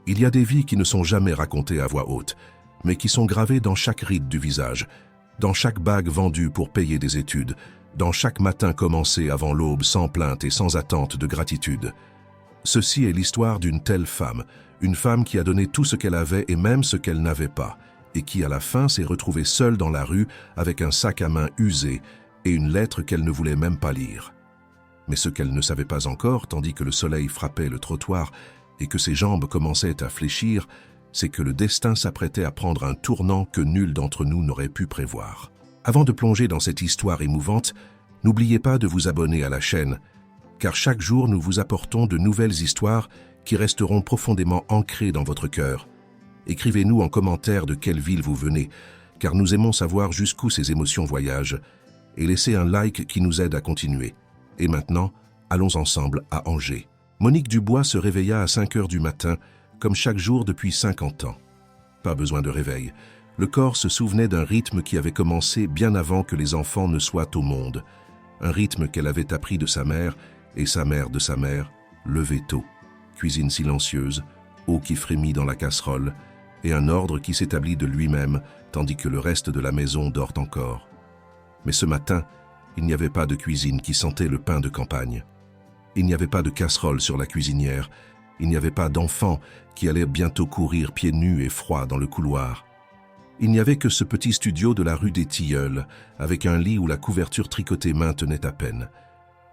Il y a des vies qui ne sont jamais racontées à voix haute, mais qui sont gravées dans chaque ride du visage, dans chaque bague vendue pour payer des études, dans chaque matin commencé avant l'aube sans plainte et sans attente de gratitude. Ceci est l'histoire d'une telle femme, une femme qui a donné tout ce qu'elle avait et même ce qu'elle n'avait pas, et qui à la fin s'est retrouvée seule dans la rue avec un sac à main usé et une lettre qu'elle ne voulait même pas lire. Mais ce qu'elle ne savait pas encore, tandis que le soleil frappait le trottoir et que ses jambes commençaient à fléchir, c'est que le destin s'apprêtait à prendre un tournant que nul d'entre nous n'aurait pu prévoir. Avant de plonger dans cette histoire émouvante, n'oubliez pas de vous abonner à la chaîne, car chaque jour nous vous apportons de nouvelles histoires qui resteront profondément ancrées dans votre cœur. Écrivez-nous en commentaire de quelle ville vous venez, car nous aimons savoir jusqu'où ces émotions voyagent, et laissez un like qui nous aide à continuer. Et maintenant, allons ensemble à Angers. Monique Dubois se réveilla à 5 heures du matin, comme chaque jour depuis 50 ans. Pas besoin de réveil. Le corps se souvenait d'un rythme qui avait commencé bien avant que les enfants ne soient au monde. Un rythme qu'elle avait appris de sa mère et sa mère de sa mère, lever tôt. Cuisine silencieuse, eau qui frémit dans la casserole, et un ordre qui s'établit de lui-même, tandis que le reste de la maison dort encore. Mais ce matin, il n'y avait pas de cuisine qui sentait le pain de campagne. Il n'y avait pas de casserole sur la cuisinière. Il n'y avait pas d'enfant qui allait bientôt courir pieds nus et froids dans le couloir. Il n'y avait que ce petit studio de la rue des Tilleuls, avec un lit où la couverture tricotée main tenait à peine.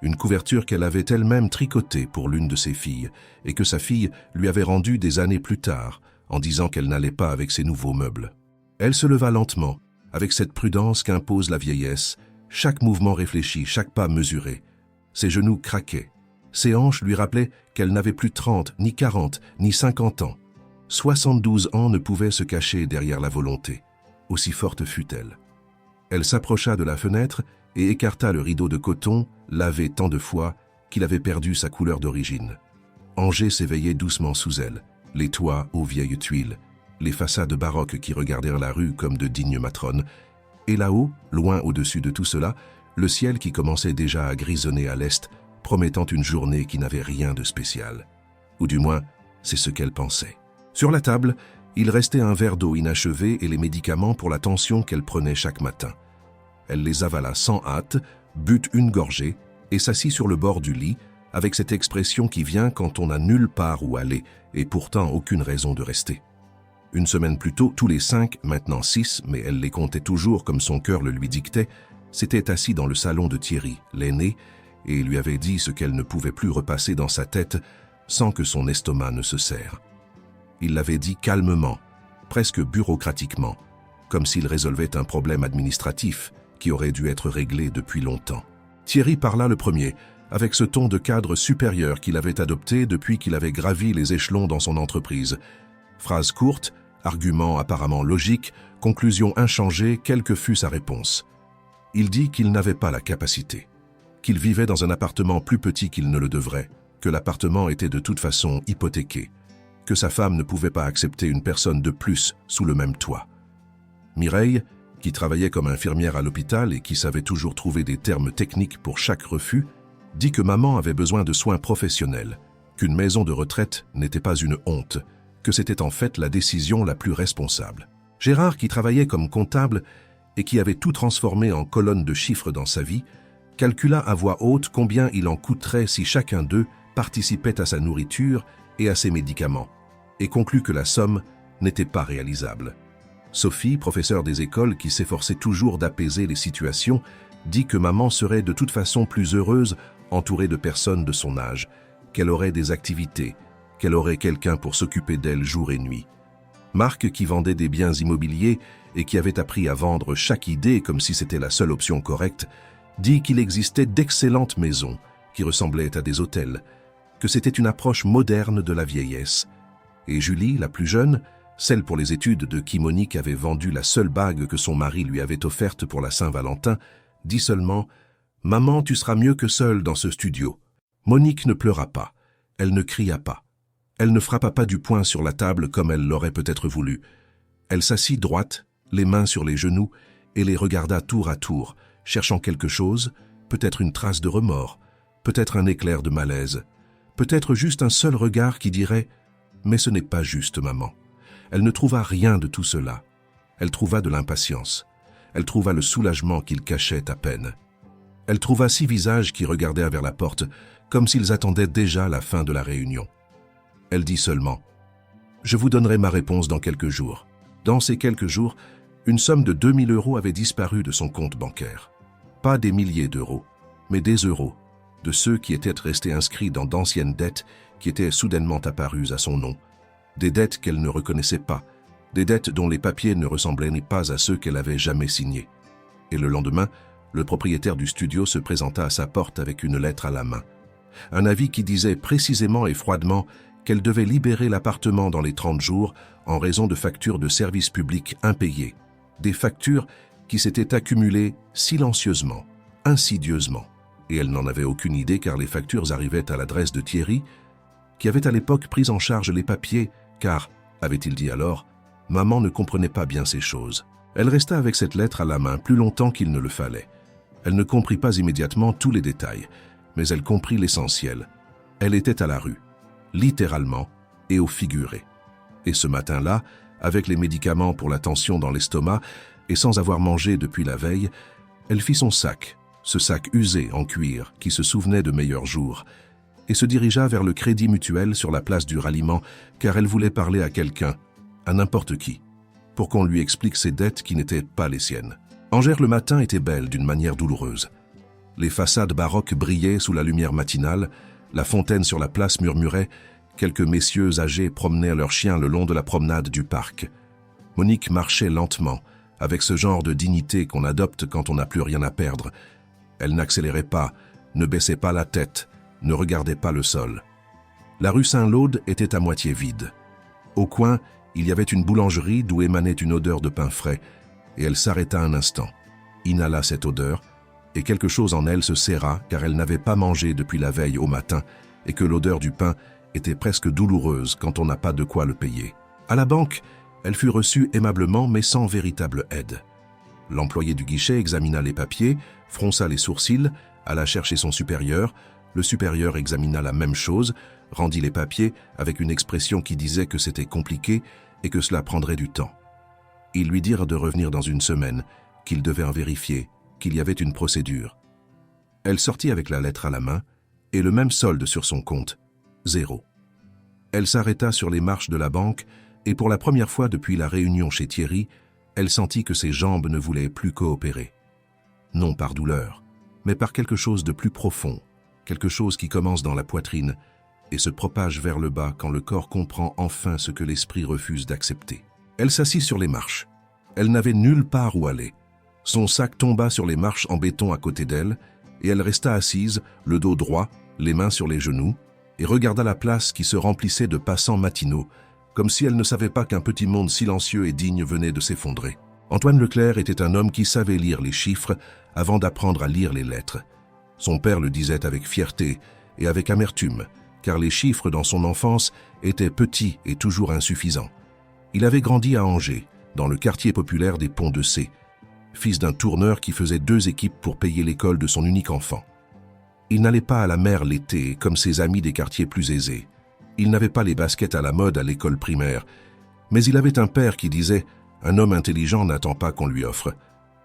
Une couverture qu'elle avait elle-même tricotée pour l'une de ses filles, et que sa fille lui avait rendue des années plus tard, en disant qu'elle n'allait pas avec ses nouveaux meubles. Elle se leva lentement, avec cette prudence qu'impose la vieillesse, chaque mouvement réfléchi, chaque pas mesuré. Ses genoux craquaient. Ses hanches lui rappelaient qu'elle n'avait plus 30, ni 40, ni 50 ans. 72 ans ne pouvaient se cacher derrière la volonté, aussi forte fut-elle. Elle s'approcha de la fenêtre et écarta le rideau de coton, lavé tant de fois qu'il avait perdu sa couleur d'origine. Angers s'éveillait doucement sous elle, les toits aux vieilles tuiles, les façades baroques qui regardèrent la rue comme de dignes matrones, et là-haut, loin au-dessus de tout cela, le ciel qui commençait déjà à grisonner à l'est, promettant une journée qui n'avait rien de spécial. Ou du moins, c'est ce qu'elle pensait. Sur la table, il restait un verre d'eau inachevé et les médicaments pour la tension qu'elle prenait chaque matin. Elle les avala sans hâte, but une gorgée et s'assit sur le bord du lit, avec cette expression qui vient quand on n'a nulle part où aller et pourtant aucune raison de rester. Une semaine plus tôt, tous les 5, maintenant 6, mais elle les comptait toujours comme son cœur le lui dictait, s'était assis dans le salon de Thierry, l'aîné, et lui avait dit ce qu'elle ne pouvait plus repasser dans sa tête sans que son estomac ne se serre. Il l'avait dit calmement, presque bureaucratiquement, comme s'il résolvait un problème administratif qui aurait dû être réglé depuis longtemps. Thierry parla le premier, avec ce ton de cadre supérieur qu'il avait adopté depuis qu'il avait gravi les échelons dans son entreprise. Phrase courte, argument apparemment logique, conclusion inchangée, quelle que fût sa réponse. Il dit qu'il n'avait pas la capacité, qu'il vivait dans un appartement plus petit qu'il ne le devrait, que l'appartement était de toute façon hypothéqué, que sa femme ne pouvait pas accepter une personne de plus sous le même toit. Mireille, qui travaillait comme infirmière à l'hôpital et qui savait toujours trouver des termes techniques pour chaque refus, dit que maman avait besoin de soins professionnels, qu'une maison de retraite n'était pas une honte, que c'était en fait la décision la plus responsable. Gérard, qui travaillait comme comptable et qui avait tout transformé en colonne de chiffres dans sa vie, calcula à voix haute combien il en coûterait si chacun d'eux participait à sa nourriture et à ses médicaments, et conclut que la somme n'était pas réalisable. Sophie, professeure des écoles qui s'efforçait toujours d'apaiser les situations, dit que maman serait de toute façon plus heureuse entourée de personnes de son âge, qu'elle aurait des activités, qu'elle aurait quelqu'un pour s'occuper d'elle jour et nuit. Marc, qui vendait des biens immobiliers et qui avait appris à vendre chaque idée comme si c'était la seule option correcte, dit qu'il existait d'excellentes maisons qui ressemblaient à des hôtels, que c'était une approche moderne de la vieillesse. Et Julie, la plus jeune, celle pour les études de qui Monique avait vendu la seule bague que son mari lui avait offerte pour la Saint-Valentin, dit seulement « Maman, tu seras mieux que seule dans ce studio ». Monique ne pleura pas, elle ne cria pas. Elle ne frappa pas du poing sur la table comme elle l'aurait peut-être voulu. Elle s'assit droite, les mains sur les genoux, et les regarda tour à tour, cherchant quelque chose, peut-être une trace de remords, peut-être un éclair de malaise, peut-être juste un seul regard qui dirait « Mais ce n'est pas juste, maman. Elle ne trouva rien de tout cela. Elle trouva de l'impatience. Elle trouva le soulagement qu'ils cachaient à peine. Elle trouva 6 visages qui regardaient vers la porte, comme s'ils attendaient déjà la fin de la réunion. Elle dit seulement « Je vous donnerai ma réponse dans quelques jours ». Dans ces quelques jours, une somme de 2000 € avait disparu de son compte bancaire. Pas des milliers d'euros, mais des euros, de ceux qui étaient restés inscrits dans d'anciennes dettes qui étaient soudainement apparues à son nom. Des dettes qu'elle ne reconnaissait pas, des dettes dont les papiers ne ressemblaient pas à ceux qu'elle avait jamais signés. Et le lendemain, le propriétaire du studio se présenta à sa porte avec une lettre à la main. Un avis qui disait précisément et froidement qu'elle devait libérer l'appartement dans les 30 jours en raison de factures de services publics impayées. Des factures qui s'étaient accumulées silencieusement, insidieusement. Et elle n'en avait aucune idée car les factures arrivaient à l'adresse de Thierry, qui avait à l'époque pris en charge les papiers, car, avait-il dit alors, maman ne comprenait pas bien ces choses. Elle resta avec cette lettre à la main plus longtemps qu'il ne le fallait. Elle ne comprit pas immédiatement tous les détails, mais elle comprit l'essentiel. Elle était à la rue, littéralement et au figuré. Et ce matin-là, avec les médicaments pour la tension dans l'estomac et sans avoir mangé depuis la veille, elle fit son sac, ce sac usé en cuir qui se souvenait de meilleurs jours, et se dirigea vers le Crédit Mutuel sur la place du Ralliement car elle voulait parler à quelqu'un, à n'importe qui, pour qu'on lui explique ses dettes qui n'étaient pas les siennes. Angers le matin était belle d'une manière douloureuse. Les façades baroques brillaient sous la lumière matinale, la fontaine sur la place murmurait, quelques messieurs âgés promenaient leurs chiens le long de la promenade du parc. Monique marchait lentement, avec ce genre de dignité qu'on adopte quand on n'a plus rien à perdre. Elle n'accélérait pas, ne baissait pas la tête, ne regardait pas le sol. La rue Saint-Laude était à moitié vide. Au coin, il y avait une boulangerie d'où émanait une odeur de pain frais, et elle s'arrêta un instant, inhala cette odeur, et quelque chose en elle se serra car elle n'avait pas mangé depuis la veille au matin et que l'odeur du pain était presque douloureuse quand on n'a pas de quoi le payer. À la banque, elle fut reçue aimablement mais sans véritable aide. L'employé du guichet examina les papiers, fronça les sourcils, alla chercher son supérieur. Le supérieur examina la même chose, rendit les papiers avec une expression qui disait que c'était compliqué et que cela prendrait du temps. Ils lui dirent de revenir dans une semaine, qu'il devait en vérifier, qu'il y avait une procédure. Elle sortit avec la lettre à la main et le même solde sur son compte, 0. Elle s'arrêta sur les marches de la banque et pour la première fois depuis la réunion chez Thierry, elle sentit que ses jambes ne voulaient plus coopérer. Non par douleur, mais par quelque chose de plus profond, quelque chose qui commence dans la poitrine et se propage vers le bas quand le corps comprend enfin ce que l'esprit refuse d'accepter. Elle s'assit sur les marches. Elle n'avait nulle part où aller. Son sac tomba sur les marches en béton à côté d'elle et elle resta assise, le dos droit, les mains sur les genoux, et regarda la place qui se remplissait de passants matinaux, comme si elle ne savait pas qu'un petit monde silencieux et digne venait de s'effondrer. Antoine Leclerc était un homme qui savait lire les chiffres avant d'apprendre à lire les lettres. Son père le disait avec fierté et avec amertume, car les chiffres dans son enfance étaient petits et toujours insuffisants. Il avait grandi à Angers, dans le quartier populaire des Ponts-de-Cé, fils d'un tourneur qui faisait 2 équipes pour payer l'école de son unique enfant. Il n'allait pas à la mer l'été comme ses amis des quartiers plus aisés. Il n'avait pas les baskets à la mode à l'école primaire, mais il avait un père qui disait « Un homme intelligent n'attend pas qu'on lui offre.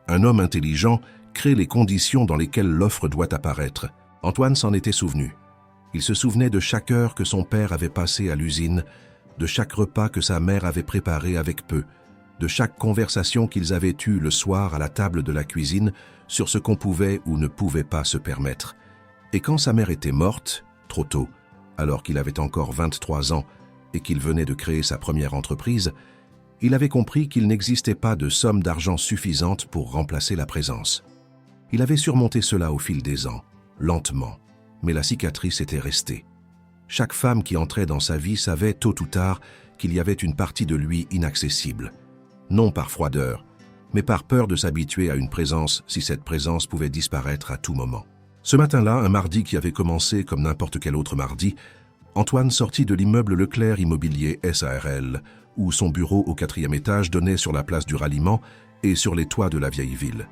Un homme intelligent crée les conditions dans lesquelles l'offre doit apparaître. » Antoine s'en était souvenu. Il se souvenait de chaque heure que son père avait passée à l'usine, de chaque repas que sa mère avait préparé avec peu, de chaque conversation qu'ils avaient eue le soir à la table de la cuisine sur ce qu'on pouvait ou ne pouvait pas se permettre. Et quand sa mère était morte, trop tôt, alors qu'il avait encore 23 ans et qu'il venait de créer sa première entreprise, il avait compris qu'il n'existait pas de somme d'argent suffisante pour remplacer la présence. Il avait surmonté cela au fil des ans, lentement, mais la cicatrice était restée. Chaque femme qui entrait dans sa vie savait tôt ou tard qu'il y avait une partie de lui inaccessible. Non par froideur, mais par peur de s'habituer à une présence si cette présence pouvait disparaître à tout moment. Ce matin-là, un mardi qui avait commencé comme n'importe quel autre mardi, Antoine sortit de l'immeuble Leclerc Immobilier SARL, où son bureau au 4e étage donnait sur la place du Ralliement et sur les toits de la vieille ville.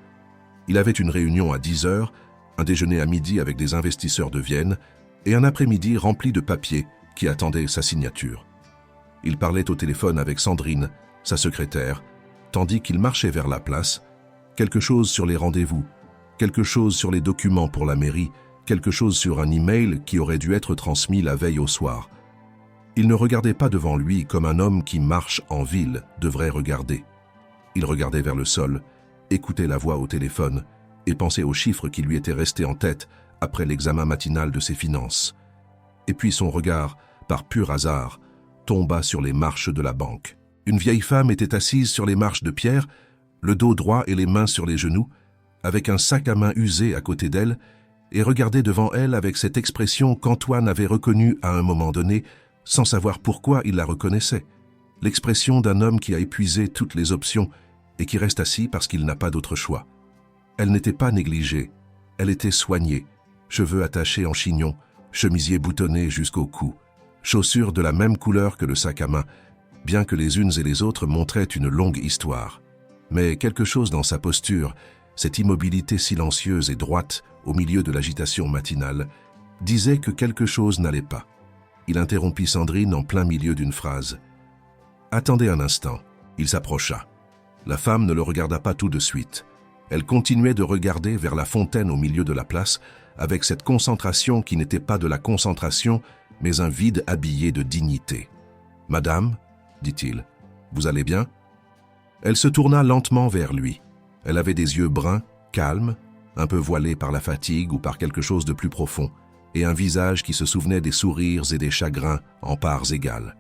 Il avait une réunion à 10 heures, un déjeuner à midi avec des investisseurs de Vienne et un après-midi rempli de papiers qui attendaient sa signature. Il parlait au téléphone avec Sandrine, sa secrétaire, tandis qu'il marchait vers la place. Quelque chose sur les rendez-vous, quelque chose sur les documents pour la mairie, quelque chose sur un email qui aurait dû être transmis la veille au soir. Il ne regardait pas devant lui comme un homme qui marche en ville devrait regarder. Il regardait vers le sol, écoutait la voix au téléphone et pensait aux chiffres qui lui étaient restés en tête après l'examen matinal de ses finances. Et puis son regard, par pur hasard, tomba sur les marches de la banque. Une vieille femme était assise sur les marches de pierre, le dos droit et les mains sur les genoux, avec un sac à main usé à côté d'elle, et regardait devant elle avec cette expression qu'Antoine avait reconnue à un moment donné, sans savoir pourquoi il la reconnaissait. L'expression d'un homme qui a épuisé toutes les options et qui reste assis parce qu'il n'a pas d'autre choix. Elle n'était pas négligée, elle était soignée, cheveux attachés en chignon, chemisier boutonné jusqu'au cou, chaussures de la même couleur que le sac à main, bien que les unes et les autres montraient une longue histoire. Mais quelque chose dans sa posture, cette immobilité silencieuse et droite au milieu de l'agitation matinale, disait que quelque chose n'allait pas. Il interrompit Sandrine en plein milieu d'une phrase. « Attendez un instant. » Il s'approcha. La femme ne le regarda pas tout de suite. Elle continuait de regarder vers la fontaine au milieu de la place, avec cette concentration qui n'était pas de la concentration, mais un vide habillé de dignité. « Madame, dit-il, vous allez bien ?» Elle se tourna lentement vers lui. Elle avait des yeux bruns, calmes, un peu voilés par la fatigue ou par quelque chose de plus profond, et un visage qui se souvenait des sourires et des chagrins en parts égales.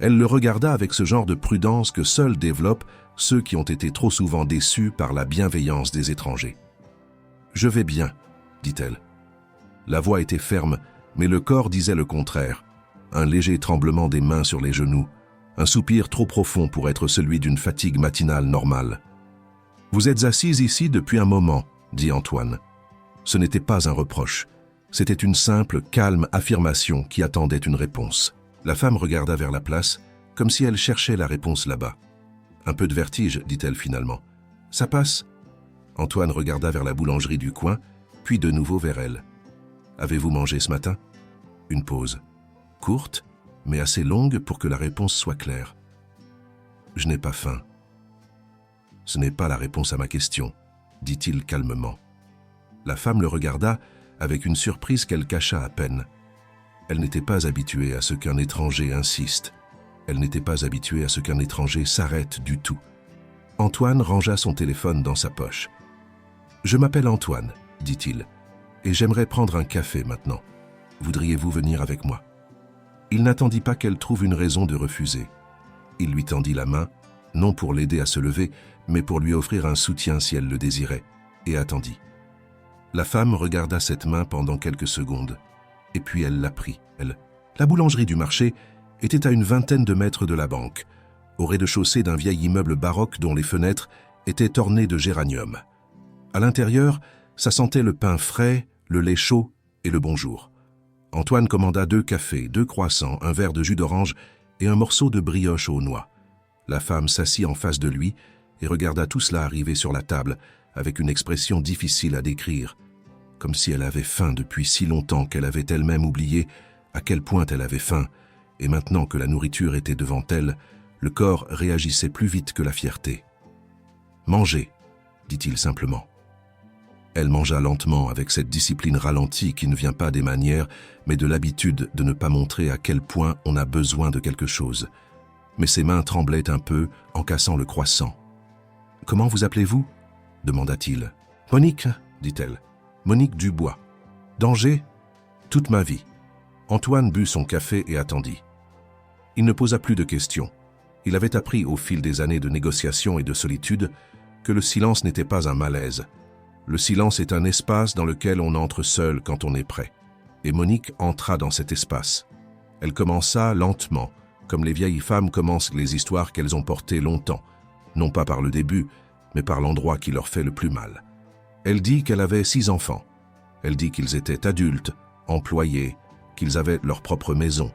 Elle le regarda avec ce genre de prudence que seuls développent ceux qui ont été trop souvent déçus par la bienveillance des étrangers. « Je vais bien, » dit-elle. La voix était ferme, mais le corps disait le contraire. Un léger tremblement des mains sur les genoux, un soupir trop profond pour être celui d'une fatigue matinale normale. « Vous êtes assise ici depuis un moment, » dit Antoine. Ce n'était pas un reproche. C'était une simple, calme affirmation qui attendait une réponse. La femme regarda vers la place, comme si elle cherchait la réponse là-bas. « Un peu de vertige, dit-elle finalement. « Ça passe ?» Antoine regarda vers la boulangerie du coin, puis de nouveau vers elle. « Avez-vous mangé ce matin ?» Une pause. Courte, mais assez longue pour que la réponse soit claire. « Je n'ai pas faim. » « Ce n'est pas la réponse à ma question, » dit-il calmement. La femme le regarda avec une surprise qu'elle cacha à peine. Elle n'était pas habituée à ce qu'un étranger insiste. Elle n'était pas habituée à ce qu'un étranger s'arrête du tout. Antoine rangea son téléphone dans sa poche. « Je m'appelle Antoine, » dit-il, « et j'aimerais prendre un café maintenant. Voudriez-vous venir avec moi ?» Il n'attendit pas qu'elle trouve une raison de refuser. Il lui tendit la main, non pour l'aider à se lever, mais pour lui offrir un soutien si elle le désirait, et attendit. La femme regarda cette main pendant quelques secondes, et puis elle la prit. La boulangerie du marché était à une vingtaine de mètres de la banque, au rez-de-chaussée d'un vieil immeuble baroque dont les fenêtres étaient ornées de géraniums. À l'intérieur, ça sentait le pain frais, le lait chaud et le bonjour. Antoine commanda 2 cafés, 2 croissants, un verre de jus d'orange et un morceau de brioche aux noix. La femme s'assit en face de lui et regarda tout cela arriver sur la table avec une expression difficile à décrire, comme si elle avait faim depuis si longtemps qu'elle avait elle-même oublié à quel point elle avait faim, et maintenant que la nourriture était devant elle, le corps réagissait plus vite que la fierté. « Mangez », dit-il simplement. Elle mangea lentement avec cette discipline ralentie qui ne vient pas des manières, mais de l'habitude de ne pas montrer à quel point on a besoin de quelque chose. Mais ses mains tremblaient un peu en cassant le croissant. « Comment vous appelez-vous » demanda-t-il. « Monique, » dit-elle. « Monique Dubois. Danger ? Toute ma vie. » Antoine but son café et attendit. Il ne posa plus de questions. Il avait appris au fil des années de négociations et de solitude que le silence n'était pas un malaise. Le silence est un espace dans lequel on entre seul quand on est prêt. Et Monique entra dans cet espace. Elle commença lentement, comme les vieilles femmes commencent les histoires qu'elles ont portées longtemps, non pas par le début, mais par l'endroit qui leur fait le plus mal. Elle dit qu'elle avait 6 enfants. Elle dit qu'ils étaient adultes, employés, qu'ils avaient leur propre maison.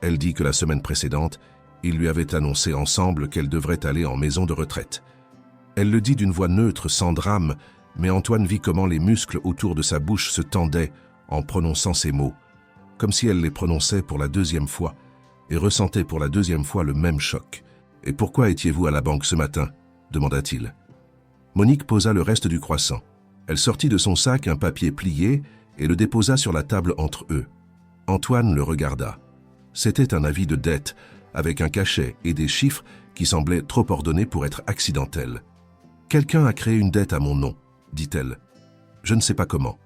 Elle dit que la semaine précédente, ils lui avaient annoncé ensemble qu'elle devrait aller en maison de retraite. Elle le dit d'une voix neutre, sans drame, mais Antoine vit comment les muscles autour de sa bouche se tendaient en prononçant ces mots, comme si elle les prononçait pour la 2e fois, et ressentait pour la deuxième fois le même choc. « Et pourquoi étiez-vous à la banque ce matin ?» demanda-t-il. Monique posa le reste du croissant. Elle sortit de son sac un papier plié et le déposa sur la table entre eux. Antoine le regarda. C'était un avis de dette, avec un cachet et des chiffres qui semblaient trop ordonnés pour être accidentels. « Quelqu'un a créé une dette à mon nom, » dit-elle. « Je ne sais pas comment,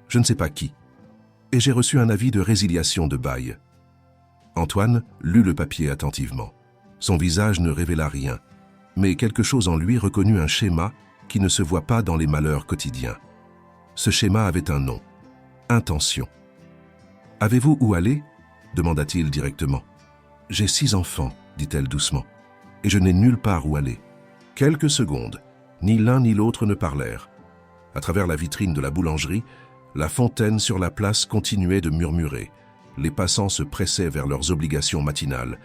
je ne sais pas qui. Et j'ai reçu un avis de résiliation de bail. » Antoine lut le papier attentivement. Son visage ne révéla rien, mais quelque chose en lui reconnut un schéma qui ne se voit pas dans les malheurs quotidiens. Ce schéma avait un nom, intention. « Avez-vous où aller ?» demanda-t-il directement. « J'ai 6 enfants, dit-elle doucement, et je n'ai nulle part où aller. » Quelques secondes, ni l'un ni l'autre ne parlèrent. À travers la vitrine de la boulangerie, la fontaine sur la place continuait de murmurer. Les passants se pressaient vers leurs obligations matinales,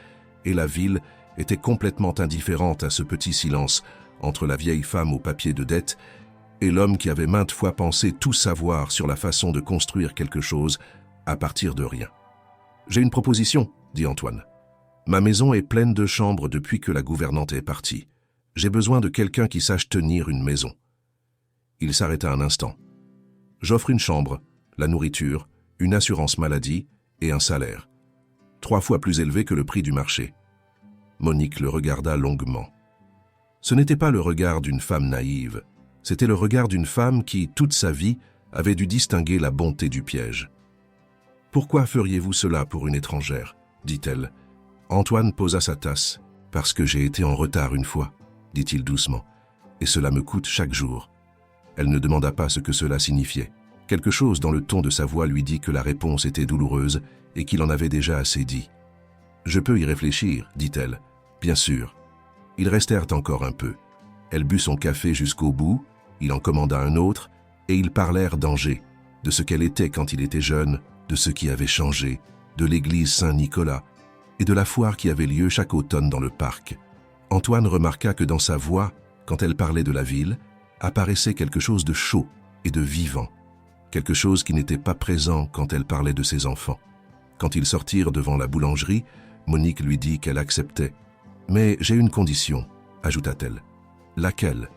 et la ville était complètement indifférente à ce petit silence entre la vieille femme au papier de dette et l'homme qui avait maintes fois pensé tout savoir sur la façon de construire quelque chose à partir de rien. « J'ai une proposition, » dit Antoine. « Ma maison est pleine de chambres depuis que la gouvernante est partie. J'ai besoin de quelqu'un qui sache tenir une maison. » Il s'arrêta un instant. « J'offre une chambre, la nourriture, une assurance maladie et un salaire. 3 fois plus élevé que le prix du marché. » Monique le regarda longuement. Ce n'était pas le regard d'une femme naïve, c'était le regard d'une femme qui, toute sa vie, avait dû distinguer la bonté du piège. « Pourquoi feriez-vous cela pour une étrangère ?» dit-elle. Antoine posa sa tasse. « Parce que j'ai été en retard une fois, » dit-il doucement, « et cela me coûte chaque jour. » Elle ne demanda pas ce que cela signifiait. Quelque chose dans le ton de sa voix lui dit que la réponse était douloureuse et qu'il en avait déjà assez dit. « Je peux y réfléchir, » dit-elle. « Bien sûr. » Ils restèrent encore un peu. Elle but son café jusqu'au bout, il en commanda un autre, et ils parlèrent d'Angers, de ce qu'elle était quand il était jeune, de ce qui avait changé, de l'église Saint-Nicolas, et de la foire qui avait lieu chaque automne dans le parc. Antoine remarqua que dans sa voix, quand elle parlait de la ville, apparaissait quelque chose de chaud et de vivant, quelque chose qui n'était pas présent quand elle parlait de ses enfants. Quand ils sortirent devant la boulangerie, Monique lui dit qu'elle acceptait. « Mais j'ai une condition, » ajouta-t-elle. « Laquelle ?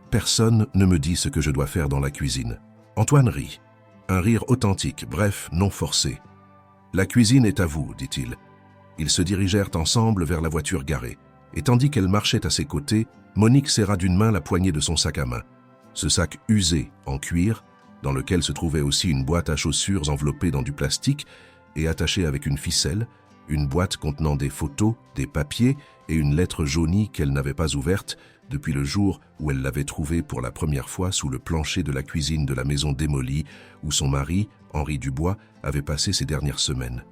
Personne ne me dit ce que je dois faire dans la cuisine. » Antoine rit. Un rire authentique, bref, non forcé. « La cuisine est à vous, dit-il. » Ils se dirigèrent ensemble vers la voiture garée. Et tandis qu'elle marchait à ses côtés, Monique serra d'une main la poignée de son sac à main. Ce sac usé, en cuir, dans lequel se trouvait aussi une boîte à chaussures enveloppée dans du plastique et attachée avec une ficelle, une boîte contenant des photos, des papiers et une lettre jaunie qu'elle n'avait pas ouverte depuis le jour où elle l'avait trouvée pour la première fois sous le plancher de la cuisine de la maison démolie où son mari, Henri Dubois, avait passé ses dernières semaines.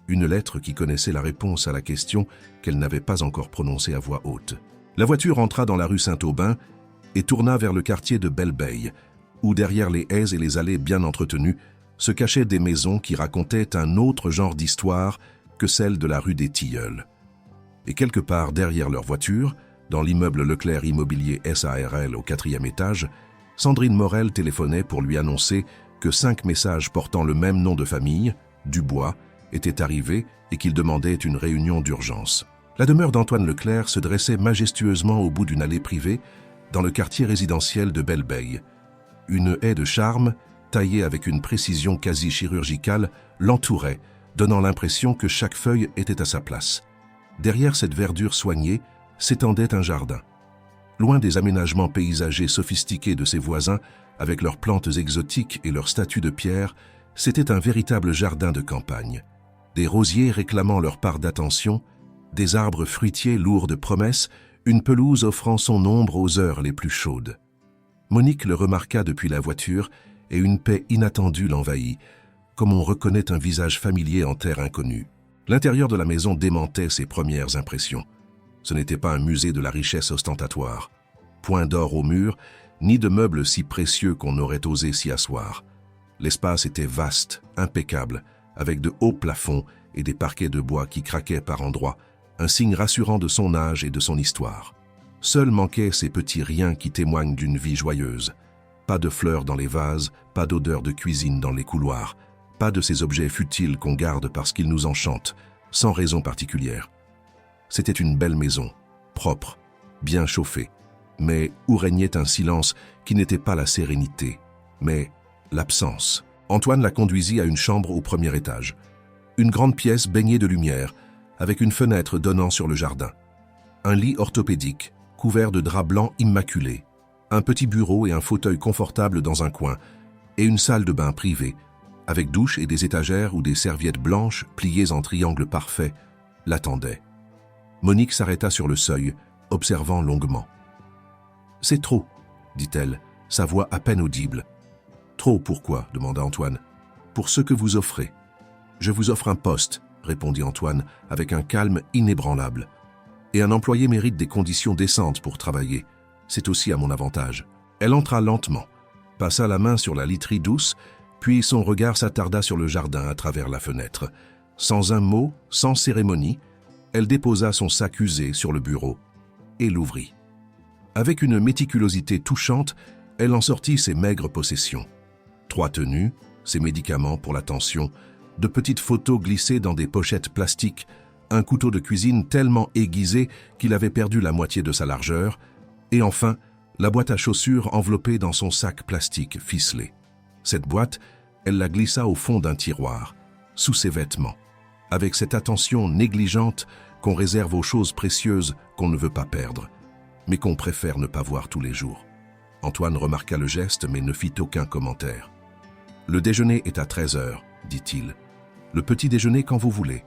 Une lettre qui connaissait la réponse à la question qu'elle n'avait pas encore prononcée à voix haute. La voiture entra dans la rue Saint-Aubin et tourna vers le quartier de Belle-Beille, où derrière les haies et les allées bien entretenues se cachaient des maisons qui racontaient un autre genre d'histoire que celle de la rue des Tilleuls. Et quelque part derrière leur voiture, dans l'immeuble Leclerc Immobilier SARL au 4e étage, Sandrine Morel téléphonait pour lui annoncer que 5 messages portant le même nom de famille, Dubois, étaient arrivés et qu'il demandait une réunion d'urgence. La demeure d'Antoine Leclerc se dressait majestueusement au bout d'une allée privée dans le quartier résidentiel de Belle-Beille. Une haie de charme, taillée avec une précision quasi chirurgicale, l'entourait, donnant l'impression que chaque feuille était à sa place. Derrière cette verdure soignée s'étendait un jardin. Loin des aménagements paysagers sophistiqués de ses voisins, avec leurs plantes exotiques et leurs statues de pierre, c'était un véritable jardin de campagne. Des rosiers réclamant leur part d'attention, des arbres fruitiers lourds de promesses, une pelouse offrant son ombre aux heures les plus chaudes. Monique le remarqua depuis la voiture et une paix inattendue l'envahit, comme on reconnaît un visage familier en terre inconnue. L'intérieur de la maison démentait ses premières impressions. Ce n'était pas un musée de la richesse ostentatoire. Point d'or au mur, ni de meubles si précieux qu'on aurait osé s'y asseoir. L'espace était vaste, impeccable, avec de hauts plafonds et des parquets de bois qui craquaient par endroits, un signe rassurant de son âge et de son histoire. Seuls manquaient ces petits riens qui témoignent d'une vie joyeuse. Pas de fleurs dans les vases, pas d'odeur de cuisine dans les couloirs, pas de ces objets futiles qu'on garde parce qu'ils nous enchantent, sans raison particulière. C'était une belle maison, propre, bien chauffée, mais où régnait un silence qui n'était pas la sérénité, mais l'absence. Antoine la conduisit à une chambre au premier étage. Une grande pièce baignée de lumière, avec une fenêtre donnant sur le jardin. Un lit orthopédique, couvert de draps blancs immaculés. Un petit bureau et un fauteuil confortable dans un coin, et une salle de bain privée, avec douche et des étagères où des serviettes blanches, pliées en triangle parfait, l'attendaient. Monique s'arrêta sur le seuil, observant longuement. « C'est trop, » dit-elle, sa voix à peine audible. « Trop pourquoi ?» demanda Antoine. « Pour ce que vous offrez. »« Je vous offre un poste, » répondit Antoine avec un calme inébranlable. « Et un employé mérite des conditions décentes pour travailler. C'est aussi à mon avantage. » Elle entra lentement, passa la main sur la literie douce, puis son regard s'attarda sur le jardin à travers la fenêtre. Sans un mot, sans cérémonie, elle déposa son sac usé sur le bureau et l'ouvrit. Avec une méticulosité touchante, elle en sortit ses maigres possessions. 3 tenues, ses médicaments pour la tension, de petites photos glissées dans des pochettes plastiques, un couteau de cuisine tellement aiguisé qu'il avait perdu la moitié de sa largeur, et enfin, la boîte à chaussures enveloppée dans son sac plastique ficelé. Cette boîte, elle la glissa au fond d'un tiroir, sous ses vêtements, avec cette attention négligente qu'on réserve aux choses précieuses qu'on ne veut pas perdre, mais qu'on préfère ne pas voir tous les jours. Antoine remarqua le geste mais ne fit aucun commentaire. « Le déjeuner est à 13h, dit-il. Le petit déjeuner quand vous voulez.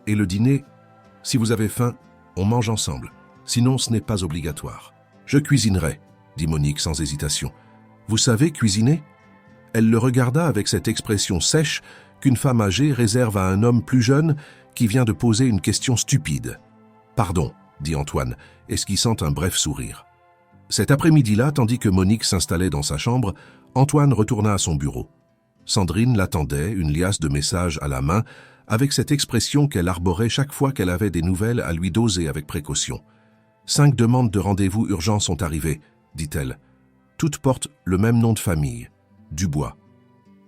Et le dîner, si vous avez faim, on mange ensemble. Sinon, ce n'est pas obligatoire. Je cuisinerai, dit Monique sans hésitation. Vous savez cuisiner ? Elle le regarda avec cette expression sèche qu'une femme âgée réserve à un homme plus jeune qui vient de poser une question stupide. Pardon, dit Antoine, esquissant un bref sourire. Cet après-midi-là, tandis que Monique s'installait dans sa chambre, Antoine retourna à son bureau. Sandrine l'attendait, une liasse de messages à la main, avec cette expression qu'elle arborait chaque fois qu'elle avait des nouvelles à lui doser avec précaution. « 5 demandes de rendez-vous urgents sont arrivées, dit-elle. Toutes portent le même nom de famille, Dubois.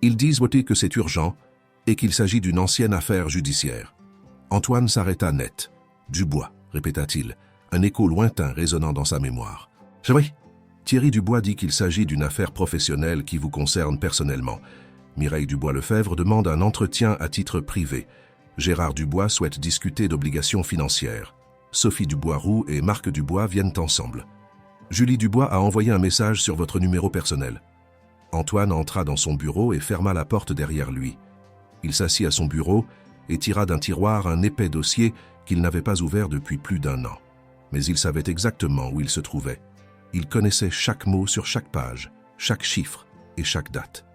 Ils disent que c'est urgent et qu'il s'agit d'une ancienne affaire judiciaire. » Antoine s'arrêta net. « Dubois, répéta-t-il, un écho lointain résonnant dans sa mémoire. « Oui, Thierry Dubois dit qu'il s'agit d'une affaire professionnelle qui vous concerne personnellement. Mireille Dubois-Lefebvre demande un entretien à titre privé. Gérard Dubois souhaite discuter d'obligations financières. Sophie Dubois-Roux et Marc Dubois viennent ensemble. Julie Dubois a envoyé un message sur votre numéro personnel. » Antoine entra dans son bureau et ferma la porte derrière lui. Il s'assit à son bureau et tira d'un tiroir un épais dossier qu'il n'avait pas ouvert depuis plus d'1 an. Mais il savait exactement où il se trouvait. Il connaissait chaque mot sur chaque page, chaque chiffre et chaque date.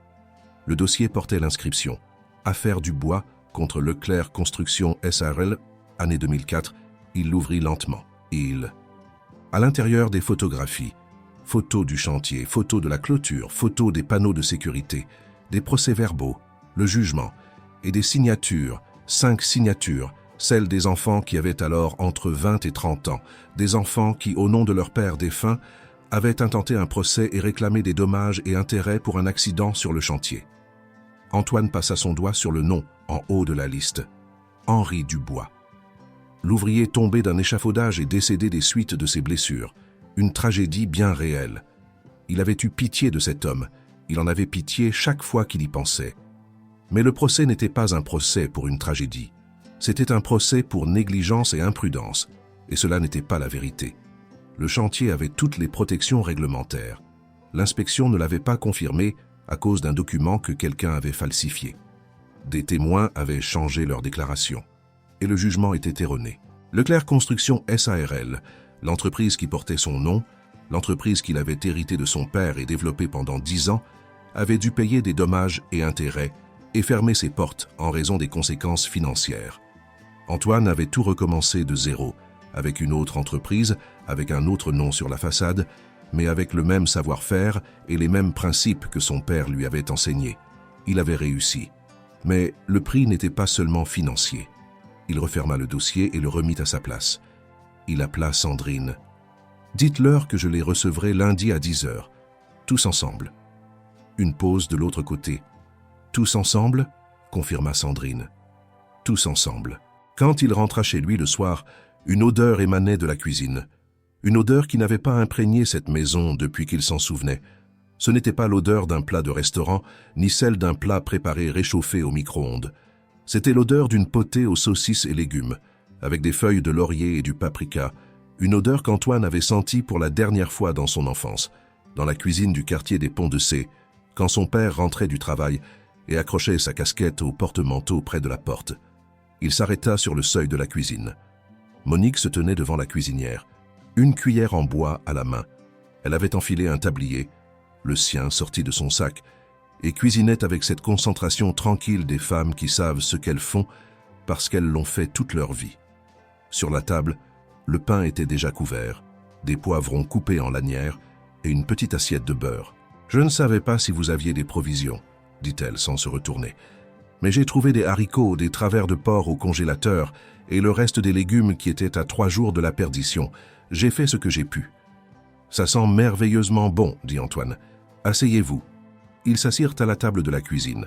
Le dossier portait l'inscription « Affaire Dubois contre Leclerc Construction SARL, année 2004 ». Il l'ouvrit lentement. À l'intérieur des photographies, photos du chantier, photos de la clôture, photos des panneaux de sécurité, des procès-verbaux, le jugement et des signatures, 5 signatures, celles des enfants qui avaient alors entre 20 et 30 ans, des enfants qui, au nom de leur père défunt, avaient intenté un procès et réclamé des dommages et intérêts pour un accident sur le chantier. Antoine passa son doigt sur le nom en haut de la liste. Henri Dubois. L'ouvrier tombé d'un échafaudage et décédé des suites de ses blessures. Une tragédie bien réelle. Il avait eu pitié de cet homme. Il en avait pitié chaque fois qu'il y pensait. Mais le procès n'était pas un procès pour une tragédie. C'était un procès pour négligence et imprudence. Et cela n'était pas la vérité. Le chantier avait toutes les protections réglementaires. L'inspection ne l'avait pas confirmé à cause d'un document que quelqu'un avait falsifié. Des témoins avaient changé leur déclaration. Et le jugement était erroné. Leclerc Construction SARL, l'entreprise qui portait son nom, l'entreprise qu'il avait héritée de son père et développée pendant 10 ans, avait dû payer des dommages et intérêts et fermer ses portes en raison des conséquences financières. Antoine avait tout recommencé de zéro, avec une autre entreprise, avec un autre nom sur la façade, mais avec le même savoir-faire et les mêmes principes que son père lui avait enseignés. Il avait réussi. Mais le prix n'était pas seulement financier. Il referma le dossier et le remit à sa place. Il appela Sandrine. « Dites-leur que je les recevrai lundi à 10h, tous ensemble. » Une pause de l'autre côté. « Tous ensemble ?» confirma Sandrine. « Tous ensemble. » Quand il rentra chez lui le soir, une odeur émanait de la cuisine. Une odeur qui n'avait pas imprégné cette maison depuis qu'il s'en souvenait. Ce n'était pas l'odeur d'un plat de restaurant, ni celle d'un plat préparé réchauffé au micro-ondes. C'était l'odeur d'une potée aux saucisses et légumes, avec des feuilles de laurier et du paprika, une odeur qu'Antoine avait sentie pour la dernière fois dans son enfance, dans la cuisine du quartier des Ponts-de-Cé, quand son père rentrait du travail et accrochait sa casquette au porte-manteau près de la porte. Il s'arrêta sur le seuil de la cuisine. Monique se tenait devant la cuisinière, une cuillère en bois à la main. Elle avait enfilé un tablier, le sien sorti de son sac, et cuisinait avec cette concentration tranquille des femmes qui savent ce qu'elles font parce qu'elles l'ont fait toute leur vie. Sur la table, le pain était déjà couvert, des poivrons coupés en lanières et une petite assiette de beurre. « Je ne savais pas si vous aviez des provisions, » dit-elle sans se retourner. « Mais j'ai trouvé des haricots, des travers de porc au congélateur et le reste des légumes qui étaient à 3 jours de la perdition. J'ai fait ce que j'ai pu. »« Ça sent merveilleusement bon, » dit Antoine. « Asseyez-vous. » Ils s'assirent à la table de la cuisine,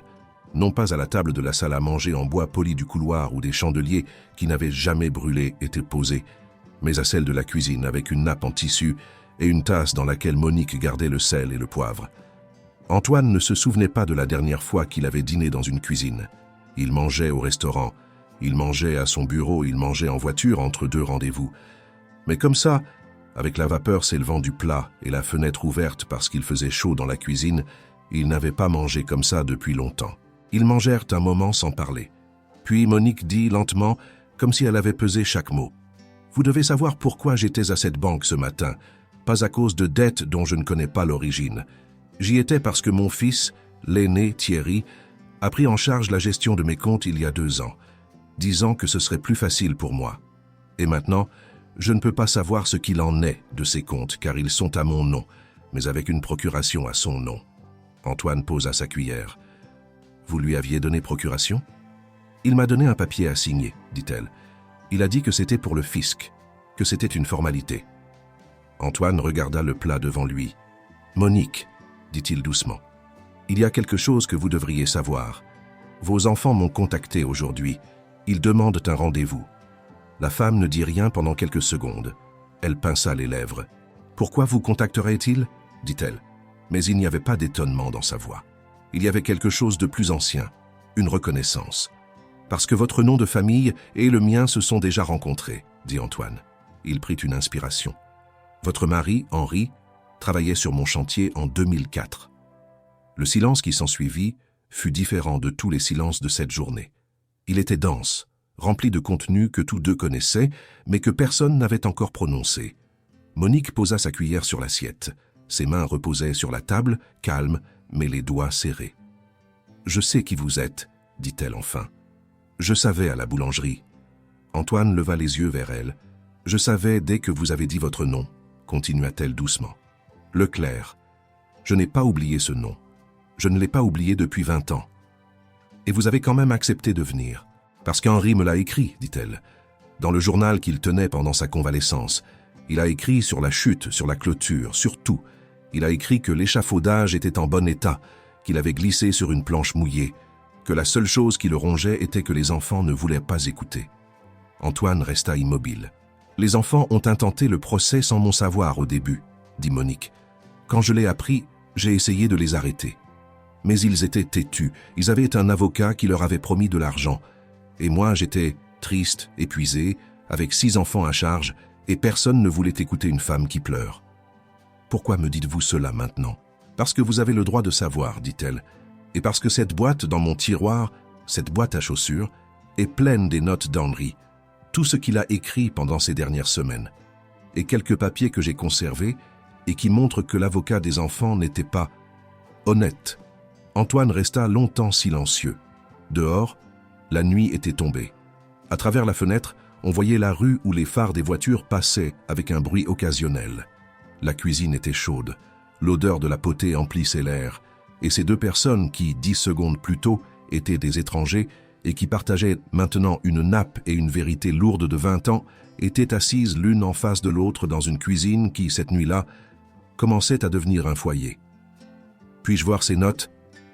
non pas à la table de la salle à manger en bois poli du couloir où des chandeliers qui n'avaient jamais brûlé étaient posés, mais à celle de la cuisine avec une nappe en tissu et une tasse dans laquelle Monique gardait le sel et le poivre. Antoine ne se souvenait pas de la dernière fois qu'il avait dîné dans une cuisine. Il mangeait au restaurant, il mangeait à son bureau, il mangeait en voiture entre 2 rendez-vous. Mais comme ça, avec la vapeur s'élevant du plat et la fenêtre ouverte parce qu'il faisait chaud dans la cuisine, il n'avait pas mangé comme ça depuis longtemps. Ils mangèrent un moment sans parler. Puis Monique dit lentement, comme si elle avait pesé chaque mot. « Vous devez savoir pourquoi j'étais à cette banque ce matin, pas à cause de dettes dont je ne connais pas l'origine. J'y étais parce que mon fils, l'aîné Thierry, a pris en charge la gestion de mes comptes il y a 2 ans, disant que ce serait plus facile pour moi. Et maintenant, je ne peux pas savoir ce qu'il en est de ces comptes car ils sont à mon nom, mais avec une procuration à son nom. » Antoine posa sa cuillère. « Vous lui aviez donné procuration ?»« Il m'a donné un papier à signer, » dit-elle. « Il a dit que c'était pour le fisc, que c'était une formalité. » Antoine regarda le plat devant lui. « Monique, » dit-il doucement, « il y a quelque chose que vous devriez savoir. Vos enfants m'ont contacté aujourd'hui. Ils demandent un rendez-vous. » La femme ne dit rien pendant quelques secondes. Elle pinça les lèvres. « Pourquoi vous contacterait-il » dit-elle. Mais il n'y avait pas d'étonnement dans sa voix. Il y avait quelque chose de plus ancien, une reconnaissance. « Parce que votre nom de famille et le mien se sont déjà rencontrés, » dit Antoine. Il prit une inspiration. « Votre mari, Henri, travaillait sur mon chantier en 2004. » Le silence qui s'ensuivit fut différent de tous les silences de cette journée. Il était dense, rempli de contenu que tous deux connaissaient, mais que personne n'avait encore prononcé. Monique posa sa cuillère sur l'assiette. Ses mains reposaient sur la table, calmes, mais les doigts serrés. « Je sais qui vous êtes, » dit-elle enfin. « Je savais à la boulangerie. » Antoine leva les yeux vers elle. « Je savais dès que vous avez dit votre nom, » continua-t-elle doucement. « Leclerc. Je n'ai pas oublié ce nom. Je ne l'ai pas oublié depuis 20 ans. Et vous avez quand même accepté de venir. Parce qu'Henri me l'a écrit, dit-elle, dans le journal qu'il tenait pendant sa convalescence. Il a écrit sur la chute, sur la clôture, sur tout. Il a écrit que l'échafaudage était en bon état, qu'il avait glissé sur une planche mouillée, que la seule chose qui le rongeait était que les enfants ne voulaient pas écouter. » Antoine resta immobile. « Les enfants ont intenté le procès sans mon savoir au début, » dit Monique. « Quand je l'ai appris, j'ai essayé de les arrêter. Mais ils étaient têtus, ils avaient un avocat qui leur avait promis de l'argent. Et moi, j'étais triste, épuisé, avec 6 enfants à charge, et personne ne voulait écouter une femme qui pleure. Pourquoi me dites-vous cela maintenant ? Parce que vous avez le droit de savoir, dit-elle, et parce que cette boîte dans mon tiroir, cette boîte à chaussures, est pleine des notes d'Henri, tout ce qu'il a écrit pendant ces dernières semaines, et quelques papiers que j'ai conservés et qui montrent que l'avocat des enfants n'était pas honnête. » Antoine resta longtemps silencieux. Dehors, la nuit était tombée. À travers la fenêtre, on voyait la rue où les phares des voitures passaient avec un bruit occasionnel. La cuisine était chaude, l'odeur de la potée emplissait l'air, et ces 2 personnes qui, 10 secondes plus tôt, étaient des étrangers et qui partageaient maintenant une nappe et une vérité lourde de 20 ans, étaient assises l'une en face de l'autre dans une cuisine qui, cette nuit-là, commençait à devenir un foyer. « Puis-je voir ces notes ?»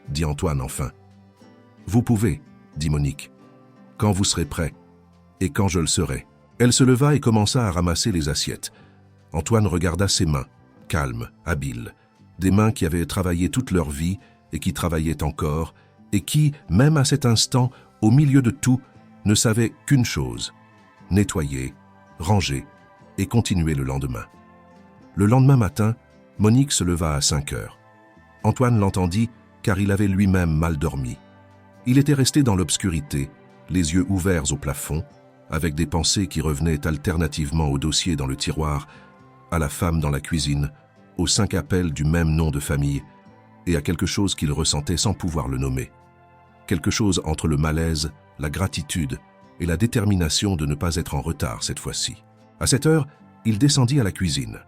dit Antoine enfin. « Vous pouvez, » dit Monique, « quand vous serez prêt. » Et quand je le serai. Elle se leva et commença à ramasser les assiettes. Antoine regarda ses mains, calmes, habiles. Des mains qui avaient travaillé toute leur vie et qui travaillaient encore, et qui, même à cet instant, au milieu de tout, ne savaient qu'une chose: nettoyer, ranger et continuer le lendemain. Le lendemain matin, Monique se leva à 5 heures. Antoine l'entendit car il avait lui-même mal dormi. Il était resté dans l'obscurité, les yeux ouverts au plafond, avec des pensées qui revenaient alternativement au dossier dans le tiroir, à la femme dans la cuisine, aux 5 appels du même nom de famille, et à quelque chose qu'il ressentait sans pouvoir le nommer. Quelque chose entre le malaise, la gratitude et la détermination de ne pas être en retard cette fois-ci. À 7 heures, il descendit à la cuisine.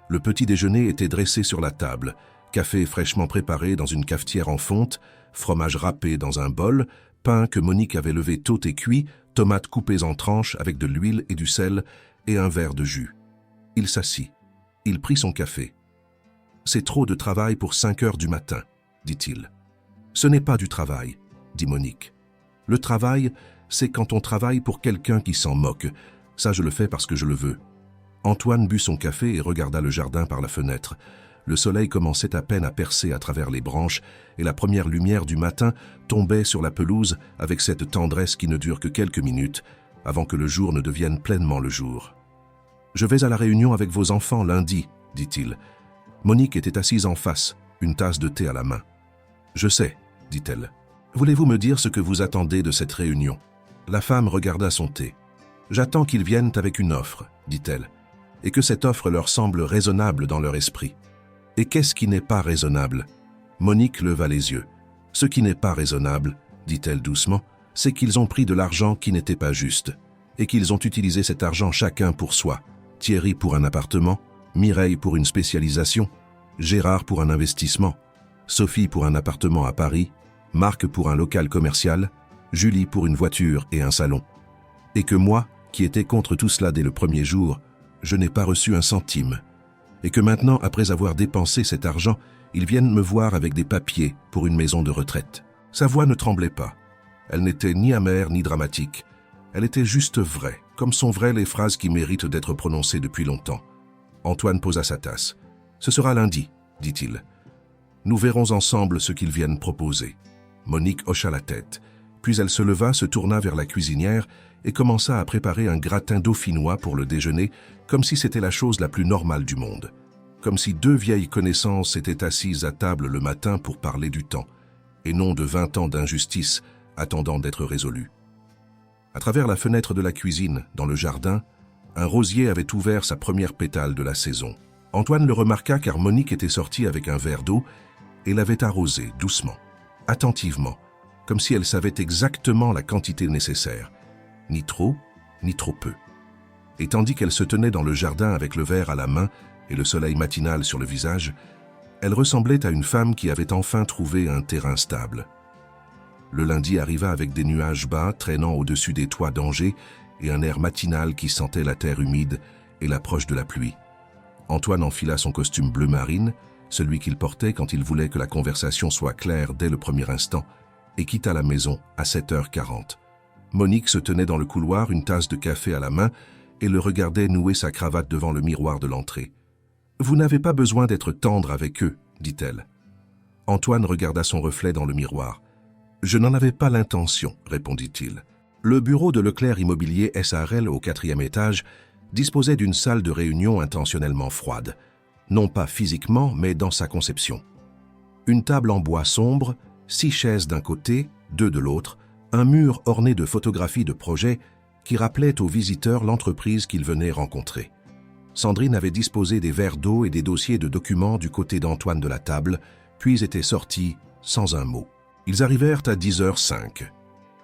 Le petit déjeuner était dressé sur la table, café fraîchement préparé dans une cafetière en fonte, fromage râpé dans un bol, pain que Monique avait levé tôt et cuit, tomates coupées en tranches avec de l'huile et du sel, et un verre de jus. Il s'assit. Il prit son café. « C'est trop de travail pour 5 heures du matin, » dit-il. « Ce n'est pas du travail, » dit Monique. « Le travail, c'est quand on travaille pour quelqu'un qui s'en moque. Ça, je le fais parce que je le veux. » Antoine but son café et regarda le jardin par la fenêtre. Le soleil commençait à peine à percer à travers les branches et la première lumière du matin tombait sur la pelouse avec cette tendresse qui ne dure que quelques minutes avant que le jour ne devienne pleinement le jour. « Je vais à la réunion avec vos enfants lundi, » dit-il. Monique était assise en face, une tasse de thé à la main. « Je sais, » dit-elle. « Voulez-vous me dire ce que vous attendez de cette réunion ?» La femme regarda son thé. « J'attends qu'ils viennent avec une offre, » dit-elle, « et que cette offre leur semble raisonnable dans leur esprit. » « Et qu'est-ce qui n'est pas raisonnable ?» Monique leva les yeux. « Ce qui n'est pas raisonnable, » dit-elle doucement, « c'est qu'ils ont pris de l'argent qui n'était pas juste, et qu'ils ont utilisé cet argent chacun pour soi. Thierry pour un appartement, Mireille pour une spécialisation, Gérard pour un investissement, Sophie pour un appartement à Paris, Marc pour un local commercial, Julie pour une voiture et un salon. Et que moi, qui étais contre tout cela dès le premier jour, je n'ai pas reçu un centime. Et que maintenant, après avoir dépensé cet argent, ils viennent me voir avec des papiers pour une maison de retraite. » Sa voix ne tremblait pas. Elle n'était ni amère ni dramatique. Elle était juste vraie, comme sont vraies les phrases qui méritent d'être prononcées depuis longtemps. Antoine posa sa tasse. « Ce sera lundi, » dit-il. « Nous verrons ensemble ce qu'ils viennent proposer. » Monique hocha la tête. Puis elle se leva, se tourna vers la cuisinière et commença à préparer un gratin dauphinois pour le déjeuner, comme si c'était la chose la plus normale du monde. Comme si 2 vieilles connaissances étaient assises à table le matin pour parler du temps, et non de 20 ans d'injustice attendant d'être résolus. À travers la fenêtre de la cuisine, dans le jardin, un rosier avait ouvert sa première pétale de la saison. Antoine le remarqua car Monique était sortie avec un verre d'eau et l'avait arrosé doucement, attentivement, comme si elle savait exactement la quantité nécessaire, ni trop, ni trop peu. Et tandis qu'elle se tenait dans le jardin avec le verre à la main et le soleil matinal sur le visage, elle ressemblait à une femme qui avait enfin trouvé un terrain stable. Le lundi arriva avec des nuages bas traînant au-dessus des toits d'Angers et un air matinal qui sentait la terre humide et l'approche de la pluie. Antoine enfila son costume bleu marine, celui qu'il portait quand il voulait que la conversation soit claire dès le premier instant, et quitta la maison à 7h40. Monique se tenait dans le couloir, une tasse de café à la main, et le regardait nouer sa cravate devant le miroir de l'entrée. « Vous n'avez pas besoin d'être tendre avec eux, » dit-elle. Antoine regarda son reflet dans le miroir. « Je n'en avais pas l'intention, » répondit-il. Le bureau de Leclerc Immobilier SARL au 4e étage disposait d'une salle de réunion intentionnellement froide, non pas physiquement, mais dans sa conception. Une table en bois sombre, 6 chaises d'un côté, 2 de l'autre, un mur orné de photographies de projets qui rappelaient aux visiteurs l'entreprise qu'ils venaient rencontrer. Sandrine avait disposé des verres d'eau et des dossiers de documents du côté d'Antoine de la table, puis était sortie sans un mot. Ils arrivèrent à 10h05,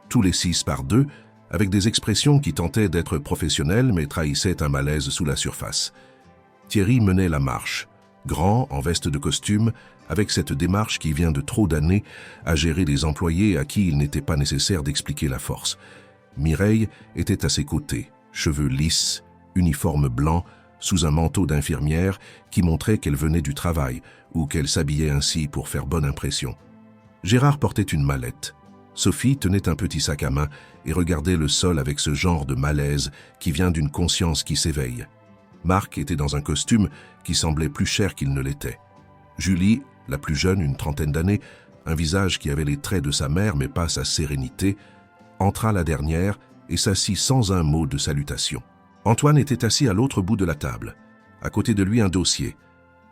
tous les 6 par 2, avec des expressions qui tentaient d'être professionnelles mais trahissaient un malaise sous la surface. Thierry menait la marche, grand, en veste de costume, avec cette démarche qui vient de trop d'années à gérer des employés à qui il n'était pas nécessaire d'expliquer la force. Mireille était à ses côtés, cheveux lisses, uniforme blanc, sous un manteau d'infirmière qui montrait qu'elle venait du travail ou qu'elle s'habillait ainsi pour faire bonne impression. Gérard portait une mallette. Sophie tenait un petit sac à main et regardait le sol avec ce genre de malaise qui vient d'une conscience qui s'éveille. Marc était dans un costume qui semblait plus cher qu'il ne l'était. Julie, la plus jeune, une trentaine d'années, un visage qui avait les traits de sa mère mais pas sa sérénité, entra la dernière et s'assit sans un mot de salutation. Antoine était assis à l'autre bout de la table. À côté de lui, un dossier.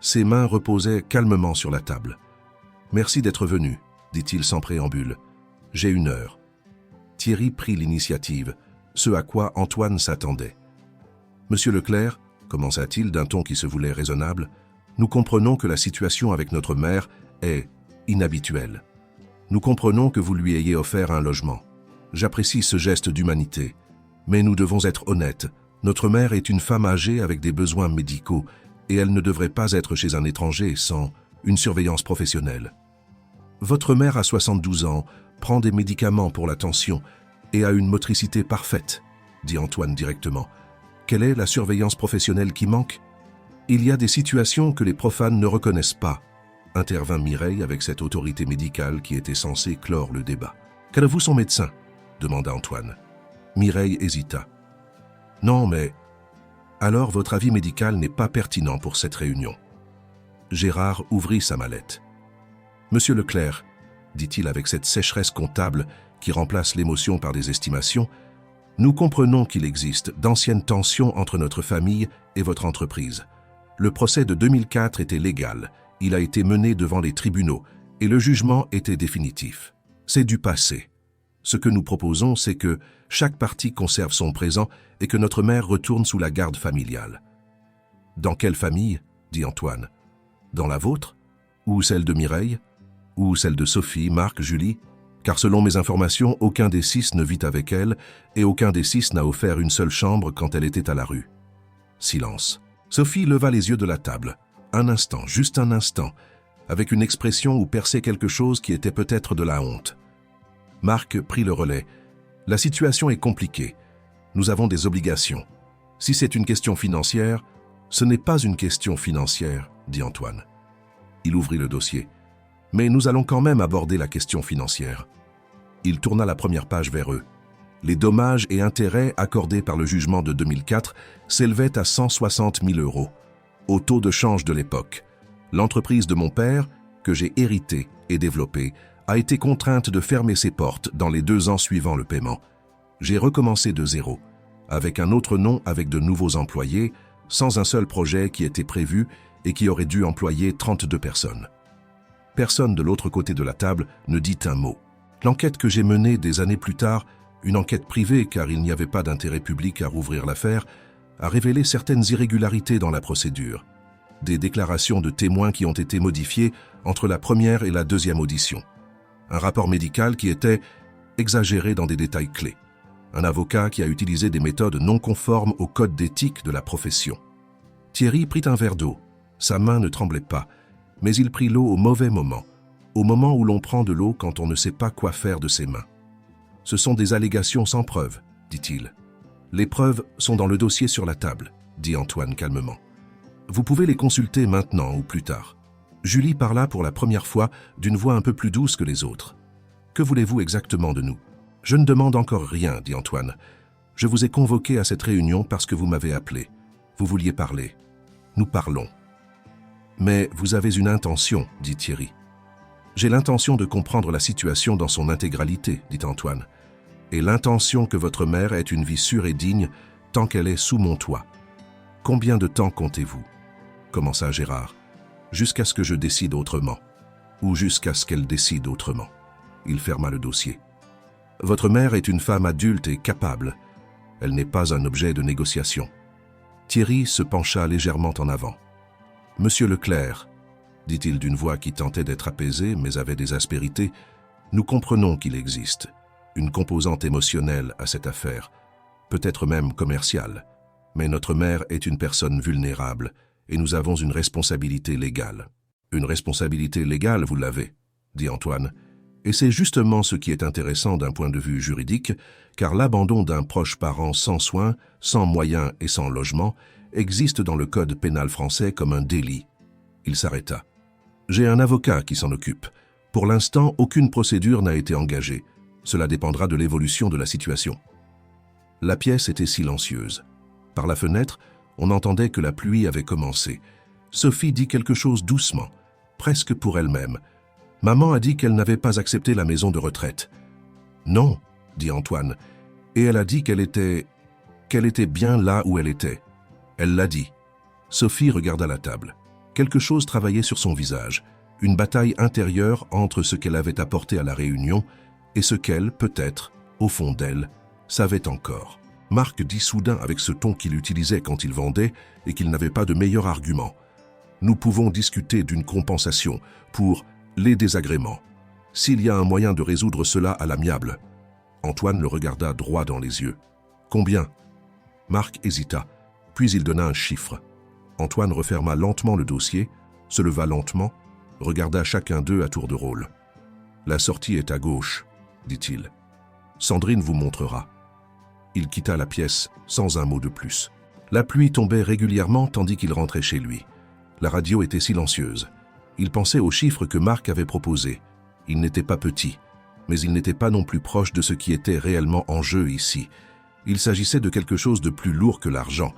Ses mains reposaient calmement sur la table. « Merci d'être venu », dit-il sans préambule. « J'ai 1 heure. » Thierry prit l'initiative, ce à quoi Antoine s'attendait. « Monsieur Leclerc, » commença-t-il d'un ton qui se voulait raisonnable, « nous comprenons que la situation avec notre mère est inhabituelle. Nous comprenons que vous lui ayez offert un logement. J'apprécie ce geste d'humanité. Mais nous devons être honnêtes. Notre mère est une femme âgée avec des besoins médicaux et elle ne devrait pas être chez un étranger sans une surveillance professionnelle. Votre mère a 72 ans, prend des médicaments pour la tension et a une motricité parfaite, dit Antoine directement. Quelle est la surveillance professionnelle qui manque? Il y a des situations que les profanes ne reconnaissent pas, intervint Mireille avec cette autorité médicale qui était censée clore le débat. Qu'avez-vous son médecin? Demanda Antoine. Mireille hésita. Non, mais... Alors votre avis médical n'est pas pertinent pour cette réunion. Gérard ouvrit sa mallette. Monsieur Leclerc, dit-il avec cette sécheresse comptable qui remplace l'émotion par des estimations, nous comprenons qu'il existe d'anciennes tensions entre notre famille et votre entreprise. Le procès de 2004 était légal, il a été mené devant les tribunaux et le jugement était définitif. C'est du passé. Ce que nous proposons, c'est que chaque partie conserve son présent et que notre mère retourne sous la garde familiale. Dans quelle famille? Dit Antoine. Dans la vôtre? Ou celle de Mireille? Ou celle de Sophie, Marc, Julie? Car selon mes informations, aucun des 6 ne vit avec elle et aucun des 6 n'a offert une seule chambre quand elle était à la rue. Silence. Sophie leva les yeux de la table. Un instant, juste un instant, avec une expression où perçait quelque chose qui était peut-être de la honte. Marc prit le relais. La situation est compliquée. Nous avons des obligations. Si c'est une question financière, ce n'est pas une question financière, dit Antoine. Il ouvrit le dossier. Mais nous allons quand même aborder la question financière. Il tourna la première page vers eux. Les dommages et intérêts accordés par le jugement de 2004 s'élevaient à 160 000 €, au taux de change de l'époque. L'entreprise de mon père, que j'ai héritée et développée, a été contrainte de fermer ses portes dans les 2 ans suivant le paiement. J'ai recommencé de zéro, avec un autre nom, avec de nouveaux employés, sans un seul projet qui était prévu et qui aurait dû employer 32 personnes. Personne de l'autre côté de la table ne dit un mot. L'enquête que j'ai menée des années plus tard, une enquête privée car il n'y avait pas d'intérêt public à rouvrir l'affaire, a révélé certaines irrégularités dans la procédure. Des déclarations de témoins qui ont été modifiées entre la première et la deuxième audition. Un rapport médical qui était exagéré dans des détails clés. Un avocat qui a utilisé des méthodes non conformes au code d'éthique de la profession. Thierry prit un verre d'eau. Sa main ne tremblait pas, mais il prit l'eau au mauvais moment, au moment où l'on prend de l'eau quand on ne sait pas quoi faire de ses mains. Ce sont des allégations sans preuve, dit-il. Les preuves sont dans le dossier sur la table, dit Antoine calmement. Vous pouvez les consulter maintenant ou plus tard. Julie parla pour la première fois d'une voix un peu plus douce que les autres. Que voulez-vous exactement de nous? Je ne demande encore rien, dit Antoine. Je vous ai convoqué à cette réunion parce que vous m'avez appelé. Vous vouliez parler. Nous parlons. Mais vous avez une intention, dit Thierry. J'ai l'intention de comprendre la situation dans son intégralité, dit Antoine. Et l'intention que votre mère ait une vie sûre et digne tant qu'elle est sous mon toit. Combien de temps comptez-vous? Commença Gérard. Jusqu'à ce que je décide autrement. Ou jusqu'à ce qu'elle décide autrement. Il ferma le dossier. Votre mère est une femme adulte et capable. Elle n'est pas un objet de négociation. Thierry se pencha légèrement en avant. Monsieur Leclerc, dit-il d'une voix qui tentait d'être apaisée mais avait des aspérités, nous comprenons qu'il existe une composante émotionnelle à cette affaire, peut-être même commerciale, mais notre mère est une personne vulnérable et nous avons une responsabilité légale. Une responsabilité légale, vous l'avez, dit Antoine, et c'est justement ce qui est intéressant d'un point de vue juridique, car l'abandon d'un proche parent sans soins, sans moyens et sans logement existe dans le code pénal français comme un délit. Il s'arrêta. J'ai un avocat qui s'en occupe. Pour l'instant, aucune procédure n'a été engagée. Cela dépendra de l'évolution de la situation. La pièce était silencieuse. Par la fenêtre, on entendait que la pluie avait commencé. Sophie dit quelque chose doucement, presque pour elle-même. Maman a dit qu'elle n'avait pas accepté la maison de retraite. Non, dit Antoine, et elle a dit qu'elle était bien là où elle était. Elle l'a dit. Sophie regarda la table. Quelque chose travaillait sur son visage, une bataille intérieure entre ce qu'elle avait apporté à la réunion et ce qu'elle, peut-être, au fond d'elle, savait encore. Marc dit soudain avec ce ton qu'il utilisait quand il vendait et qu'il n'avait pas de meilleur argument. Nous pouvons discuter d'une compensation pour les désagréments. S'il y a un moyen de résoudre cela à l'amiable. Antoine le regarda droit dans les yeux. Combien? Marc hésita, puis il donna un chiffre. Antoine referma lentement le dossier, se leva lentement, regarda chacun d'eux à tour de rôle. La sortie est à gauche, dit-il. Sandrine vous montrera. Il quitta la pièce sans un mot de plus. La pluie tombait régulièrement tandis qu'il rentrait chez lui. La radio était silencieuse. Il pensait aux chiffres que Marc avait proposés. Il n'était pas petit, mais il n'était pas non plus proche de ce qui était réellement en jeu ici. Il s'agissait de quelque chose de plus lourd que l'argent.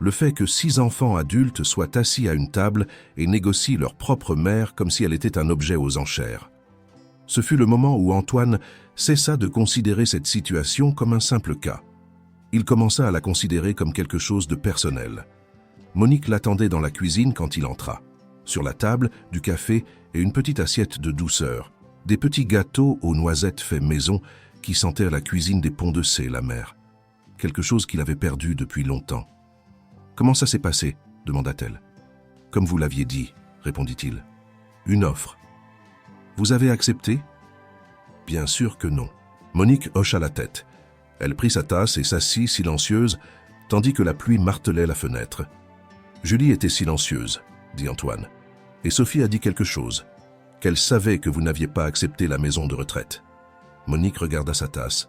Le fait que 6 enfants adultes soient assis à une table et négocient leur propre mère comme si elle était un objet aux enchères. Ce fut le moment où Antoine cessa de considérer cette situation comme un simple cas. Il commença à la considérer comme quelque chose de personnel. Monique l'attendait dans la cuisine quand il entra. Sur la table, du café et une petite assiette de douceur. Des petits gâteaux aux noisettes faits maison qui sentaient la cuisine des Ponts de Cé, la mère. Quelque chose qu'il avait perdu depuis longtemps. « Comment ça s'est passé ?» demanda-t-elle. « Comme vous l'aviez dit, » répondit-il. « Une offre. Vous avez accepté ?» Bien sûr que non. Monique hocha la tête. Elle prit sa tasse et s'assit silencieuse, tandis que la pluie martelait la fenêtre. Julie était silencieuse, dit Antoine. Et Sophie a dit quelque chose, qu'elle savait que vous n'aviez pas accepté la maison de retraite. Monique regarda sa tasse.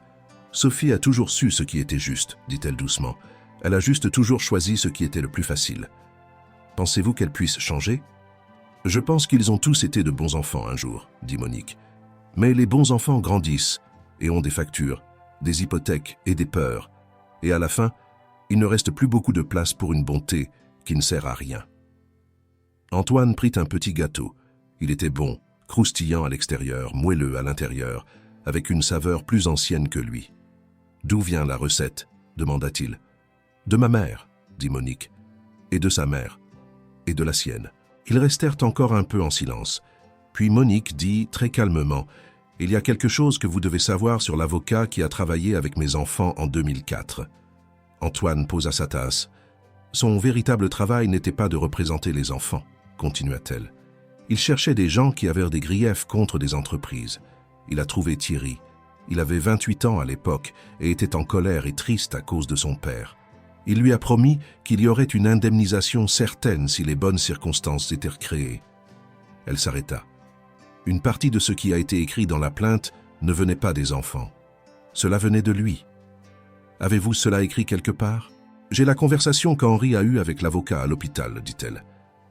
Sophie a toujours su ce qui était juste, dit-elle doucement. Elle a juste toujours choisi ce qui était le plus facile. Pensez-vous qu'elle puisse changer? Je pense qu'ils ont tous été de bons enfants un jour, dit Monique. Mais les bons enfants grandissent et ont des factures, des hypothèques et des peurs. Et à la fin, il ne reste plus beaucoup de place pour une bonté qui ne sert à rien. Antoine prit un petit gâteau. Il était bon, croustillant à l'extérieur, moelleux à l'intérieur, avec une saveur plus ancienne que lui. « D'où vient la recette ?» demanda-t-il. « De ma mère, » dit Monique, « et de sa mère, et de la sienne. » Ils restèrent encore un peu en silence. Puis Monique dit très calmement, « Il y a quelque chose que vous devez savoir sur l'avocat qui a travaillé avec mes enfants en 2004. » Antoine posa sa tasse. « Son véritable travail n'était pas de représenter les enfants, » continua-t-elle. Il cherchait des gens qui avaient des griefs contre des entreprises. Il a trouvé Thierry. Il avait 28 ans à l'époque et était en colère et triste à cause de son père. Il lui a promis qu'il y aurait une indemnisation certaine si les bonnes circonstances étaient recréées. Elle s'arrêta. Une partie de ce qui a été écrit dans la plainte ne venait pas des enfants. Cela venait de lui. Avez-vous cela écrit quelque part? J'ai la conversation qu'Henri a eue avec l'avocat à l'hôpital, dit-elle.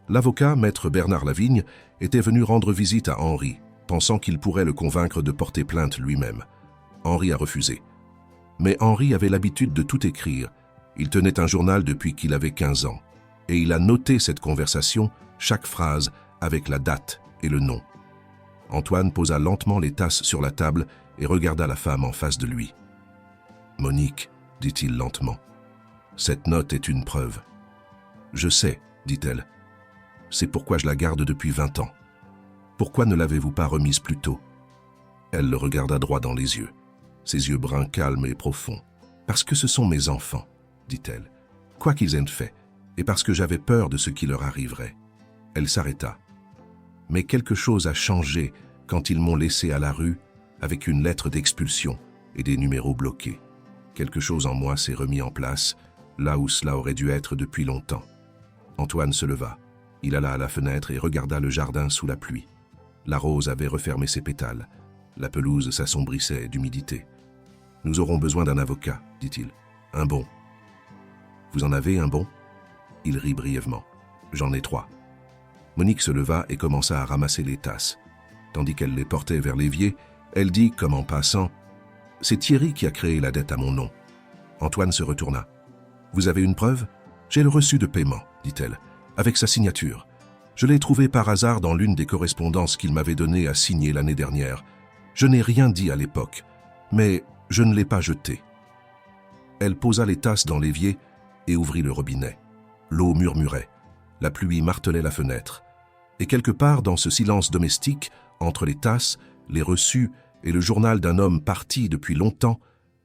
L'avocat, maître Bernard Lavigne, était venu rendre visite à Henri, pensant qu'il pourrait le convaincre de porter plainte lui-même. Henri a refusé. Mais Henri avait l'habitude de tout écrire. Il tenait un journal depuis qu'il avait 15 ans. Et il a noté cette conversation, chaque phrase, avec la date et le nom. Antoine posa lentement les tasses sur la table et regarda la femme en face de lui. « Monique, dit-il lentement, cette note est une preuve. »« Je sais, dit-elle. C'est pourquoi je la garde depuis 20 ans. Pourquoi ne l'avez-vous pas remise plus tôt ?» Elle le regarda droit dans les yeux, ses yeux bruns calmes et profonds. « Parce que ce sont mes enfants, dit-elle, quoi qu'ils aient fait, et parce que j'avais peur de ce qui leur arriverait. » Elle s'arrêta. Mais quelque chose a changé quand ils m'ont laissé à la rue avec une lettre d'expulsion et des numéros bloqués. Quelque chose en moi s'est remis en place, là où cela aurait dû être depuis longtemps. Antoine se leva. Il alla à la fenêtre et regarda le jardin sous la pluie. La rose avait refermé ses pétales. La pelouse s'assombrissait d'humidité. « Nous aurons besoin d'un avocat, dit-il. Un bon. »« Vous en avez un bon ?» Il rit brièvement. « J'en ai 3. » Monique se leva et commença à ramasser les tasses. Tandis qu'elle les portait vers l'évier, elle dit, comme en passant, « C'est Thierry qui a créé la dette à mon nom. » Antoine se retourna. « Vous avez une preuve ? » « J'ai le reçu de paiement, dit-elle, avec sa signature. Je l'ai trouvé par hasard dans l'une des correspondances qu'il m'avait données à signer l'année dernière. Je n'ai rien dit à l'époque, mais je ne l'ai pas jeté. » Elle posa les tasses dans l'évier et ouvrit le robinet. L'eau murmurait, la pluie martelait la fenêtre. Et quelque part dans ce silence domestique, entre les tasses, les reçus et le journal d'un homme parti depuis longtemps,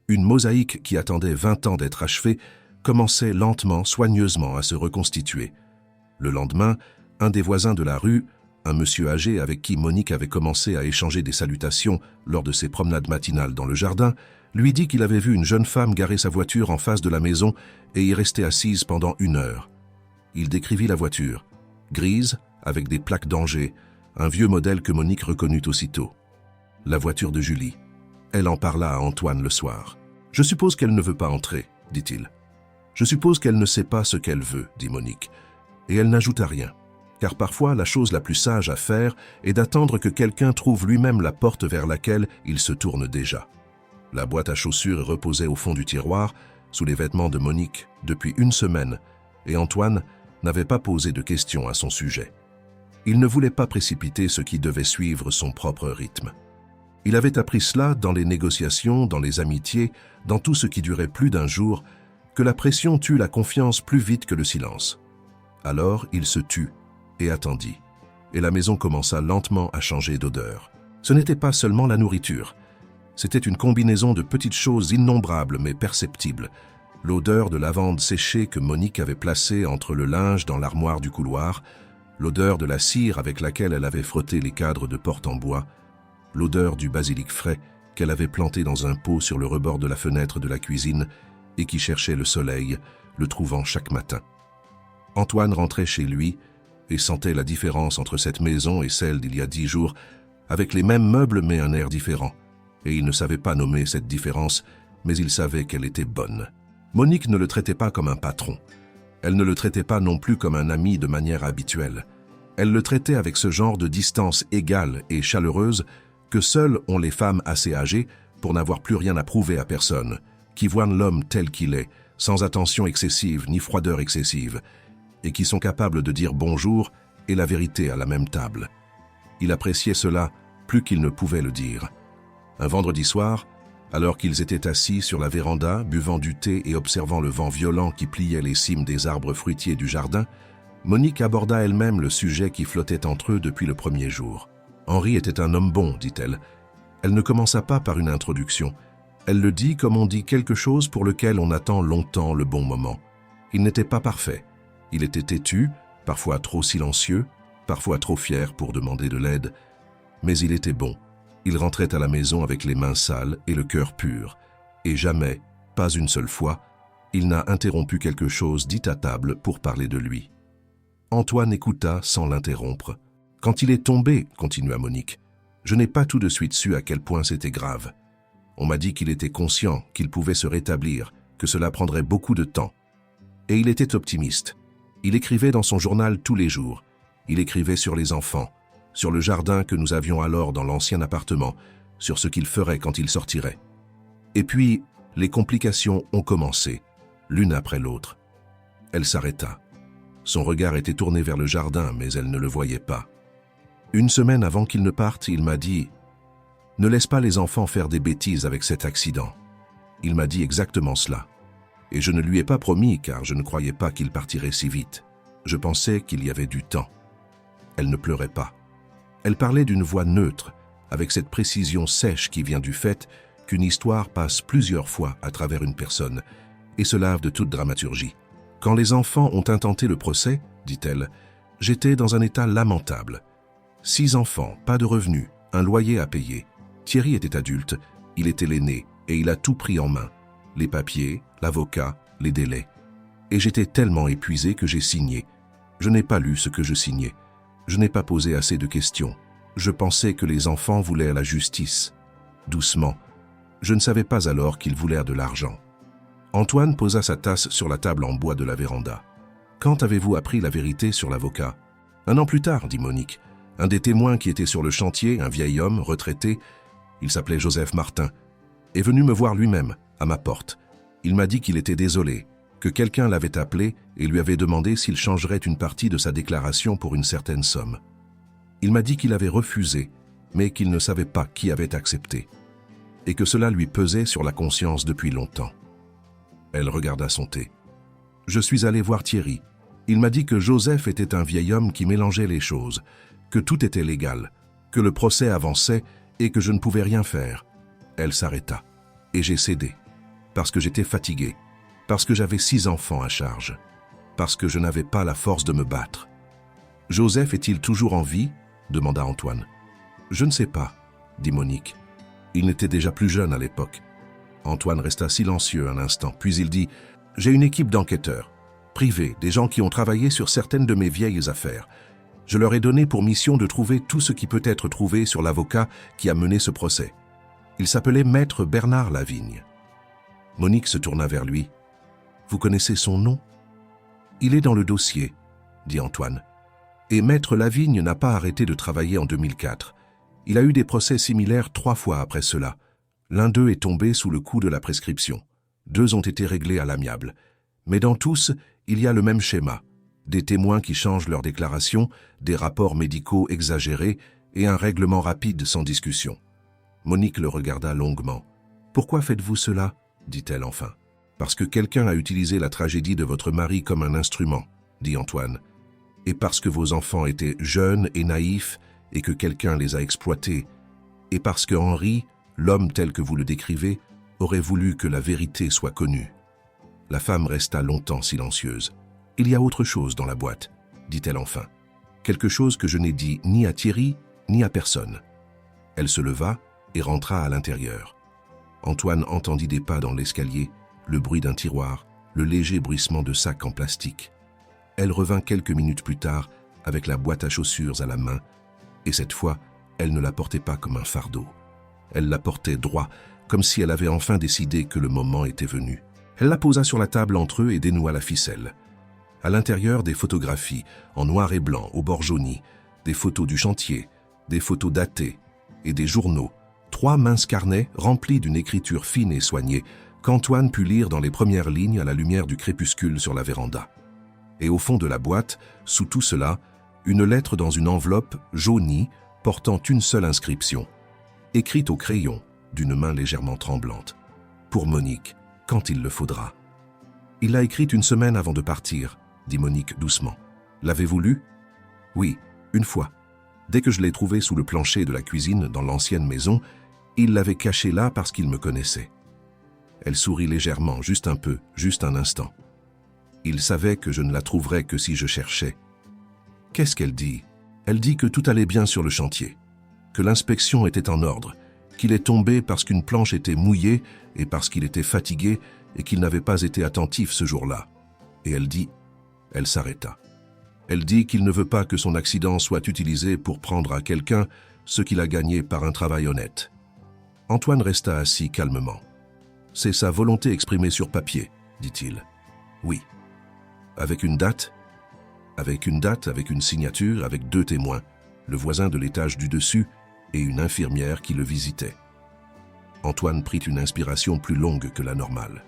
une mosaïque qui attendait 20 ans d'être achevée commençait lentement, soigneusement à se reconstituer. Le lendemain, un des voisins de la rue, un monsieur âgé avec qui Monique avait commencé à échanger des salutations lors de ses promenades matinales dans le jardin, lui dit qu'il avait vu une jeune femme garer sa voiture en face de la maison et y rester assise pendant 1 heure. Il décrivit la voiture, grise, avec des plaques d'Angers, un vieux modèle que Monique reconnut aussitôt. La voiture de Julie. Elle en parla à Antoine le soir. « Je suppose qu'elle ne veut pas entrer, dit-il. »« Je suppose qu'elle ne sait pas ce qu'elle veut, dit Monique. Et elle n'ajouta rien, car parfois la chose la plus sage à faire est d'attendre que quelqu'un trouve lui-même la porte vers laquelle il se tourne déjà. La boîte à chaussures reposait au fond du tiroir, sous les vêtements de Monique, depuis 1 semaine, et Antoine n'avait pas posé de questions à son sujet. Il ne voulait pas précipiter ce qui devait suivre son propre rythme. Il avait appris cela dans les négociations, dans les amitiés, dans tout ce qui durait plus d'1 jour, que la pression tue la confiance plus vite que le silence. Alors il se tut et attendit, et la maison commença lentement à changer d'odeur. Ce n'était pas seulement la nourriture, c'était une combinaison de petites choses innombrables mais perceptibles. L'odeur de lavande séchée que Monique avait placée entre le linge dans l'armoire du couloir, l'odeur de la cire avec laquelle elle avait frotté les cadres de porte en bois, l'odeur du basilic frais qu'elle avait planté dans un pot sur le rebord de la fenêtre de la cuisine et qui cherchait le soleil, le trouvant chaque matin. Antoine rentrait chez lui et sentait la différence entre cette maison et celle d'il y a 10 jours, avec les mêmes meubles mais un air différent. Et il ne savait pas nommer cette différence, mais il savait qu'elle était bonne. Monique ne le traitait pas comme un patron. Elle ne le traitait pas non plus comme un ami de manière habituelle. Elle le traitait avec ce genre de distance égale et chaleureuse que seules ont les femmes assez âgées pour n'avoir plus rien à prouver à personne, qui voient l'homme tel qu'il est, sans attention excessive ni froideur excessive, et qui sont capables de dire bonjour et la vérité à la même table. Il appréciait cela plus qu'il ne pouvait le dire. Un vendredi soir, alors qu'ils étaient assis sur la véranda, buvant du thé et observant le vent violent qui pliait les cimes des arbres fruitiers du jardin, Monique aborda elle-même le sujet qui flottait entre eux depuis le premier jour. « Henri était un homme bon, dit-elle. » Elle ne commença pas par une introduction. Elle le dit comme on dit quelque chose pour lequel on attend longtemps le bon moment. Il n'était pas parfait. Il était têtu, parfois trop silencieux, parfois trop fier pour demander de l'aide. Mais il était bon. Il rentrait à la maison avec les mains sales et le cœur pur. Et jamais, pas une seule fois, il n'a interrompu quelque chose dit à table pour parler de lui. Antoine écouta sans l'interrompre. « Quand il est tombé, continua Monique, je n'ai pas tout de suite su à quel point c'était grave. On m'a dit qu'il était conscient, qu'il pouvait se rétablir, que cela prendrait beaucoup de temps. Et il était optimiste. Il écrivait dans son journal tous les jours. Il écrivait sur les enfants, sur le jardin que nous avions alors dans l'ancien appartement, sur ce qu'il ferait quand il sortirait. Et puis, les complications ont commencé, l'une après l'autre. Elle s'arrêta. Son regard était tourné vers le jardin, mais elle ne le voyait pas. 1 semaine avant qu'il ne parte, il m'a dit « Ne laisse pas les enfants faire des bêtises avec cet accident. » Il m'a dit exactement cela. Et je ne lui ai pas promis car je ne croyais pas qu'il partirait si vite. Je pensais qu'il y avait du temps. Elle ne pleurait pas. Elle parlait d'une voix neutre, avec cette précision sèche qui vient du fait qu'une histoire passe plusieurs fois à travers une personne et se lave de toute dramaturgie. « Quand les enfants ont intenté le procès, dit-elle, j'étais dans un état lamentable. 6 enfants, pas de revenus, un loyer à payer. Thierry était adulte, il était l'aîné et il a tout pris en main. Les papiers, l'avocat, les délais. Et j'étais tellement épuisé que j'ai signé. Je n'ai pas lu ce que je signais. Je n'ai pas posé assez de questions. Je pensais que les enfants voulaient la justice. Doucement. Je ne savais pas alors qu'ils voulaient de l'argent. » Antoine posa sa tasse sur la table en bois de la véranda. « Quand avez-vous appris la vérité sur l'avocat ?»« 1 an plus tard, dit Monique. Un des témoins qui était sur le chantier, un vieil homme, retraité, il s'appelait Joseph Martin. est venu me voir lui-même, à ma porte. Il m'a dit qu'il était désolé, que quelqu'un l'avait appelé et lui avait demandé s'il changerait une partie de sa déclaration pour une certaine somme. Il m'a dit qu'il avait refusé, mais qu'il ne savait pas qui avait accepté, et que cela lui pesait sur la conscience depuis longtemps. Elle regarda son thé. Je suis allé voir Thierry. Il m'a dit que Joseph était un vieil homme qui mélangeait les choses, que tout était légal, que le procès avançait et que je ne pouvais rien faire. Elle s'arrêta, et j'ai cédé, parce que j'étais fatigué, parce que j'avais 6 enfants à charge, parce que je n'avais pas la force de me battre. « Joseph est-il toujours en vie ?» demanda Antoine. « Je ne sais pas, » dit Monique. Il n'était déjà plus jeune à l'époque. Antoine resta silencieux un instant, puis il dit « J'ai une équipe d'enquêteurs, privés, des gens qui ont travaillé sur certaines de mes vieilles affaires. Je leur ai donné pour mission de trouver tout ce qui peut être trouvé sur l'avocat qui a mené ce procès. Il s'appelait Maître Bernard Lavigne. » Monique se tourna vers lui. « Vous connaissez son nom ?»« Il est dans le dossier, » dit Antoine. « Et Maître Lavigne n'a pas arrêté de travailler en 2004. Il a eu des procès similaires 3 fois après cela. L'un d'eux est tombé sous le coup de la prescription. 2 ont été réglés à l'amiable. Mais dans tous, il y a le même schéma. Des témoins qui changent leur déclaration, des rapports médicaux exagérés et un règlement rapide sans discussion. » Monique le regarda longuement. « Pourquoi faites-vous cela ?» dit-elle enfin. « Parce que quelqu'un a utilisé la tragédie de votre mari comme un instrument, » dit Antoine. « Et parce que vos enfants étaient jeunes et naïfs et que quelqu'un les a exploités. Et parce que Henri, l'homme tel que vous le décrivez, aurait voulu que la vérité soit connue. » La femme resta longtemps silencieuse. « Il y a autre chose dans la boîte, » dit-elle enfin. « Quelque chose que je n'ai dit ni à Thierry, ni à personne. » Elle se leva et rentra à l'intérieur. Antoine entendit des pas dans l'escalier, le bruit d'un tiroir, le léger bruissement de sacs en plastique. Elle revint quelques minutes plus tard avec la boîte à chaussures à la main, et cette fois, elle ne la portait pas comme un fardeau. Elle la portait droit, comme si elle avait enfin décidé que le moment était venu. Elle la posa sur la table entre eux et dénoua la ficelle. À l'intérieur, des photographies, en noir et blanc, au bord jauni, des photos du chantier, des photos datées et des journaux, 3 minces carnets remplis d'une écriture fine et soignée qu'Antoine put lire dans les premières lignes à la lumière du crépuscule sur la véranda. Et au fond de la boîte, sous tout cela, une lettre dans une enveloppe jaunie portant une seule inscription, écrite au crayon d'une main légèrement tremblante. Pour Monique, quand il le faudra. « Il l'a écrite 1 semaine avant de partir, » dit Monique doucement. « L'avez-vous lu ?»« Oui, 1 fois. Dès que je l'ai trouvé sous le plancher de la cuisine dans l'ancienne maison, il l'avait caché là parce qu'il me connaissait. » Elle sourit légèrement, juste un peu, juste un instant. Il savait que je ne la trouverais que si je cherchais. Qu'est-ce qu'elle dit? Elle dit que tout allait bien sur le chantier, que l'inspection était en ordre, qu'il est tombé parce qu'une planche était mouillée et parce qu'il était fatigué et qu'il n'avait pas été attentif ce jour-là. Et elle dit, elle s'arrêta. Elle dit qu'il ne veut pas que son accident soit utilisé pour prendre à quelqu'un ce qu'il a gagné par un travail honnête. Antoine resta assis calmement. C'est sa volonté exprimée sur papier, dit-il. Oui. Avec une date? Avec une date, avec une signature, avec 2 témoins, le voisin de l'étage du dessus et une infirmière qui le visitait. Antoine prit une inspiration plus longue que la normale.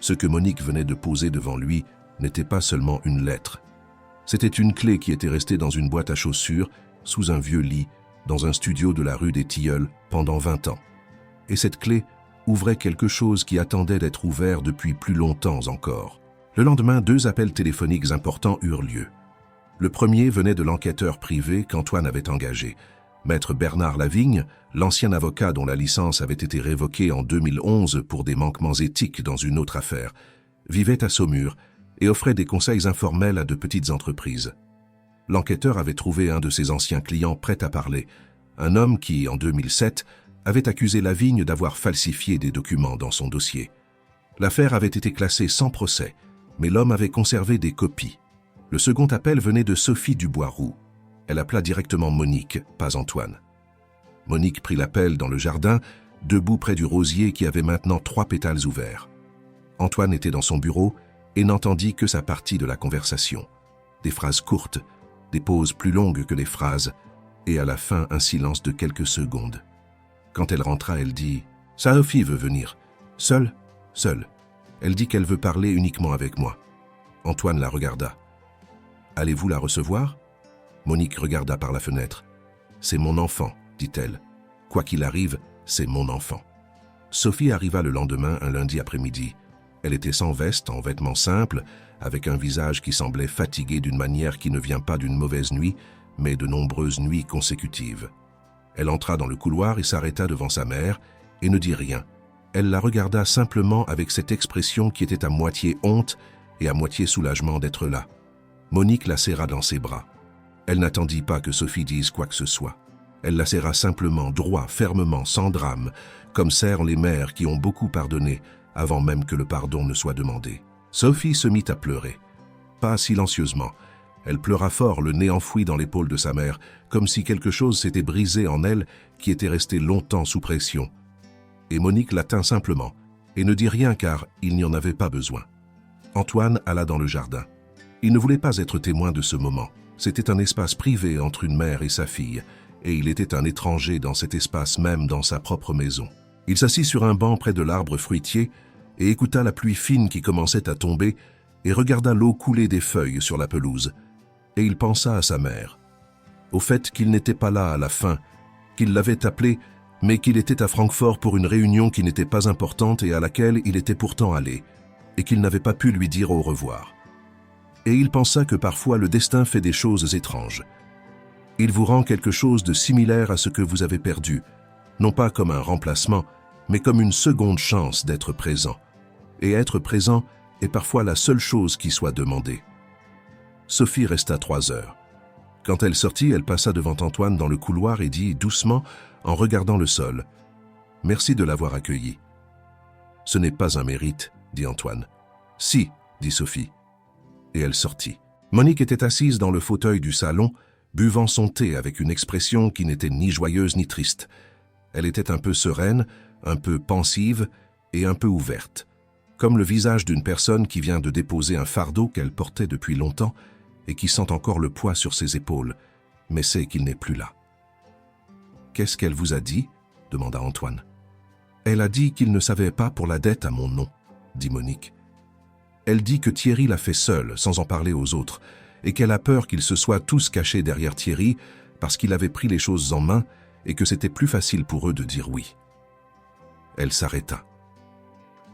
Ce que Monique venait de poser devant lui n'était pas seulement une lettre. C'était une clé qui était restée dans une boîte à chaussures, sous un vieux lit, dans un studio de la rue des Tilleuls, pendant 20 ans. Et cette clé ouvrait quelque chose qui attendait d'être ouvert depuis plus longtemps encore. Le lendemain, 2 appels téléphoniques importants eurent lieu. Le premier venait de l'enquêteur privé qu'Antoine avait engagé. Maître Bernard Lavigne, l'ancien avocat dont la licence avait été révoquée en 2011 pour des manquements éthiques dans une autre affaire, vivait à Saumur et offrait des conseils informels à de petites entreprises. L'enquêteur avait trouvé un de ses anciens clients prêt à parler, un homme qui, en 2007, avait accusé Lavigne d'avoir falsifié des documents dans son dossier. L'affaire avait été classée sans procès, mais l'homme avait conservé des copies. Le second appel venait de Sophie Dubois-Roux. Elle appela directement Monique, pas Antoine. Monique prit l'appel dans le jardin, debout près du rosier qui avait maintenant 3 pétales ouverts. Antoine était dans son bureau et n'entendit que sa partie de la conversation. Des phrases courtes, des pauses plus longues que les phrases, et à la fin un silence de quelques secondes. Quand elle rentra, elle dit « Sophie veut venir. Seule? Seule. Elle dit qu'elle veut parler uniquement avec moi. Antoine la regarda. Allez-vous la recevoir? Monique regarda par la fenêtre. C'est mon enfant, dit-elle. Quoi qu'il arrive, c'est mon enfant. Sophie arriva le lendemain, un lundi après-midi. Elle était sans veste, en vêtements simples, avec un visage qui semblait fatigué d'une manière qui ne vient pas d'une mauvaise nuit, mais de nombreuses nuits consécutives. Elle entra dans le couloir et s'arrêta devant sa mère, et ne dit rien. Elle la regarda simplement avec cette expression qui était à moitié honte et à moitié soulagement d'être là. Monique la serra dans ses bras. Elle n'attendit pas que Sophie dise quoi que ce soit. Elle la serra simplement, droit, fermement, sans drame, comme serrent les mères qui ont beaucoup pardonné avant même que le pardon ne soit demandé. Sophie se mit à pleurer. Pas silencieusement. Elle pleura fort, le nez enfoui dans l'épaule de sa mère, comme si quelque chose s'était brisé en elle qui était resté longtemps sous pression. Et Monique la tint simplement, et ne dit rien car il n'y en avait pas besoin. Antoine alla dans le jardin. Il ne voulait pas être témoin de ce moment. C'était un espace privé entre une mère et sa fille, et il était un étranger dans cet espace même dans sa propre maison. Il s'assit sur un banc près de l'arbre fruitier et écouta la pluie fine qui commençait à tomber et regarda l'eau couler des feuilles sur la pelouse. Et il pensa à sa mère, au fait qu'il n'était pas là à la fin, qu'il l'avait appelée, mais qu'il était à Francfort pour une réunion qui n'était pas importante et à laquelle il était pourtant allé, et qu'il n'avait pas pu lui dire au revoir. Et il pensa que parfois le destin fait des choses étranges. Il vous rend quelque chose de similaire à ce que vous avez perdu, non pas comme un remplacement, mais comme une seconde chance d'être présent. Et être présent est parfois la seule chose qui soit demandée. Sophie resta 3 heures. Quand elle sortit, elle passa devant Antoine dans le couloir et dit doucement, en regardant le sol, « Merci de l'avoir accueilli. »« Ce n'est pas un mérite, » dit Antoine. « Si, » dit Sophie. Et elle sortit. Monique était assise dans le fauteuil du salon, buvant son thé avec une expression qui n'était ni joyeuse ni triste. Elle était un peu sereine, un peu pensive et un peu ouverte, comme le visage d'une personne qui vient de déposer un fardeau qu'elle portait depuis longtemps et qui sent encore le poids sur ses épaules, mais sait qu'il n'est plus là. « Qu'est-ce qu'elle vous a dit ?» demanda Antoine. « Elle a dit qu'il ne savait pas pour la dette à mon nom, » dit Monique. « Elle dit que Thierry l'a fait seule, sans en parler aux autres, et qu'elle a peur qu'ils se soient tous cachés derrière Thierry parce qu'il avait pris les choses en main et que c'était plus facile pour eux de dire oui. » Elle s'arrêta.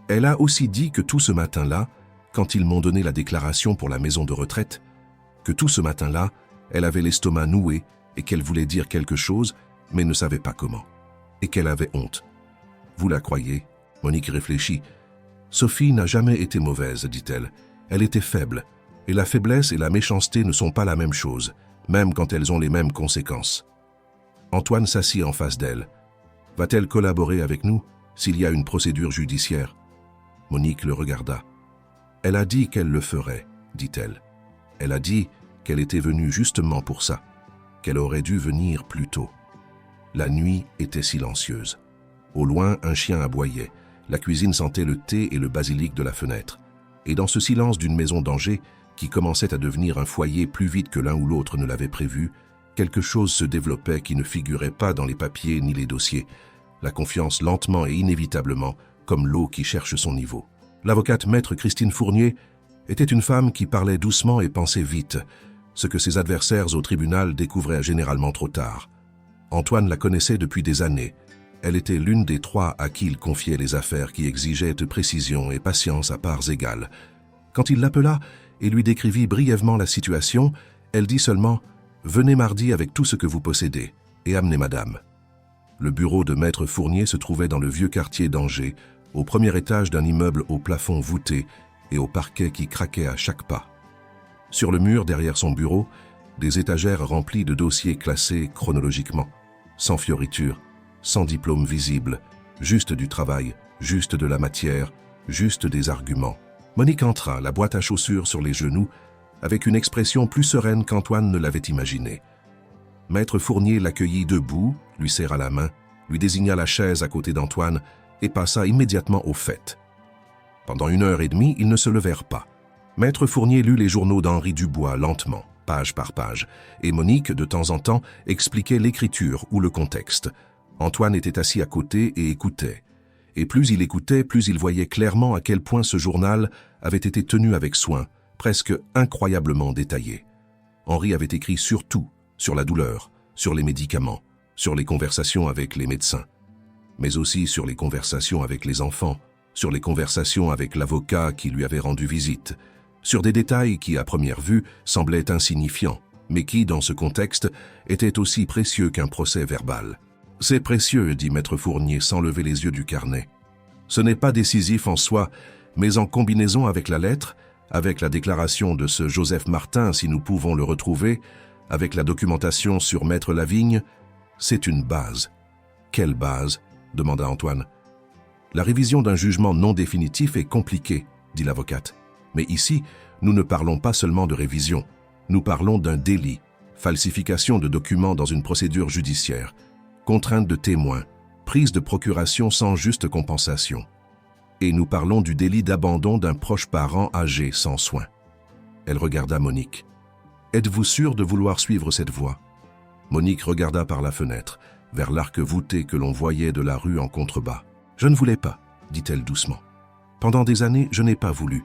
Elle a aussi dit que tout ce matin-là, quand ils m'ont donné la déclaration pour la maison de retraite, que tout ce matin-là, elle avait l'estomac noué et qu'elle voulait dire quelque chose, mais ne savait pas comment, et qu'elle avait honte. Vous la croyez? Monique réfléchit. Sophie n'a jamais été mauvaise, dit-elle. Elle était faible, et la faiblesse et la méchanceté ne sont pas la même chose, même quand elles ont les mêmes conséquences. Antoine s'assit en face d'elle. Va-t-elle collaborer avec nous s'il y a une procédure judiciaire? Monique le regarda. Elle a dit qu'elle le ferait, dit-elle. Elle a dit qu'elle était venue justement pour ça, qu'elle aurait dû venir plus tôt. La nuit était silencieuse. Au loin, un chien aboyait. La cuisine sentait le thé et le basilic de la fenêtre. Et dans ce silence d'une maison d'Angers, qui commençait à devenir un foyer plus vite que l'un ou l'autre ne l'avait prévu, quelque chose se développait qui ne figurait pas dans les papiers ni les dossiers. La confiance lentement et inévitablement, comme l'eau qui cherche son niveau. L'avocate maître Christine Fournier était une femme qui parlait doucement et pensait vite, ce que ses adversaires au tribunal découvraient généralement trop tard. Antoine la connaissait depuis des années. Elle était l'une des 3 à qui il confiait les affaires qui exigeaient de précision et patience à parts égales. Quand il l'appela et lui décrivit brièvement la situation, elle dit seulement « Venez mardi avec tout ce que vous possédez et amenez madame ». Le bureau de maître Fournier se trouvait dans le vieux quartier d'Angers, au premier étage d'un immeuble au plafond voûté et au parquet qui craquait à chaque pas. Sur le mur derrière son bureau, des étagères remplies de dossiers classés chronologiquement, sans fioriture, sans diplôme visible, juste du travail, juste de la matière, juste des arguments. Monique entra, la boîte à chaussures sur les genoux, avec une expression plus sereine qu'Antoine ne l'avait imaginé. Maître Fournier l'accueillit debout, lui serra la main, lui désigna la chaise à côté d'Antoine et passa immédiatement au fait. Pendant 1h30, ils ne se levèrent pas. Maître Fournier lut les journaux d'Henri Dubois lentement, page par page, et Monique, de temps en temps, expliquait l'écriture ou le contexte. Antoine était assis à côté et écoutait. Et plus il écoutait, plus il voyait clairement à quel point ce journal avait été tenu avec soin, presque incroyablement détaillé. Henri avait écrit sur tout, sur la douleur, sur les médicaments, sur les conversations avec les médecins, mais aussi sur les conversations avec les enfants, sur les conversations avec l'avocat qui lui avait rendu visite, sur des détails qui, à première vue, semblaient insignifiants, mais qui, dans ce contexte, étaient aussi précieux qu'un procès verbal. « C'est précieux, dit Maître Fournier sans lever les yeux du carnet. Ce n'est pas décisif en soi, mais en combinaison avec la lettre, avec la déclaration de ce Joseph Martin, si nous pouvons le retrouver, avec la documentation sur Maître Lavigne, c'est une base. » « Quelle base ?» demanda Antoine. « La révision d'un jugement non définitif est compliquée, dit l'avocate. Mais ici, nous ne parlons pas seulement de révision. Nous parlons d'un délit, falsification de documents dans une procédure judiciaire, contrainte de témoins, prise de procuration sans juste compensation. Et nous parlons du délit d'abandon d'un proche parent âgé sans soin. » Elle regarda Monique. « Êtes-vous sûr de vouloir suivre cette voie ?» Monique regarda par la fenêtre, vers l'arc voûté que l'on voyait de la rue en contrebas. « Je ne voulais pas, dit-elle doucement. Pendant des années, je n'ai pas voulu.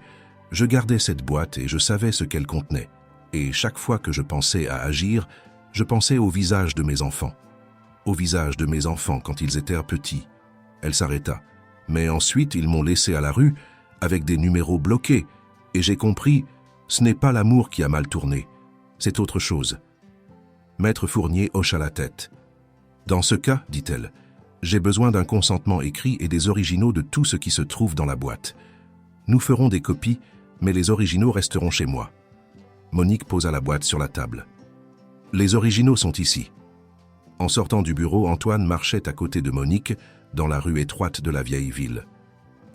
Je gardais cette boîte et je savais ce qu'elle contenait. Et chaque fois que je pensais à agir, je pensais au visage de mes enfants. Au visage de mes enfants quand ils étaient petits. » Elle s'arrêta. « Mais ensuite, ils m'ont laissé à la rue, avec des numéros bloqués, et j'ai compris, ce n'est pas l'amour qui a mal tourné, c'est autre chose. » Maître Fournier hocha la tête. « Dans ce cas, dit-elle, j'ai besoin d'un consentement écrit et des originaux de tout ce qui se trouve dans la boîte. Nous ferons des copies, mais les originaux resteront chez moi. » Monique posa la boîte sur la table. « Les originaux sont ici. » En sortant du bureau, Antoine marchait à côté de Monique, dans la rue étroite de la vieille ville.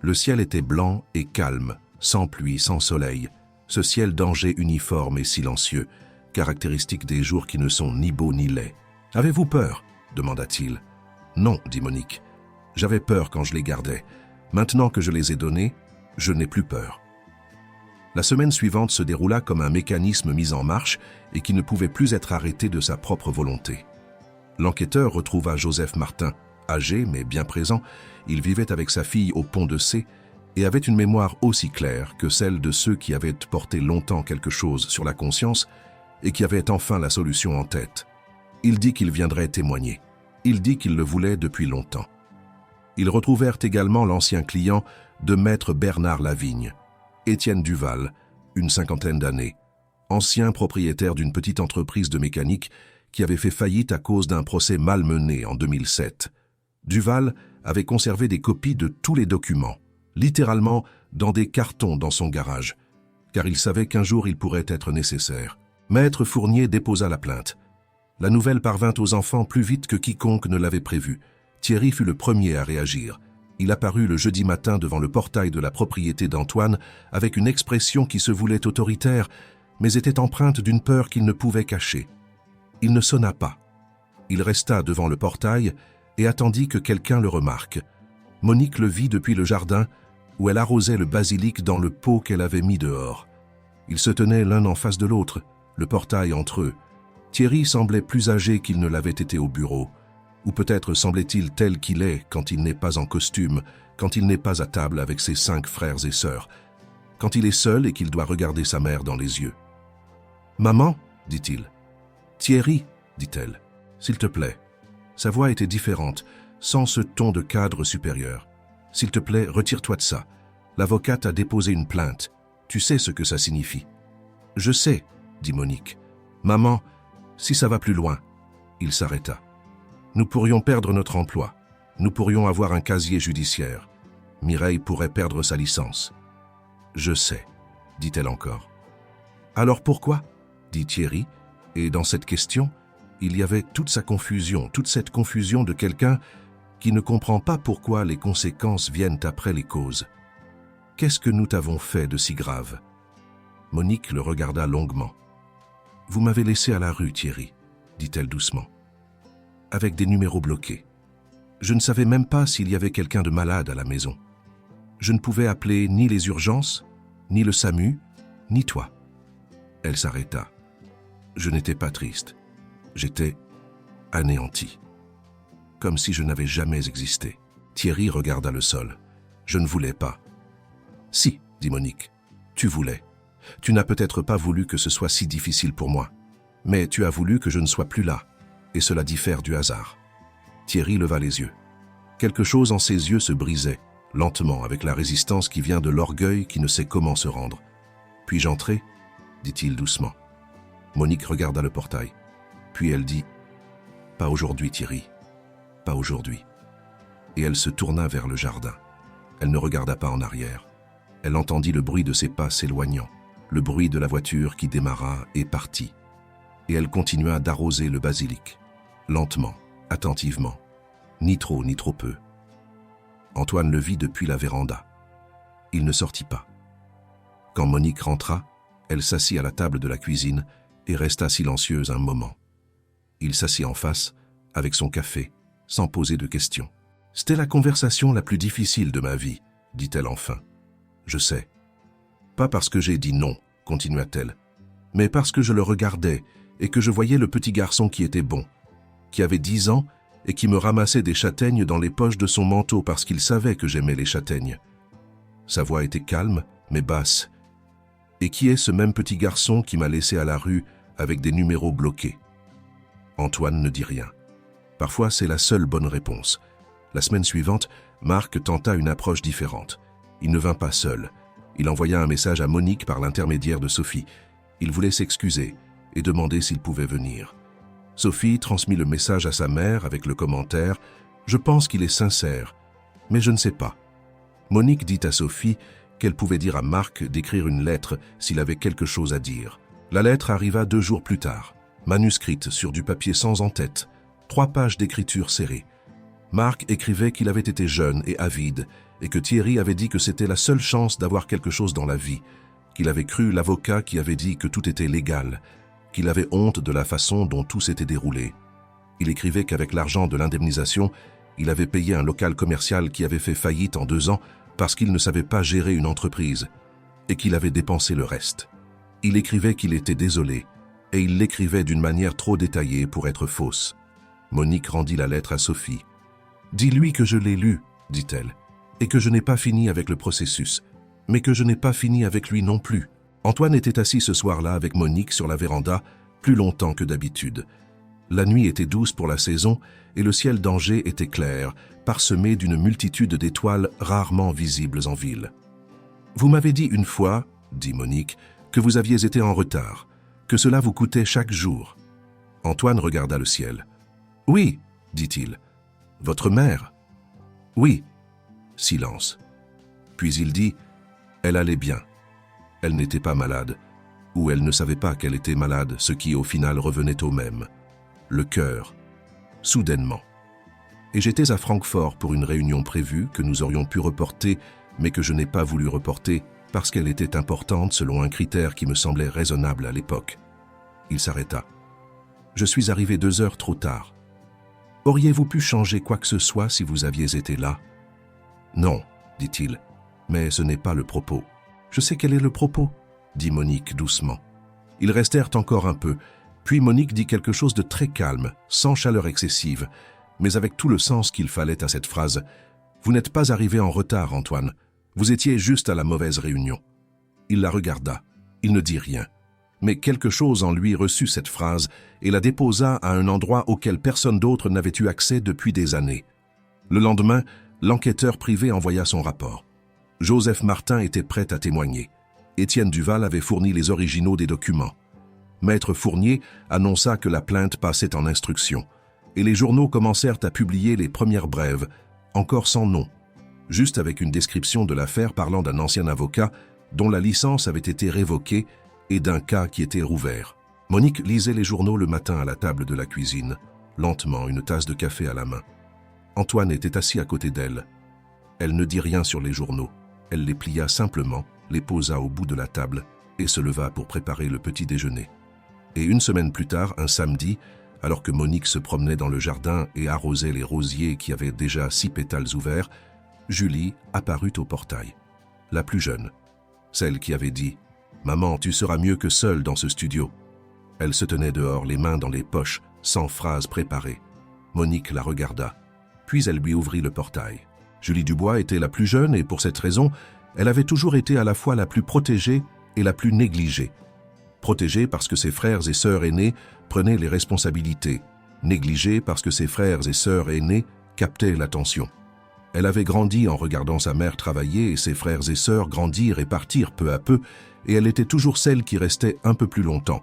Le ciel était blanc et calme, sans pluie, sans soleil, ce ciel d'Angers uniforme et silencieux, caractéristique des jours qui ne sont ni beaux ni laids. « Avez-vous peur ?» demanda-t-il. « Non, dit Monique. J'avais peur quand je les gardais. Maintenant que je les ai donnés, je n'ai plus peur. » La semaine suivante se déroula comme un mécanisme mis en marche et qui ne pouvait plus être arrêté de sa propre volonté. L'enquêteur retrouva Joseph Martin, âgé mais bien présent. Il vivait avec sa fille au Pont de C et avait une mémoire aussi claire que celle de ceux qui avaient porté longtemps quelque chose sur la conscience et qui avaient enfin la solution en tête. Il dit qu'il viendrait témoigner. Il dit qu'il le voulait depuis longtemps. Ils retrouvèrent également l'ancien client de Maître Bernard Lavigne, Étienne Duval, une cinquantaine d'années, ancien propriétaire d'une petite entreprise de mécanique qui avait fait faillite à cause d'un procès mal mené en 2007. Duval avait conservé des copies de tous les documents, littéralement dans des cartons dans son garage, car il savait qu'un jour il pourrait être nécessaire. Maître Fournier déposa la plainte. La nouvelle parvint aux enfants plus vite que quiconque ne l'avait prévu. Thierry fut le premier à réagir. Il apparut le jeudi matin devant le portail de la propriété d'Antoine avec une expression qui se voulait autoritaire, mais était empreinte d'une peur qu'il ne pouvait cacher. Il ne sonna pas. Il resta devant le portail et attendit que quelqu'un le remarque. Monique le vit depuis le jardin où elle arrosait le basilic dans le pot qu'elle avait mis dehors. Ils se tenaient l'un en face de l'autre, le portail entre eux. Thierry semblait plus âgé qu'il ne l'avait été au bureau. Ou peut-être semblait-il tel qu'il est quand il n'est pas en costume, quand il n'est pas à table avec ses 5 frères et sœurs, quand il est seul et qu'il doit regarder sa mère dans les yeux. « Maman » dit-il. « Thierry » dit-elle. « S'il te plaît. » Sa voix était différente, sans ce ton de cadre supérieur. « S'il te plaît, retire-toi de ça. L'avocate a déposé une plainte. Tu sais ce que ça signifie. »« Je sais, » dit Monique. « Maman, si ça va plus loin. » Il s'arrêta. « Nous pourrions perdre notre emploi. Nous pourrions avoir un casier judiciaire. Mireille pourrait perdre sa licence. »« Je sais, » dit-elle encore. « Alors pourquoi ?» dit Thierry, et dans cette question, il y avait toute sa confusion, toute cette confusion de quelqu'un qui ne comprend pas pourquoi les conséquences viennent après les causes. « Qu'est-ce que nous t'avons fait de si grave ?» Monique le regarda longuement. « Vous m'avez laissé à la rue, Thierry, » dit-elle doucement, « avec des numéros bloqués. Je ne savais même pas s'il y avait quelqu'un de malade à la maison. Je ne pouvais appeler ni les urgences, ni le SAMU, ni toi. » Elle s'arrêta. Je n'étais pas triste. J'étais anéanti. Comme si je n'avais jamais existé. Thierry regarda le sol. « Je ne voulais pas. »« Si, » dit Monique, « tu voulais. Tu n'as peut-être pas voulu que ce soit si difficile pour moi, mais tu as voulu que je ne sois plus là, et cela diffère du hasard. » Thierry leva les yeux. Quelque chose en ses yeux se brisait, lentement, avec la résistance qui vient de l'orgueil qui ne sait comment se rendre. « Puis-je entrer » dit-il doucement. Monique regarda le portail. Puis elle dit « Pas aujourd'hui, Thierry, pas aujourd'hui. » Et elle se tourna vers le jardin. Elle ne regarda pas en arrière. Elle entendit le bruit de ses pas s'éloignant, le bruit de la voiture qui démarra et partit. Et elle continua d'arroser le basilic, lentement, attentivement, ni trop peu. Antoine le vit depuis la véranda. Il ne sortit pas. Quand Monique rentra, elle s'assit à la table de la cuisine et resta silencieuse un moment. Il s'assit en face, avec son café, sans poser de questions. « C'était la conversation la plus difficile de ma vie, » dit-elle enfin. « Je sais. Pas parce que j'ai dit non, » continua-t-elle, « mais parce que je le regardais et que je voyais le petit garçon qui était bon, qui avait 10 ans et qui me ramassait des châtaignes dans les poches de son manteau parce qu'il savait que j'aimais les châtaignes. » Sa voix était calme, mais basse. « Et qui est ce même petit garçon qui m'a laissé à la rue avec des numéros bloqués ?» Antoine ne dit rien. Parfois, c'est la seule bonne réponse. La semaine suivante, Marc tenta une approche différente. Il ne vint pas seul. Il envoya un message à Monique par l'intermédiaire de Sophie. Il voulait s'excuser et demander s'il pouvait venir. Sophie transmit le message à sa mère avec le commentaire « Je pense qu'il est sincère, mais je ne sais pas ». Monique dit à Sophie qu'elle pouvait dire à Marc d'écrire une lettre s'il avait quelque chose à dire. La lettre arriva 2 jours plus tard, manuscrite sur du papier sans en-tête, 3 pages d'écriture serrée. Marc écrivait qu'il avait été jeune et avide et que Thierry avait dit que c'était la seule chance d'avoir quelque chose dans la vie, qu'il avait cru l'avocat qui avait dit que tout était légal, qu'il avait honte de la façon dont tout s'était déroulé. Il écrivait qu'avec l'argent de l'indemnisation, il avait payé un local commercial qui avait fait faillite en 2 ans parce qu'il ne savait pas gérer une entreprise et qu'il avait dépensé le reste. Il écrivait qu'il était désolé et il l'écrivait d'une manière trop détaillée pour être fausse. Monique rendit la lettre à Sophie. « Dis-lui que je l'ai lu, » dit-elle, « et que je n'ai pas fini avec le processus, mais que je n'ai pas fini avec lui non plus. » Antoine était assis ce soir-là avec Monique sur la véranda, plus longtemps que d'habitude. La nuit était douce pour la saison et le ciel d'Angers était clair, parsemé d'une multitude d'étoiles rarement visibles en ville. « Vous m'avez dit une fois, » dit Monique, « que vous aviez été en retard, que cela vous coûtait chaque jour. » Antoine regarda le ciel. « Oui, » dit-il. « Votre mère ?»« Oui. » Silence. Puis il dit « Elle allait bien. Elle n'était pas malade, ou elle ne savait pas qu'elle était malade, ce qui au final revenait au même. Le cœur. Soudainement. Et j'étais à Francfort pour une réunion prévue que nous aurions pu reporter, mais que je n'ai pas voulu reporter parce qu'elle était importante selon un critère qui me semblait raisonnable à l'époque. » Il s'arrêta. « Je suis arrivé 2 heures trop tard. Auriez-vous pu changer quoi que ce soit si vous aviez été là ?»« Non, » dit-il, « mais ce n'est pas le propos. »« Je sais quel est le propos, » dit Monique doucement. Ils restèrent encore un peu, puis Monique dit quelque chose de très calme, sans chaleur excessive, mais avec tout le sens qu'il fallait à cette phrase. « Vous n'êtes pas arrivé en retard, Antoine. Vous étiez juste à la mauvaise réunion. » Il la regarda. Il ne dit rien. Mais quelque chose en lui reçut cette phrase et la déposa à un endroit auquel personne d'autre n'avait eu accès depuis des années. Le lendemain, l'enquêteur privé envoya son rapport. Joseph Martin était prêt à témoigner. Étienne Duval avait fourni les originaux des documents. Maître Fournier annonça que la plainte passait en instruction, et les journaux commencèrent à publier les premières brèves, encore sans nom, juste avec une description de l'affaire parlant d'un ancien avocat dont la licence avait été révoquée et d'un cas qui était rouvert. Monique lisait les journaux le matin à la table de la cuisine, lentement, une tasse de café à la main. Antoine était assis à côté d'elle. Elle ne dit rien sur les journaux. Elle les plia simplement, les posa au bout de la table et se leva pour préparer le petit déjeuner. Et 1 semaine plus tard, un samedi, alors que Monique se promenait dans le jardin et arrosait les rosiers qui avaient déjà 6 pétales ouverts, Julie apparut au portail. La plus jeune, celle qui avait dit « Maman, tu seras mieux que seule dans ce studio ». Elle se tenait dehors, les mains dans les poches, sans phrase préparée. Monique la regarda, puis elle lui ouvrit le portail. Julie Dubois était la plus jeune et pour cette raison, elle avait toujours été à la fois la plus protégée et la plus négligée. Protégée parce que ses frères et sœurs aînés prenaient les responsabilités, négligée parce que ses frères et sœurs aînés captaient l'attention. Elle avait grandi en regardant sa mère travailler et ses frères et sœurs grandir et partir peu à peu, et elle était toujours celle qui restait un peu plus longtemps,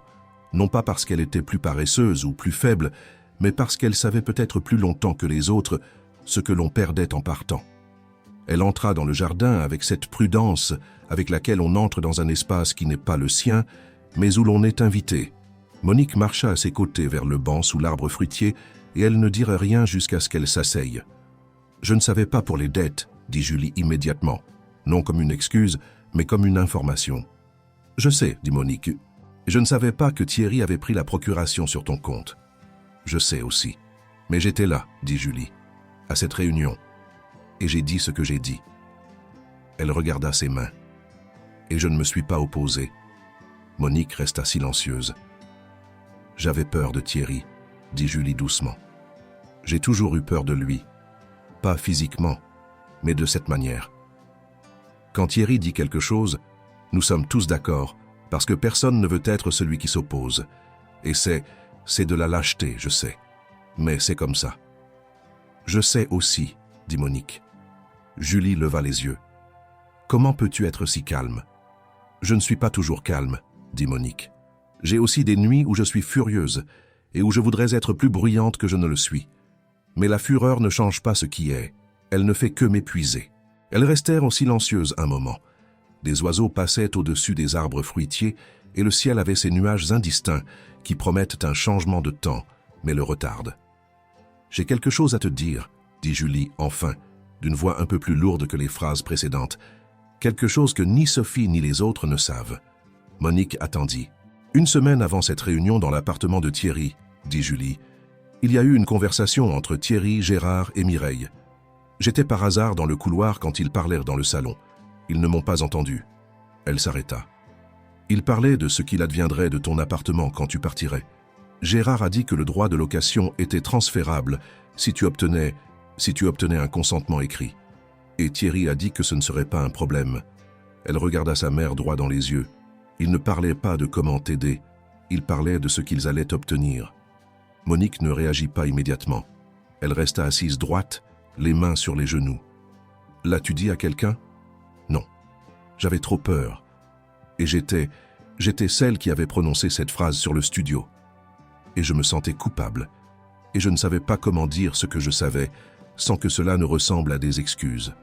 non pas parce qu'elle était plus paresseuse ou plus faible, mais parce qu'elle savait peut-être plus longtemps que les autres ce que l'on perdait en partant. Elle entra dans le jardin avec cette prudence avec laquelle on entre dans un espace qui n'est pas le sien, mais où l'on est invité. Monique marcha à ses côtés vers le banc sous l'arbre fruitier et elle ne dirait rien jusqu'à ce qu'elle s'asseye. « Je ne savais pas pour les dettes, » dit Julie immédiatement, non comme une excuse, mais comme une information. « Je sais, » dit Monique. « Je ne savais pas que Thierry avait pris la procuration sur ton compte. »« Je sais aussi. Mais j'étais là, » dit Julie, « à cette réunion. Et j'ai dit ce que j'ai dit. » Elle regarda ses mains. « Et je ne me suis pas opposée. » Monique resta silencieuse. « J'avais peur de Thierry, » dit Julie doucement. « J'ai toujours eu peur de lui. Pas physiquement, mais de cette manière. Quand Thierry dit quelque chose, nous sommes tous d'accord, parce que personne ne veut être celui qui s'oppose. Et c'est de la lâcheté, je sais. Mais c'est comme ça. »« Je sais aussi, » dit Monique. Julie leva les yeux. « Comment peux-tu être si calme ?»« Je ne suis pas toujours calme, » dit Monique. « J'ai aussi des nuits où je suis furieuse et où je voudrais être plus bruyante que je ne le suis. Mais la fureur ne change pas ce qui est. Elle ne fait que m'épuiser. » Elles restèrent silencieuses un moment. Des oiseaux passaient au-dessus des arbres fruitiers et le ciel avait ces nuages indistincts qui promettent un changement de temps, mais le retardent. « J'ai quelque chose à te dire, » dit Julie enfin, d'une voix un peu plus lourde que les phrases précédentes. « Quelque chose que ni Sophie ni les autres ne savent. » Monique attendit. « Une semaine avant cette réunion dans l'appartement de Thierry, » dit Julie, « il y a eu une conversation entre Thierry, Gérard et Mireille. J'étais par hasard dans le couloir quand ils parlèrent dans le salon. Ils ne m'ont pas entendu. » Elle s'arrêta. « Ils parlaient de ce qu'il adviendrait de ton appartement quand tu partirais. Gérard a dit que le droit de location était transférable si tu obtenais un consentement écrit. Et Thierry a dit que ce ne serait pas un problème. » Elle regarda sa mère droit dans les yeux. Ils ne parlaient pas de comment t'aider, ils parlaient de ce qu'ils allaient obtenir. Monique ne réagit pas immédiatement. Elle resta assise droite, les mains sur les genoux. « L'as-tu dit à quelqu'un ?»« Non. J'avais trop peur. Et j'étais celle qui avait prononcé cette phrase sur le studio. Et je me sentais coupable. Et je ne savais pas comment dire ce que je savais, sans que cela ne ressemble à des excuses.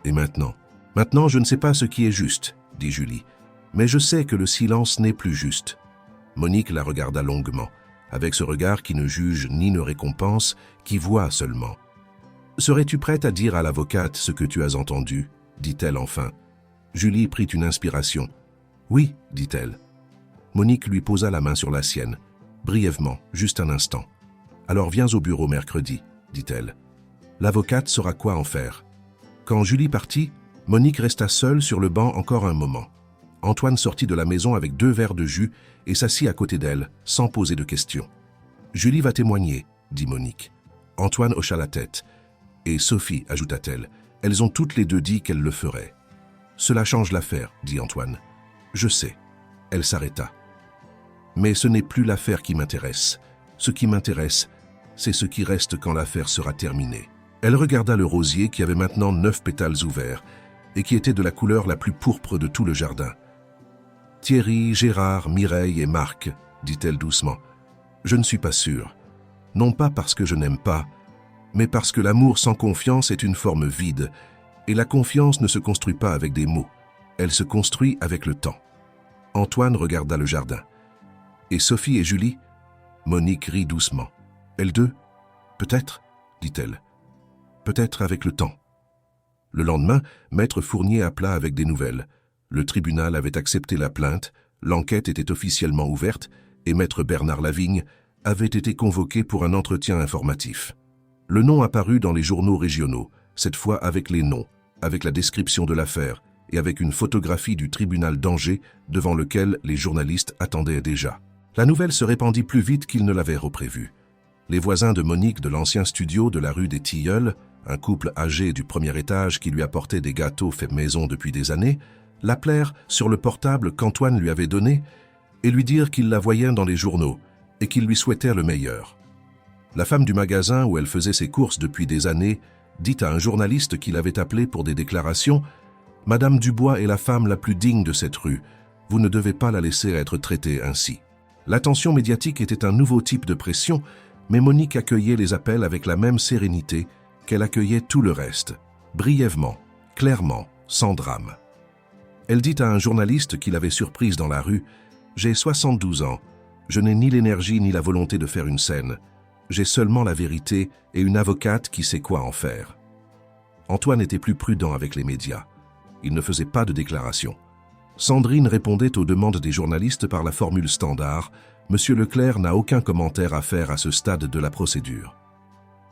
Et maintenant je ne sais pas ce qui est juste, » dit Julie. « Mais je sais que le silence n'est plus juste. » Monique la regarda longuement, avec ce regard qui ne juge ni ne récompense, qui voit seulement. « Serais-tu prête à dire à l'avocate ce que tu as entendu ?» dit-elle enfin. Julie prit une inspiration. « Oui, » dit-elle. Monique lui posa la main sur la sienne, brièvement, juste un instant. « Alors viens au bureau mercredi, » dit-elle. « L'avocate saura quoi en faire. » Quand Julie partit, Monique resta seule sur le banc encore un moment. Antoine sortit de la maison avec 2 verres de jus et s'assit à côté d'elle, sans poser de questions. « Julie va témoigner, » dit Monique. Antoine hocha la tête. « Et Sophie, » ajouta-t-elle, « elles ont toutes les deux dit qu'elles le feraient. »« Cela change l'affaire, » dit Antoine. « Je sais. » Elle s'arrêta. « Mais ce n'est plus l'affaire qui m'intéresse. Ce qui m'intéresse, c'est ce qui reste quand l'affaire sera terminée. » Elle regarda le rosier qui avait maintenant 9 pétales ouverts et qui était de la couleur la plus pourpre de tout le jardin. « Thierry, Gérard, Mireille et Marc, » dit-elle doucement. « Je ne suis pas sûre. Non pas parce que je n'aime pas, mais parce que l'amour sans confiance est une forme vide, et la confiance ne se construit pas avec des mots, elle se construit avec le temps. » Antoine regarda le jardin. « Et Sophie et Julie ?» Monique rit doucement. « Elles deux ? Peut-être, dit-elle. Peut-être avec le temps. » Le lendemain, Maître Fournier appela avec des nouvelles. Le tribunal avait accepté la plainte, l'enquête était officiellement ouverte et Maître Bernard Lavigne avait été convoqué pour un entretien informatif. Le nom apparut dans les journaux régionaux, cette fois avec les noms, avec la description de l'affaire et avec une photographie du tribunal d'Angers devant lequel les journalistes attendaient déjà. La nouvelle se répandit plus vite qu'ils ne l'avaient reprévu. Les voisins de Monique de l'ancien studio de la rue des Tilleuls, un couple âgé du premier étage qui lui apportait des gâteaux faits maison depuis des années, l'appelèrent sur le portable qu'Antoine lui avait donné et lui dirent qu'ils la voyaient dans les journaux et qu'ils lui souhaitèrent le meilleur. La femme du magasin où elle faisait ses courses depuis des années dit à un journaliste qui l'avait appelée pour des déclarations « Madame Dubois est la femme la plus digne de cette rue. Vous ne devez pas la laisser être traitée ainsi. » L'attention médiatique était un nouveau type de pression, mais Monique accueillait les appels avec la même sérénité qu'elle accueillait tout le reste, brièvement, clairement, sans drame. Elle dit à un journaliste qui l'avait surprise dans la rue « J'ai 72 ans. Je n'ai ni l'énergie ni la volonté de faire une scène. J'ai seulement la vérité et une avocate qui sait quoi en faire. » Antoine était plus prudent avec les médias. Il ne faisait pas de déclaration. Sandrine répondait aux demandes des journalistes par la formule standard « Monsieur Leclerc n'a aucun commentaire à faire à ce stade de la procédure. »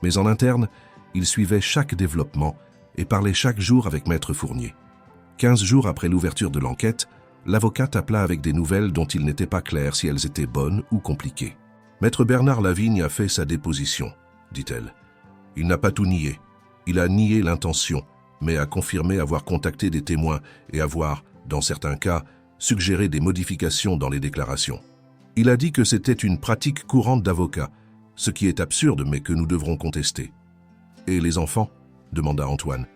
Mais en interne, il suivait chaque développement et parlait chaque jour avec Maître Fournier. 15 jours après l'ouverture de l'enquête, l'avocate appela avec des nouvelles dont il n'était pas clair si elles étaient bonnes ou compliquées. « Maître Bernard Lavigne a fait sa déposition, dit-elle. Il n'a pas tout nié. Il a nié l'intention, mais a confirmé avoir contacté des témoins et avoir, dans certains cas, suggéré des modifications dans les déclarations. Il a dit que c'était une pratique courante d'avocats, ce qui est absurde mais que nous devrons contester. »« Et les enfants ?» demanda Antoine.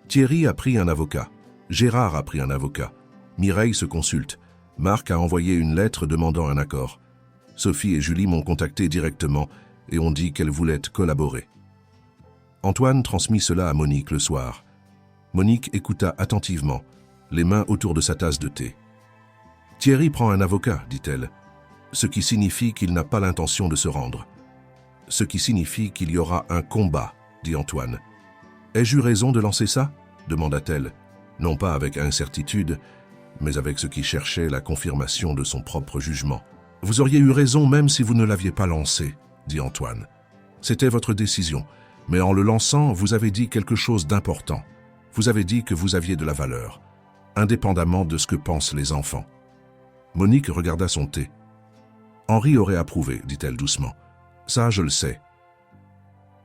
Thierry a pris un avocat. Gérard a pris un avocat. Mireille se consulte. Marc a envoyé une lettre demandant un accord. Sophie et Julie m'ont contacté directement et ont dit qu'elles voulaient collaborer. Antoine transmit cela à Monique le soir. Monique écouta attentivement, les mains autour de sa tasse de thé. « Thierry prend un avocat, dit-elle, ce qui signifie qu'il n'a pas l'intention de se rendre. Ce qui signifie qu'il y aura un combat, dit Antoine. « Ai-je eu raison de lancer ça ?» demanda-t-elle, non pas avec incertitude, mais avec ce qui cherchait la confirmation de son propre jugement. « Vous auriez eu raison même si vous ne l'aviez pas lancé, dit Antoine. C'était votre décision, mais en le lançant, vous avez dit quelque chose d'important. Vous avez dit que vous aviez de la valeur, indépendamment de ce que pensent les enfants. » Monique regarda son thé. « Henri aurait approuvé, dit-elle doucement. Ça, je le sais. »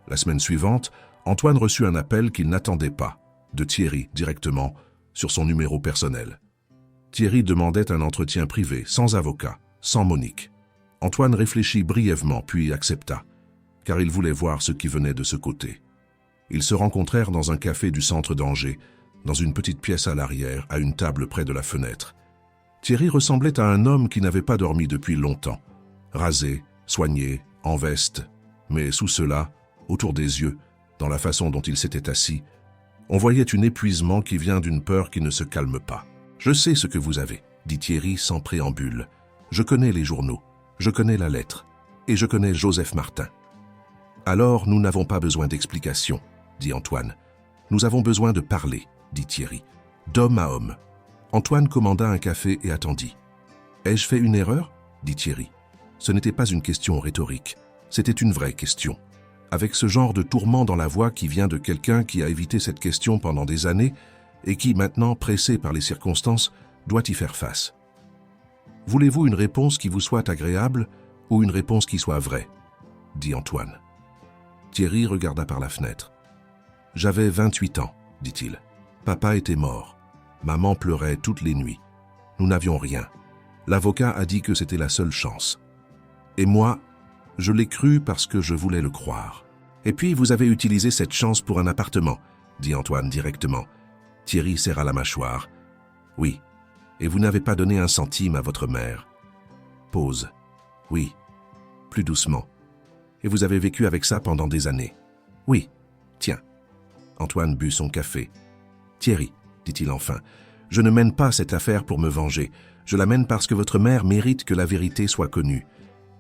La semaine suivante, Antoine reçut un appel qu'il n'attendait pas, de Thierry directement, sur son numéro personnel. Thierry demandait un entretien privé, sans avocat, sans Monique. Antoine réfléchit brièvement, puis accepta, car il voulait voir ce qui venait de ce côté. Ils se rencontrèrent dans un café du centre d'Angers, dans une petite pièce à l'arrière, à une table près de la fenêtre. Thierry ressemblait à un homme qui n'avait pas dormi depuis longtemps, rasé, soigné, en veste, mais sous cela, autour des yeux, dans la façon dont il s'était assis, on voyait un épuisement qui vient d'une peur qui ne se calme pas. « Je sais ce que vous avez, » dit Thierry sans préambule. « Je connais les journaux, je connais la lettre, et je connais Joseph Martin. »« Alors, nous n'avons pas besoin d'explications, » dit Antoine. « Nous avons besoin de parler, » dit Thierry, « d'homme à homme. » Antoine commanda un café et attendit. « Ai-je fait une erreur ?» dit Thierry. Ce n'était pas une question rhétorique, c'était une vraie question. Avec ce genre de tourment dans la voix qui vient de quelqu'un qui a évité cette question pendant des années et qui, maintenant, pressé par les circonstances, doit y faire face. « Voulez-vous une réponse qui vous soit agréable ou une réponse qui soit vraie ?» dit Antoine. Thierry regarda par la fenêtre. « J'avais 28 ans, dit-il. Papa était mort. Maman pleurait toutes les nuits. Nous n'avions rien. L'avocat a dit que c'était la seule chance. Et moi, je l'ai cru parce que je voulais le croire. Et puis vous avez utilisé cette chance pour un appartement, dit Antoine directement. Thierry serra la mâchoire. Oui. Et vous n'avez pas donné un centime à votre mère. Pause. Oui. Plus doucement. Et vous avez vécu avec ça pendant des années. Oui. Tiens. Antoine but son café. Thierry, dit-il enfin, je ne mène pas cette affaire pour me venger. Je la mène parce que votre mère mérite que la vérité soit connue.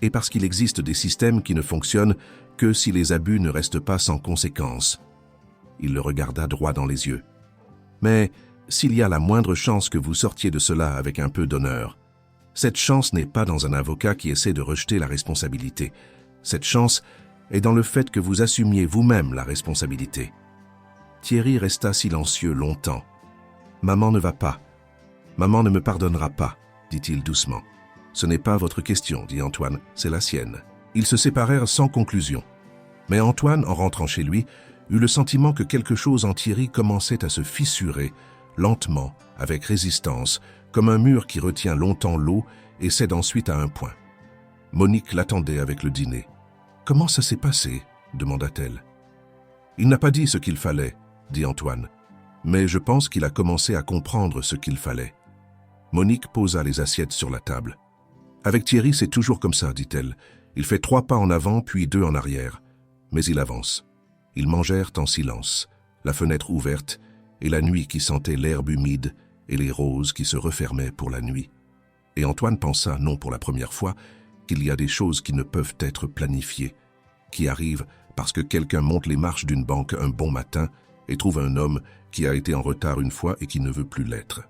Et parce qu'il existe des systèmes qui ne fonctionnent que si les abus ne restent pas sans conséquence. Il le regarda droit dans les yeux. Mais s'il y a la moindre chance que vous sortiez de cela avec un peu d'honneur, cette chance n'est pas dans un avocat qui essaie de rejeter la responsabilité. Cette chance est dans le fait que vous assumiez vous-même la responsabilité. Thierry resta silencieux longtemps. « Maman ne va pas. Maman ne me pardonnera pas, » dit-il doucement. « Ce n'est pas votre question, dit Antoine, c'est la sienne. » Ils se séparèrent sans conclusion. Mais Antoine, en rentrant chez lui, eut le sentiment que quelque chose en Thierry commençait à se fissurer, lentement, avec résistance, comme un mur qui retient longtemps l'eau et cède ensuite à un point. Monique l'attendait avec le dîner. « Comment ça s'est passé ?» demanda-t-elle. « Il n'a pas dit ce qu'il fallait, » dit Antoine. « Mais je pense qu'il a commencé à comprendre ce qu'il fallait. » Monique posa les assiettes sur la table. « Avec Thierry, c'est toujours comme ça, dit-elle. Il fait 3 pas en avant, puis 2 en arrière. Mais il avance. » Ils mangèrent en silence, la fenêtre ouverte et la nuit qui sentait l'herbe humide et les roses qui se refermaient pour la nuit. Et Antoine pensa, non pour la première fois, qu'il y a des choses qui ne peuvent être planifiées, qui arrivent parce que quelqu'un monte les marches d'une banque un bon matin et trouve un homme qui a été en retard une fois et qui ne veut plus l'être.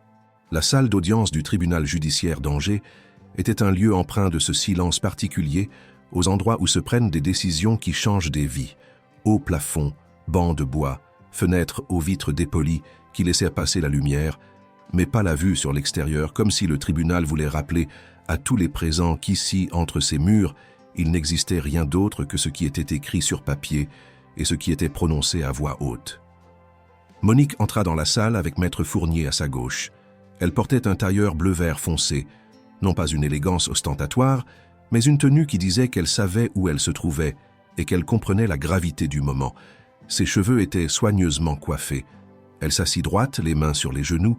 La salle d'audience du tribunal judiciaire d'Angers était un lieu empreint de ce silence particulier aux endroits où se prennent des décisions qui changent des vies. Haut plafond, bancs de bois, fenêtres aux vitres dépolies qui laissaient passer la lumière, mais pas la vue sur l'extérieur, comme si le tribunal voulait rappeler à tous les présents qu'ici, entre ces murs, il n'existait rien d'autre que ce qui était écrit sur papier et ce qui était prononcé à voix haute. Monique entra dans la salle avec Maître Fournier à sa gauche. Elle portait un tailleur bleu-vert foncé, non pas une élégance ostentatoire, mais une tenue qui disait qu'elle savait où elle se trouvait et qu'elle comprenait la gravité du moment. Ses cheveux étaient soigneusement coiffés. Elle s'assit droite, les mains sur les genoux,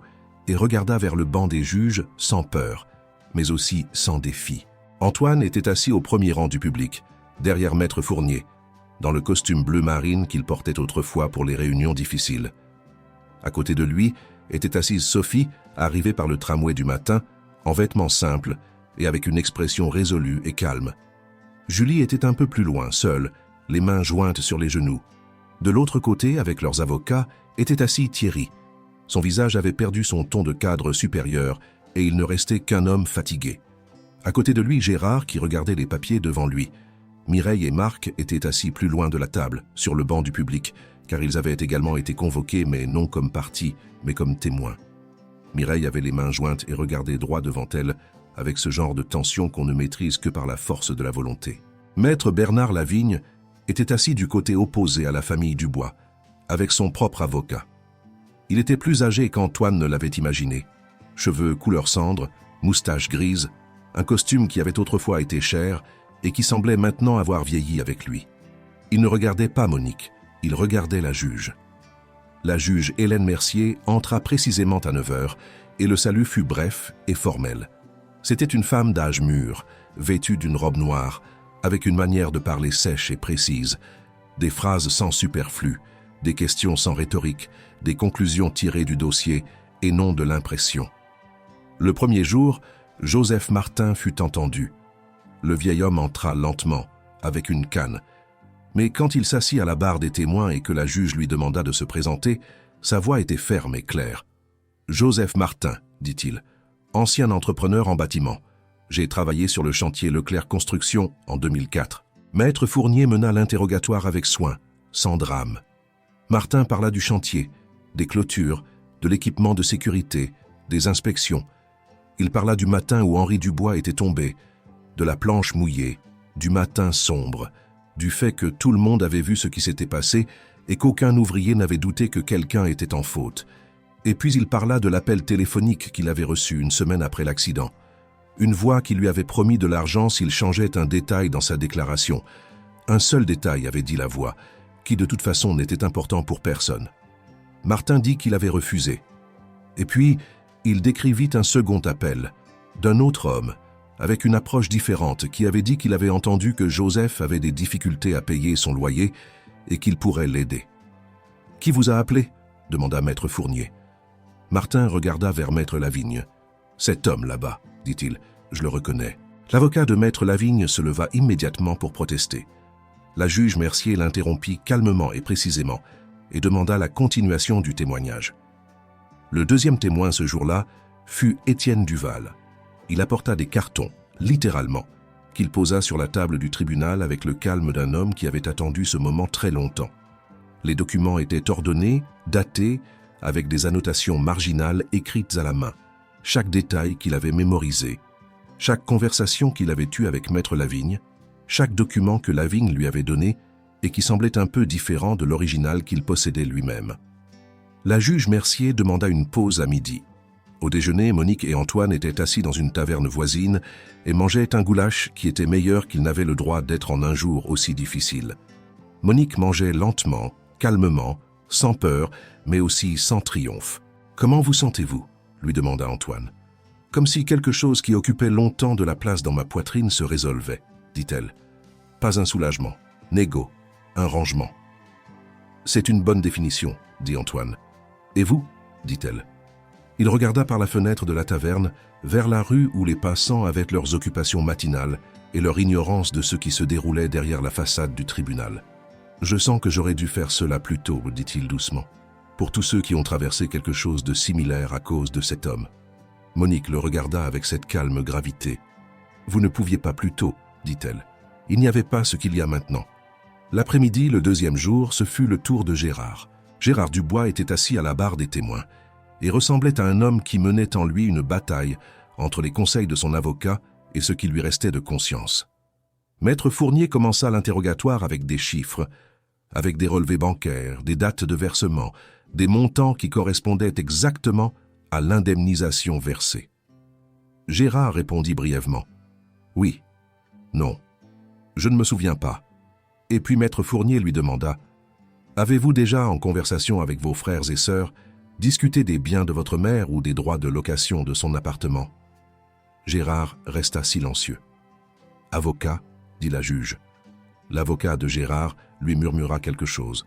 et regarda vers le banc des juges sans peur, mais aussi sans défi. Antoine était assis au premier rang du public, derrière Maître Fournier, dans le costume bleu marine qu'il portait autrefois pour les réunions difficiles. À côté de lui était assise Sophie, arrivée par le tramway du matin, en vêtements simples et avec une expression résolue et calme. Julie était un peu plus loin, seule, les mains jointes sur les genoux. De l'autre côté, avec leurs avocats, était assis Thierry. Son visage avait perdu son ton de cadre supérieur et il ne restait qu'un homme fatigué. À côté de lui, Gérard, qui regardait les papiers devant lui. Mireille et Marc étaient assis plus loin de la table, sur le banc du public, car ils avaient également été convoqués, mais non comme partie, mais comme témoins. Mireille avait les mains jointes et regardait droit devant elle, avec ce genre de tension qu'on ne maîtrise que par la force de la volonté. Maître Bernard Lavigne était assis du côté opposé à la famille Dubois, avec son propre avocat. Il était plus âgé qu'Antoine ne l'avait imaginé. Cheveux couleur cendre, moustache grise, un costume qui avait autrefois été cher et qui semblait maintenant avoir vieilli avec lui. Il ne regardait pas Monique, il regardait la juge. La juge Hélène Mercier entra précisément à 9 heures et le salut fut bref et formel. C'était une femme d'âge mûr, vêtue d'une robe noire, avec une manière de parler sèche et précise, des phrases sans superflu, des questions sans rhétorique, des conclusions tirées du dossier et non de l'impression. Le premier jour, Joseph Martin fut entendu. Le vieil homme entra lentement, avec une canne. Mais quand il s'assit à la barre des témoins et que la juge lui demanda de se présenter, sa voix était ferme et claire. « Joseph Martin, dit-il, ancien entrepreneur en bâtiment. J'ai travaillé sur le chantier Leclerc Construction en 2004. » Maître Fournier mena l'interrogatoire avec soin, sans drame. Martin parla du chantier, des clôtures, de l'équipement de sécurité, des inspections. Il parla du matin où Henri Dubois était tombé, de la planche mouillée, du matin sombre, du fait que tout le monde avait vu ce qui s'était passé et qu'aucun ouvrier n'avait douté que quelqu'un était en faute. Et puis il parla de l'appel téléphonique qu'il avait reçu une semaine après l'accident. Une voix qui lui avait promis de l'argent s'il changeait un détail dans sa déclaration. Un seul détail, avait dit la voix, qui de toute façon n'était important pour personne. Martin dit qu'il avait refusé. Et puis, il décrivit un second appel, d'un autre homme, avec une approche différente, qui avait dit qu'il avait entendu que Joseph avait des difficultés à payer son loyer et qu'il pourrait l'aider. « Qui vous a appelé ?» demanda Maître Fournier. Martin regarda vers Maître Lavigne. « Cet homme là-bas, dit-il, je le reconnais. » L'avocat de Maître Lavigne se leva immédiatement pour protester. La juge Mercier l'interrompit calmement et précisément et demanda la continuation du témoignage. Le deuxième témoin ce jour-là fut Étienne Duval. Il apporta des cartons, littéralement, qu'il posa sur la table du tribunal avec le calme d'un homme qui avait attendu ce moment très longtemps. Les documents étaient ordonnés, datés, avec des annotations marginales écrites à la main, chaque détail qu'il avait mémorisé, chaque conversation qu'il avait eue avec Maître Lavigne, chaque document que Lavigne lui avait donné et qui semblait un peu différent de l'original qu'il possédait lui-même. La juge Mercier demanda une pause à midi. Au déjeuner, Monique et Antoine étaient assis dans une taverne voisine et mangeaient un goulash qui était meilleur qu'ils n'avaient le droit d'être en un jour aussi difficile. Monique mangeait lentement, calmement, sans peur, mais aussi sans triomphe. « Comment vous sentez-vous » lui demanda Antoine. « Comme si quelque chose qui occupait longtemps de la place dans ma poitrine se résolvait, » dit-elle. « Pas un soulagement, négo, un rangement. »« C'est une bonne définition, » dit Antoine. « Et vous » dit-elle. Il regarda par la fenêtre de la taverne vers la rue où les passants avaient leurs occupations matinales et leur ignorance de ce qui se déroulait derrière la façade du tribunal. « Je sens que j'aurais dû faire cela plus tôt, » dit-il doucement, « pour tous ceux qui ont traversé quelque chose de similaire à cause de cet homme. » Monique le regarda avec cette calme gravité. « Vous ne pouviez pas plus tôt, » dit-elle. « Il n'y avait pas ce qu'il y a maintenant. » L'après-midi, le deuxième jour, ce fut le tour de Gérard. Gérard Dubois était assis à la barre des témoins et ressemblait à un homme qui menait en lui une bataille entre les conseils de son avocat et ce qui lui restait de conscience. Maître Fournier commença l'interrogatoire avec des chiffres, avec des relevés bancaires, des dates de versement, des montants qui correspondaient exactement à l'indemnisation versée. Gérard répondit brièvement « Oui, non, je ne me souviens pas. » Et puis Maître Fournier lui demanda « Avez-vous déjà, en conversation avec vos frères et sœurs, discuté des biens de votre mère ou des droits de location de son appartement ?» Gérard resta silencieux. « Avocat » dit la juge. L'avocat de Gérard lui murmura quelque chose.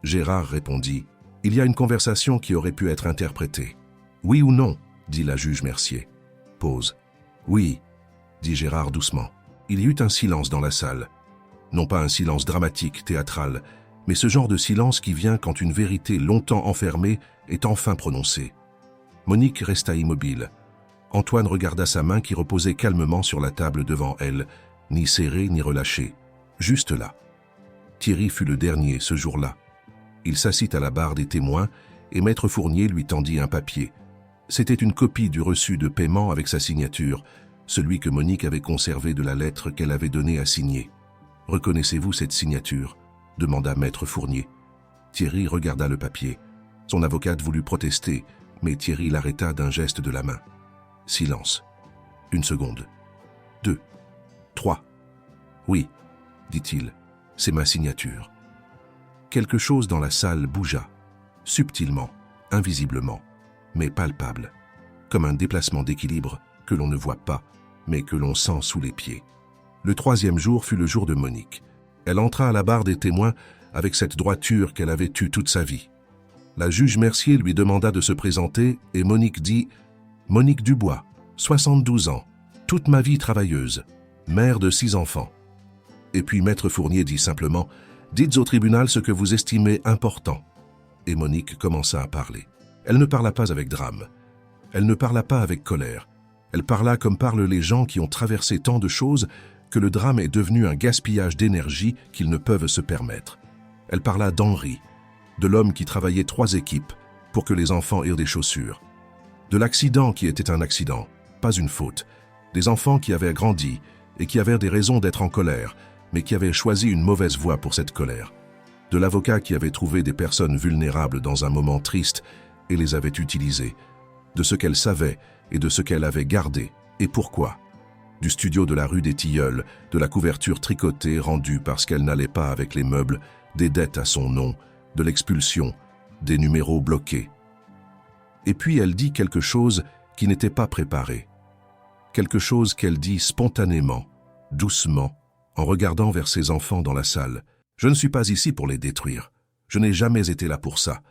Gérard répondit « Il y a une conversation qui aurait pu être interprétée. »« Oui ou non ?» dit la juge Mercier. Pause. « Oui » dit Gérard doucement. Il y eut un silence dans la salle. Non pas un silence dramatique, théâtral, mais ce genre de silence qui vient quand une vérité longtemps enfermée est enfin prononcée. Monique resta immobile. Antoine regarda sa main qui reposait calmement sur la table devant elle, ni serrée ni relâchée, juste là. Thierry fut le dernier ce jour-là. Il s'assit à la barre des témoins et Maître Fournier lui tendit un papier. C'était une copie du reçu de paiement avec sa signature, celui que Monique avait conservé de la lettre qu'elle avait donnée à signer. « Reconnaissez-vous cette signature ?» demanda Maître Fournier. Thierry regarda le papier. Son avocate voulut protester, mais Thierry l'arrêta d'un geste de la main. Silence. Une seconde. 2. 3. Oui, dit-il, c'est ma signature. Quelque chose dans la salle bougea, subtilement, invisiblement, mais palpable, comme un déplacement d'équilibre que l'on ne voit pas, mais que l'on sent sous les pieds. Le troisième jour fut le jour de Monique. Elle entra à la barre des témoins avec cette droiture qu'elle avait eue toute sa vie. La juge Mercier lui demanda de se présenter et Monique dit « Monique Dubois, 72 ans, toute ma vie travailleuse, mère de 6 enfants. » Et puis Maître Fournier dit simplement « Dites au tribunal ce que vous estimez important. » Et Monique commença à parler. Elle ne parla pas avec drame. Elle ne parla pas avec colère. Elle parla comme parlent les gens qui ont traversé tant de choses que le drame est devenu un gaspillage d'énergie qu'ils ne peuvent se permettre. Elle parla d'Henri, de l'homme qui travaillait 3 équipes pour que les enfants eurent des chaussures, de l'accident qui était un accident, pas une faute, des enfants qui avaient grandi et qui avaient des raisons d'être en colère, mais qui avaient choisi une mauvaise voie pour cette colère, de l'avocat qui avait trouvé des personnes vulnérables dans un moment triste et les avait utilisées, de ce qu'elle savait et de ce qu'elle avait gardé et pourquoi, du studio de la rue des Tilleuls, de la couverture tricotée rendue parce qu'elle n'allait pas avec les meubles, des dettes à son nom, de l'expulsion, des numéros bloqués. Et puis elle dit quelque chose qui n'était pas préparé. Quelque chose qu'elle dit spontanément, doucement, en regardant vers ses enfants dans la salle. « Je ne suis pas ici pour les détruire. Je n'ai jamais été là pour ça.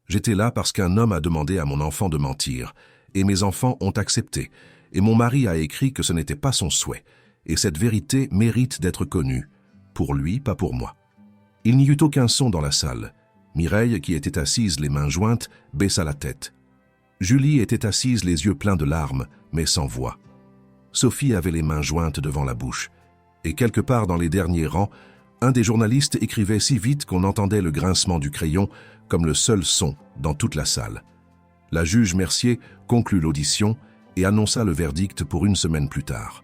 J'étais là parce qu'un homme a demandé à mon enfant de mentir, et mes enfants ont accepté, et mon mari a écrit que ce n'était pas son souhait, et cette vérité mérite d'être connue, pour lui, pas pour moi. » Il n'y eut aucun son dans la salle. Mireille, qui était assise les mains jointes, baissa la tête. Julie était assise les yeux pleins de larmes, mais sans voix. Sophie avait les mains jointes devant la bouche. Et quelque part dans les derniers rangs, un des journalistes écrivait si vite qu'on entendait le grincement du crayon comme le seul son dans toute la salle. La juge Mercier conclut l'audition et annonça le verdict pour 1 semaine plus tard.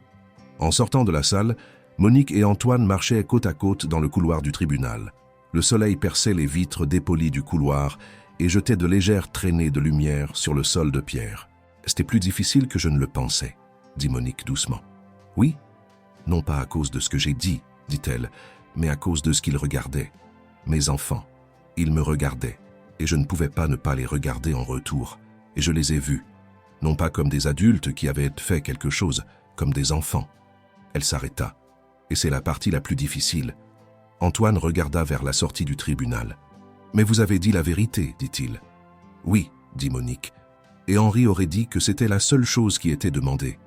En sortant de la salle, Monique et Antoine marchaient côte à côte dans le couloir du tribunal. Le soleil perçait les vitres dépolies du couloir et jetait de légères traînées de lumière sur le sol de pierre. « C'était plus difficile que je ne le pensais », dit Monique doucement. « Oui, non pas à cause de ce que j'ai dit, dit-elle, mais à cause de ce qu'ils regardaient. Mes enfants, ils me regardaient, et je ne pouvais pas ne pas les regarder en retour, et je les ai vus, non pas comme des adultes qui avaient fait quelque chose, comme des enfants. » Elle s'arrêta, et c'est la partie la plus difficile. Antoine regarda vers la sortie du tribunal. « Mais vous avez dit la vérité, dit-il. »« Oui, dit Monique, et Henri aurait dit que c'était la seule chose qui était demandée. »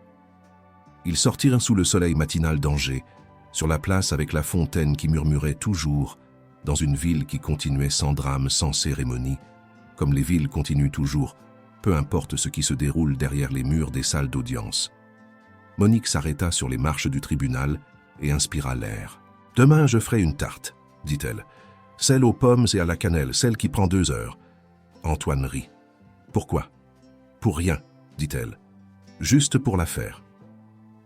Ils sortirent sous le soleil matinal d'Angers, sur la place avec la fontaine qui murmurait toujours, dans une ville qui continuait sans drame, sans cérémonie, comme les villes continuent toujours, peu importe ce qui se déroule derrière les murs des salles d'audience. Monique s'arrêta sur les marches du tribunal et inspira l'air. « Demain, je ferai une tarte, dit-elle. Celle aux pommes et à la cannelle, celle qui prend 2 heures. » Antoine rit. « Pourquoi ? » ?»« Pour rien, dit-elle. Juste pour la faire. »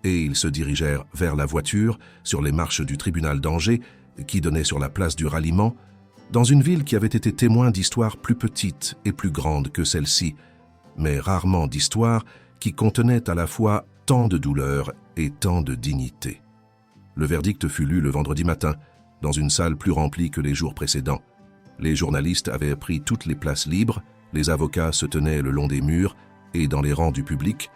Et ils se dirigèrent vers la voiture, sur les marches du tribunal d'Angers, qui donnait sur la place du ralliement, dans une ville qui avait été témoin d'histoires plus petites et plus grandes que celle-ci, mais rarement d'histoires qui contenaient à la fois tant de douleur et tant de dignité. Le verdict fut lu le vendredi matin, dans une salle plus remplie que les jours précédents. Les journalistes avaient pris toutes les places libres, les avocats se tenaient le long des murs, et dans les rangs du public,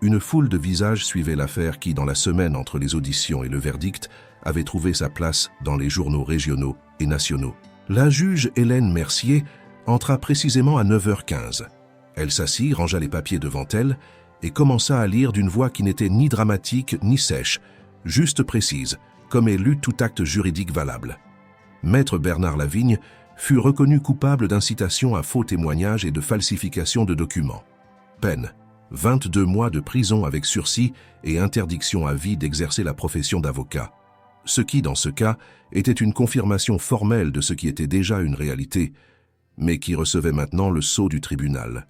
une foule de visages suivait l'affaire qui, dans la semaine entre les auditions et le verdict, avait trouvé sa place dans les journaux régionaux et nationaux. La juge Hélène Mercier entra précisément à 9h15. Elle s'assit, rangea les papiers devant elle et commença à lire d'une voix qui n'était ni dramatique ni sèche, juste précise, comme est lu tout acte juridique valable. Maître Bernard Lavigne fut reconnu coupable d'incitation à faux témoignage et de falsification de documents. Peine, 22 mois de prison avec sursis et interdiction à vie d'exercer la profession d'avocat. Ce qui, dans ce cas, était une confirmation formelle de ce qui était déjà une réalité, mais qui recevait maintenant le sceau du tribunal.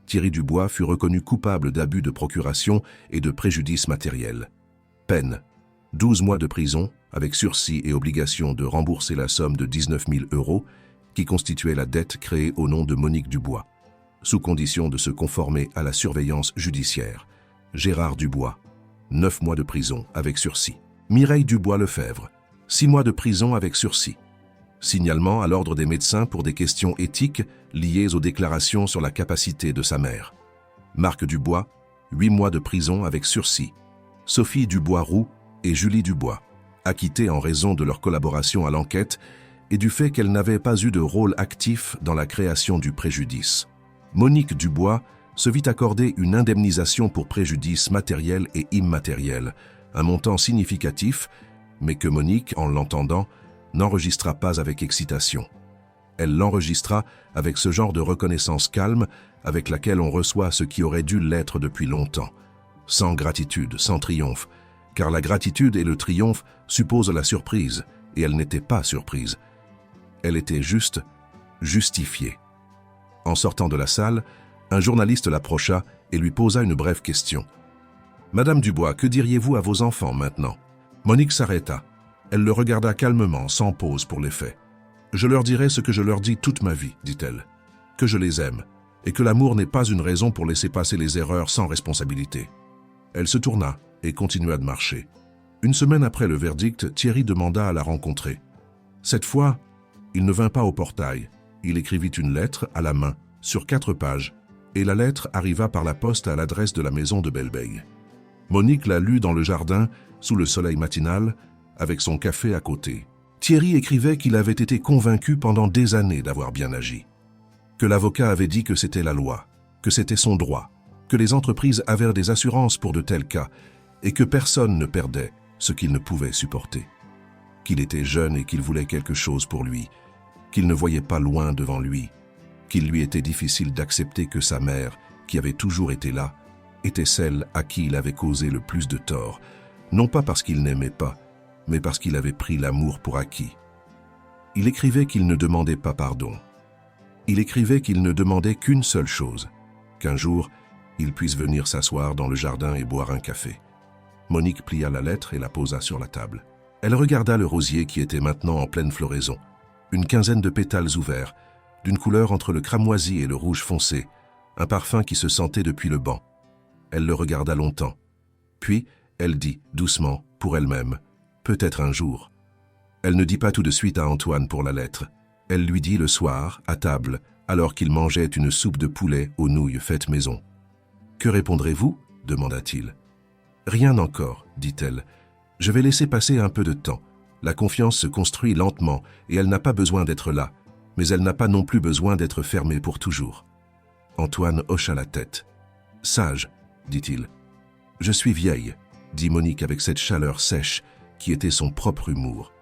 Thierry Dubois fut reconnu coupable d'abus de procuration et de préjudice matériel. Peine, 12 mois de prison, avec sursis et obligation de rembourser la somme de 19 000 €, qui constituait la dette créée au nom de Monique Dubois, sous condition de se conformer à la surveillance judiciaire. Gérard Dubois, 9 mois de prison avec sursis. Mireille Dubois-Lefebvre, 6 mois de prison avec sursis. Signalement à l'ordre des médecins pour des questions éthiques liées aux déclarations sur la capacité de sa mère. Marc Dubois, 8 mois de prison avec sursis. Sophie Dubois-Roux et Julie Dubois, acquittées en raison de leur collaboration à l'enquête et du fait qu'elles n'avaient pas eu de rôle actif dans la création du préjudice. Monique Dubois se vit accorder une indemnisation pour préjudice matériel et immatériel, un montant significatif, mais que Monique, en l'entendant, n'enregistra pas avec excitation. Elle l'enregistra avec ce genre de reconnaissance calme avec laquelle on reçoit ce qui aurait dû l'être depuis longtemps, sans gratitude, sans triomphe, car la gratitude et le triomphe supposent la surprise, et elle n'était pas surprise. Elle était juste justifiée. En sortant de la salle, un journaliste l'approcha et lui posa une brève question. « Madame Dubois, que diriez-vous à vos enfants maintenant ?» Monique s'arrêta. Elle le regarda calmement, sans pause pour les faits. « Je leur dirai ce que je leur dis toute ma vie, dit-elle, que je les aime, et que l'amour n'est pas une raison pour laisser passer les erreurs sans responsabilité. » Elle se tourna et continua de marcher. Une semaine après le verdict, Thierry demanda à la rencontrer. Cette fois, il ne vint pas au portail. Il écrivit une lettre à la main, sur 4 pages, et la lettre arriva par la poste à l'adresse de la maison de Belleveille. Monique la lut dans le jardin, sous le soleil matinal, avec son café à côté. Thierry écrivait qu'il avait été convaincu pendant des années d'avoir bien agi, que l'avocat avait dit que c'était la loi, que c'était son droit, que les entreprises avaient des assurances pour de tels cas, et que personne ne perdait ce qu'il ne pouvait supporter. Qu'il était jeune et qu'il voulait quelque chose pour lui, qu'il ne voyait pas loin devant lui, qu'il lui était difficile d'accepter que sa mère, qui avait toujours été là, était celle à qui il avait causé le plus de tort, non pas parce qu'il n'aimait pas, mais parce qu'il avait pris l'amour pour acquis. Il écrivait qu'il ne demandait pas pardon. Il écrivait qu'il ne demandait qu'une seule chose, qu'un jour, il puisse venir s'asseoir dans le jardin et boire un café. Monique plia la lettre et la posa sur la table. Elle regarda le rosier qui était maintenant en pleine floraison. Une quinzaine de pétales ouverts, d'une couleur entre le cramoisi et le rouge foncé, un parfum qui se sentait depuis le banc. Elle le regarda longtemps. Puis, elle dit, doucement, pour elle-même, « Peut-être un jour ». Elle ne dit pas tout de suite à Antoine pour la lettre. Elle lui dit le soir, à table, alors qu'il mangeait une soupe de poulet aux nouilles faites maison. « Que répondrez-vous » demanda-t-il. « Rien encore, dit-elle. Je vais laisser passer un peu de temps. La confiance se construit lentement et elle n'a pas besoin d'être là, mais elle n'a pas non plus besoin d'être fermée pour toujours. » Antoine hocha la tête. « Sage, dit-il. « Je suis vieille, dit Monique avec cette chaleur sèche qui était son propre humour.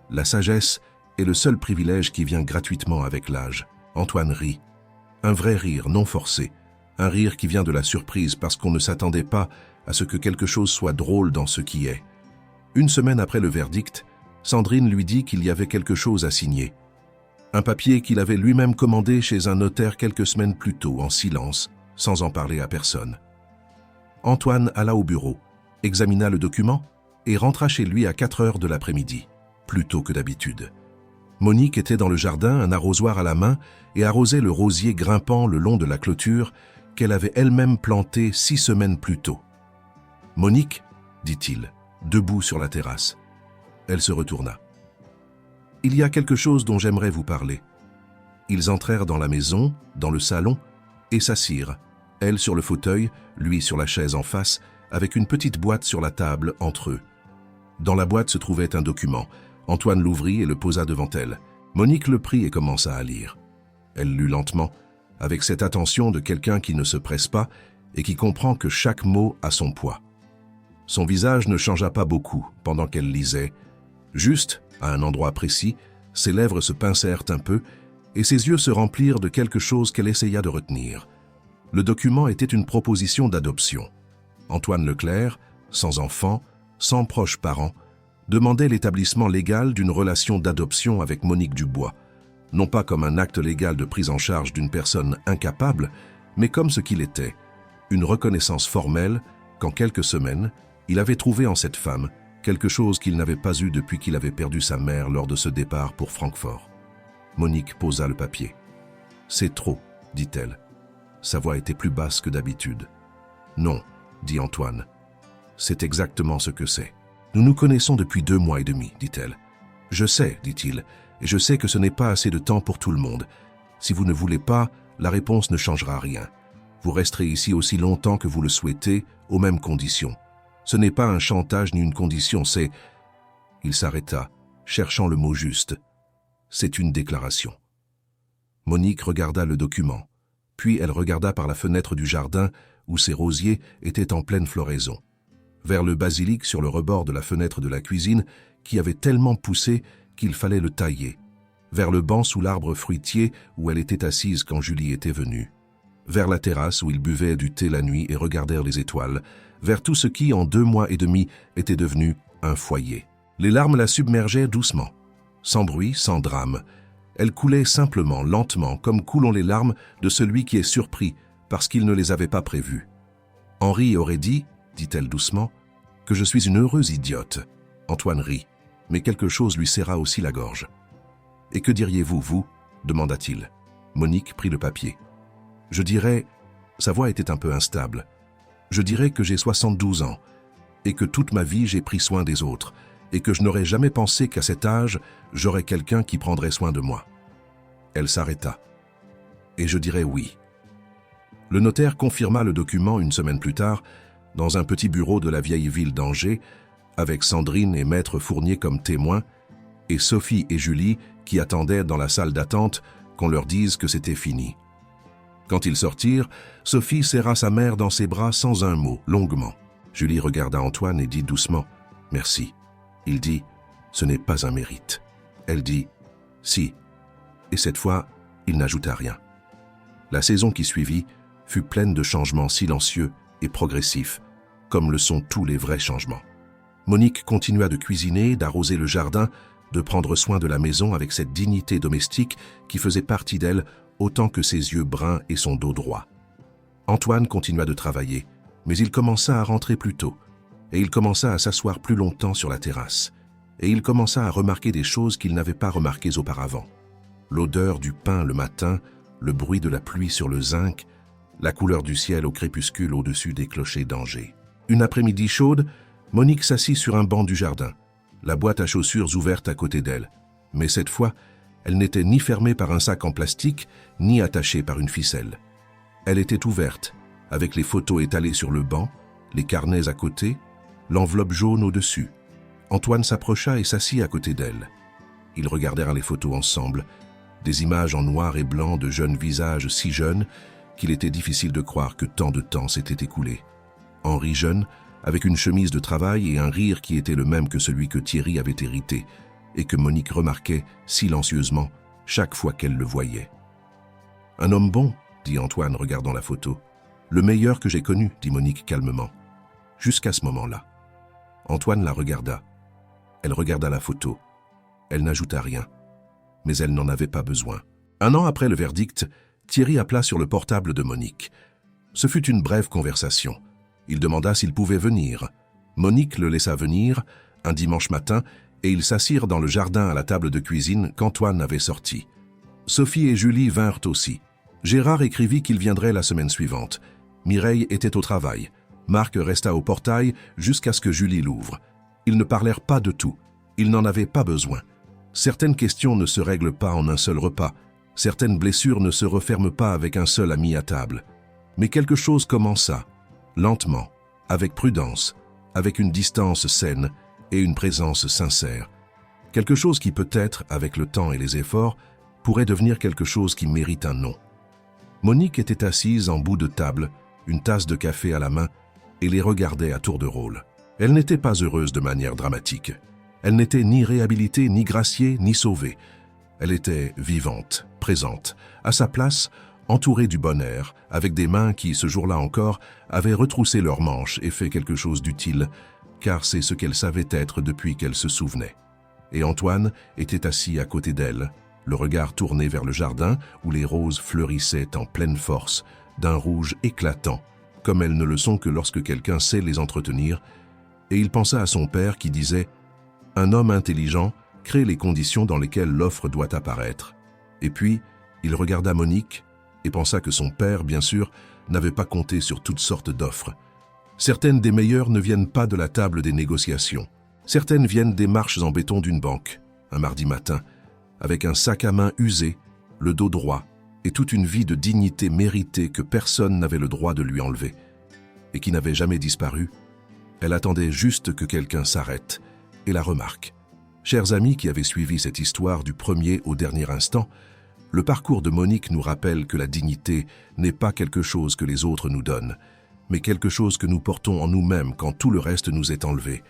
La sagesse est le seul privilège qui vient gratuitement avec l'âge. » Antoine rit. Un vrai rire non forcé. Un rire qui vient de la surprise parce qu'on ne s'attendait pas à ce que quelque chose soit drôle dans ce qui est. Une semaine après le verdict, Sandrine lui dit qu'il y avait quelque chose à signer. Un papier qu'il avait lui-même commandé chez un notaire quelques semaines plus tôt, en silence, sans en parler à personne. Antoine alla au bureau, examina le document et rentra chez lui à 4 heures de l'après-midi, plus tôt que d'habitude. Monique était dans le jardin, un arrosoir à la main, et arrosait le rosier grimpant le long de la clôture qu'elle avait elle-même planté 6 semaines plus tôt. « Monique, dit-il, debout sur la terrasse. » Elle se retourna. « Il y a quelque chose dont j'aimerais vous parler. » Ils entrèrent dans la maison, dans le salon, et s'assirent, elle sur le fauteuil, lui sur la chaise en face, avec une petite boîte sur la table entre eux. Dans la boîte se trouvait un document. Antoine l'ouvrit et le posa devant elle. Monique le prit et commença à lire. Elle lut lentement, avec cette attention de quelqu'un qui ne se presse pas et qui comprend que chaque mot a son poids. Son visage ne changea pas beaucoup pendant qu'elle lisait. Juste, à un endroit précis, ses lèvres se pincèrent un peu et ses yeux se remplirent de quelque chose qu'elle essaya de retenir. Le document était une proposition d'adoption. Antoine Leclerc, sans enfant, sans proches parents, demandait l'établissement légal d'une relation d'adoption avec Monique Dubois, non pas comme un acte légal de prise en charge d'une personne incapable, mais comme ce qu'il était, une reconnaissance formelle qu'en quelques semaines, il avait trouvé en cette femme quelque chose qu'il n'avait pas eu depuis qu'il avait perdu sa mère lors de ce départ pour Francfort. Monique posa le papier. « C'est trop, dit-elle. » Sa voix était plus basse que d'habitude. « Non, dit Antoine. C'est exactement ce que c'est. Nous nous connaissons depuis 2 mois et demi, dit-elle. Je sais, dit-il, et je sais que ce n'est pas assez de temps pour tout le monde. Si vous ne voulez pas, la réponse ne changera rien. Vous resterez ici aussi longtemps que vous le souhaitez, aux mêmes conditions. Ce n'est pas un chantage ni une condition, c'est... » Il s'arrêta, cherchant le mot juste. « C'est une déclaration. » Monique regarda le document, puis elle regarda par la fenêtre du jardin où ses rosiers étaient en pleine floraison, vers le basilic sur le rebord de la fenêtre de la cuisine qui avait tellement poussé qu'il fallait le tailler, vers le banc sous l'arbre fruitier où elle était assise quand Julie était venue, vers la terrasse où ils buvaient du thé la nuit et regardèrent les étoiles, vers tout ce qui, en 2 mois et demi, était devenu un foyer. Les larmes la submergeaient doucement, sans bruit, sans drame. Elles coulaient simplement, lentement, comme coulent les larmes de celui qui est surpris parce qu'il ne les avait pas prévues. Henri aurait dit, dit-elle doucement, que je suis une heureuse idiote. Antoine rit, mais quelque chose lui serra aussi la gorge. « Et que diriez-vous, vous » demanda-t-il. Monique prit le papier. « Je dirais... » Sa voix était un peu instable. « Je dirais que j'ai 72 ans et que toute ma vie j'ai pris soin des autres et que je n'aurais jamais pensé qu'à cet âge, j'aurais quelqu'un qui prendrait soin de moi. » Elle s'arrêta. « Et je dirais oui. » Le notaire confirma le document 1 semaine plus tard, dans un petit bureau de la vieille ville d'Angers, avec Sandrine et Maître Fournier comme témoins, et Sophie et Julie qui attendaient dans la salle d'attente qu'on leur dise que c'était fini. Quand ils sortirent, Sophie serra sa mère dans ses bras sans un mot, longuement. Julie regarda Antoine et dit doucement « Merci ». Il dit « Ce n'est pas un mérite ». Elle dit « Si ». Et cette fois, il n'ajouta rien. La saison qui suivit fut pleine de changements silencieux et progressifs, comme le sont tous les vrais changements. Monique continua de cuisiner, d'arroser le jardin, de prendre soin de la maison avec cette dignité domestique qui faisait partie d'elle autant que ses yeux bruns et son dos droit. Antoine continua de travailler, mais il commença à rentrer plus tôt. et il commença à s'asseoir plus longtemps sur la terrasse. Et il commença à remarquer des choses qu'il n'avait pas remarquées auparavant. L'odeur du pain le matin, le bruit de la pluie sur le zinc, la couleur du ciel au crépuscule au-dessus des clochers d'Angers. Une après-midi chaude, Monique s'assit sur un banc du jardin, la boîte à chaussures ouverte à côté d'elle. Mais cette fois, elle n'était ni fermée par un sac en plastique, ni attachée par une ficelle. Elle était ouverte, avec les photos étalées sur le banc, les carnets à côté, l'enveloppe jaune au-dessus. Antoine s'approcha et s'assit à côté d'elle. Ils regardèrent les photos ensemble, des images en noir et blanc de jeunes visages si jeunes qu'il était difficile de croire que tant de temps s'était écoulé. Henri jeune, avec une chemise de travail et un rire qui était le même que celui que Thierry avait hérité, et que Monique remarquait silencieusement chaque fois qu'elle le voyait. « Un homme bon », dit Antoine regardant la photo. « Le meilleur que j'ai connu », dit Monique calmement. Jusqu'à ce moment-là. Antoine la regarda. Elle regarda la photo. Elle n'ajouta rien. Mais elle n'en avait pas besoin. Un an après le verdict, Thierry appela sur le portable de Monique. Ce fut une brève conversation. Il demanda s'il pouvait venir. Monique le laissa venir, un dimanche matin, et ils s'assirent dans le jardin à la table de cuisine qu'Antoine avait sortie. Sophie et Julie vinrent aussi. Gérard écrivit qu'il viendrait la semaine suivante. Mireille était au travail. Marc resta au portail jusqu'à ce que Julie l'ouvre. Ils ne parlèrent pas de tout. Ils n'en avaient pas besoin. Certaines questions ne se règlent pas en un seul repas. Certaines blessures ne se referment pas avec un seul ami à table. Mais quelque chose commença, lentement, avec prudence, avec une distance saine et une présence sincère. Quelque chose qui peut-être, avec le temps et les efforts, pourrait devenir quelque chose qui mérite un nom. Monique était assise en bout de table, une tasse de café à la main, et les regardait à tour de rôle. Elle n'était pas heureuse de manière dramatique. Elle n'était ni réhabilitée, ni graciée, ni sauvée. Elle était vivante, présente, à sa place, entourée du bon air, avec des mains qui, ce jour-là encore, avaient retroussé leurs manches et fait quelque chose d'utile, car c'est ce qu'elle savait être depuis qu'elle se souvenait. Et Antoine était assis à côté d'elle, le regard tourné vers le jardin où les roses fleurissaient en pleine force, d'un rouge éclatant, comme elles ne le sont que lorsque quelqu'un sait les entretenir, et il pensa à son père qui disait « Un homme intelligent crée les conditions dans lesquelles l'offre doit apparaître. » Et puis, il regarda Monique et pensa que son père, bien sûr, n'avait pas compté sur toutes sortes d'offres. Certaines des meilleures ne viennent pas de la table des négociations. Certaines viennent des marches en béton d'une banque, un mardi matin, avec un sac à main usé, le dos droit, et toute une vie de dignité méritée que personne n'avait le droit de lui enlever, et qui n'avait jamais disparu. Elle attendait juste que quelqu'un s'arrête et la remarque. Chers amis qui avaient suivi cette histoire du premier au dernier instant, le parcours de Monique nous rappelle que la dignité n'est pas quelque chose que les autres nous donnent, mais quelque chose que nous portons en nous-mêmes quand tout le reste nous est enlevé.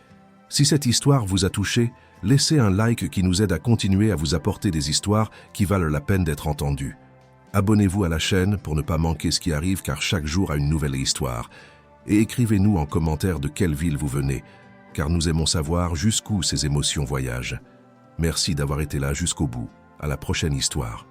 Si cette histoire vous a touché, laissez un like qui nous aide à continuer à vous apporter des histoires qui valent la peine d'être entendues. Abonnez-vous à la chaîne pour ne pas manquer ce qui arrive car chaque jour a une nouvelle histoire. Et écrivez-nous en commentaire de quelle ville vous venez, car nous aimons savoir jusqu'où ces émotions voyagent. Merci d'avoir été là jusqu'au bout. À la prochaine histoire.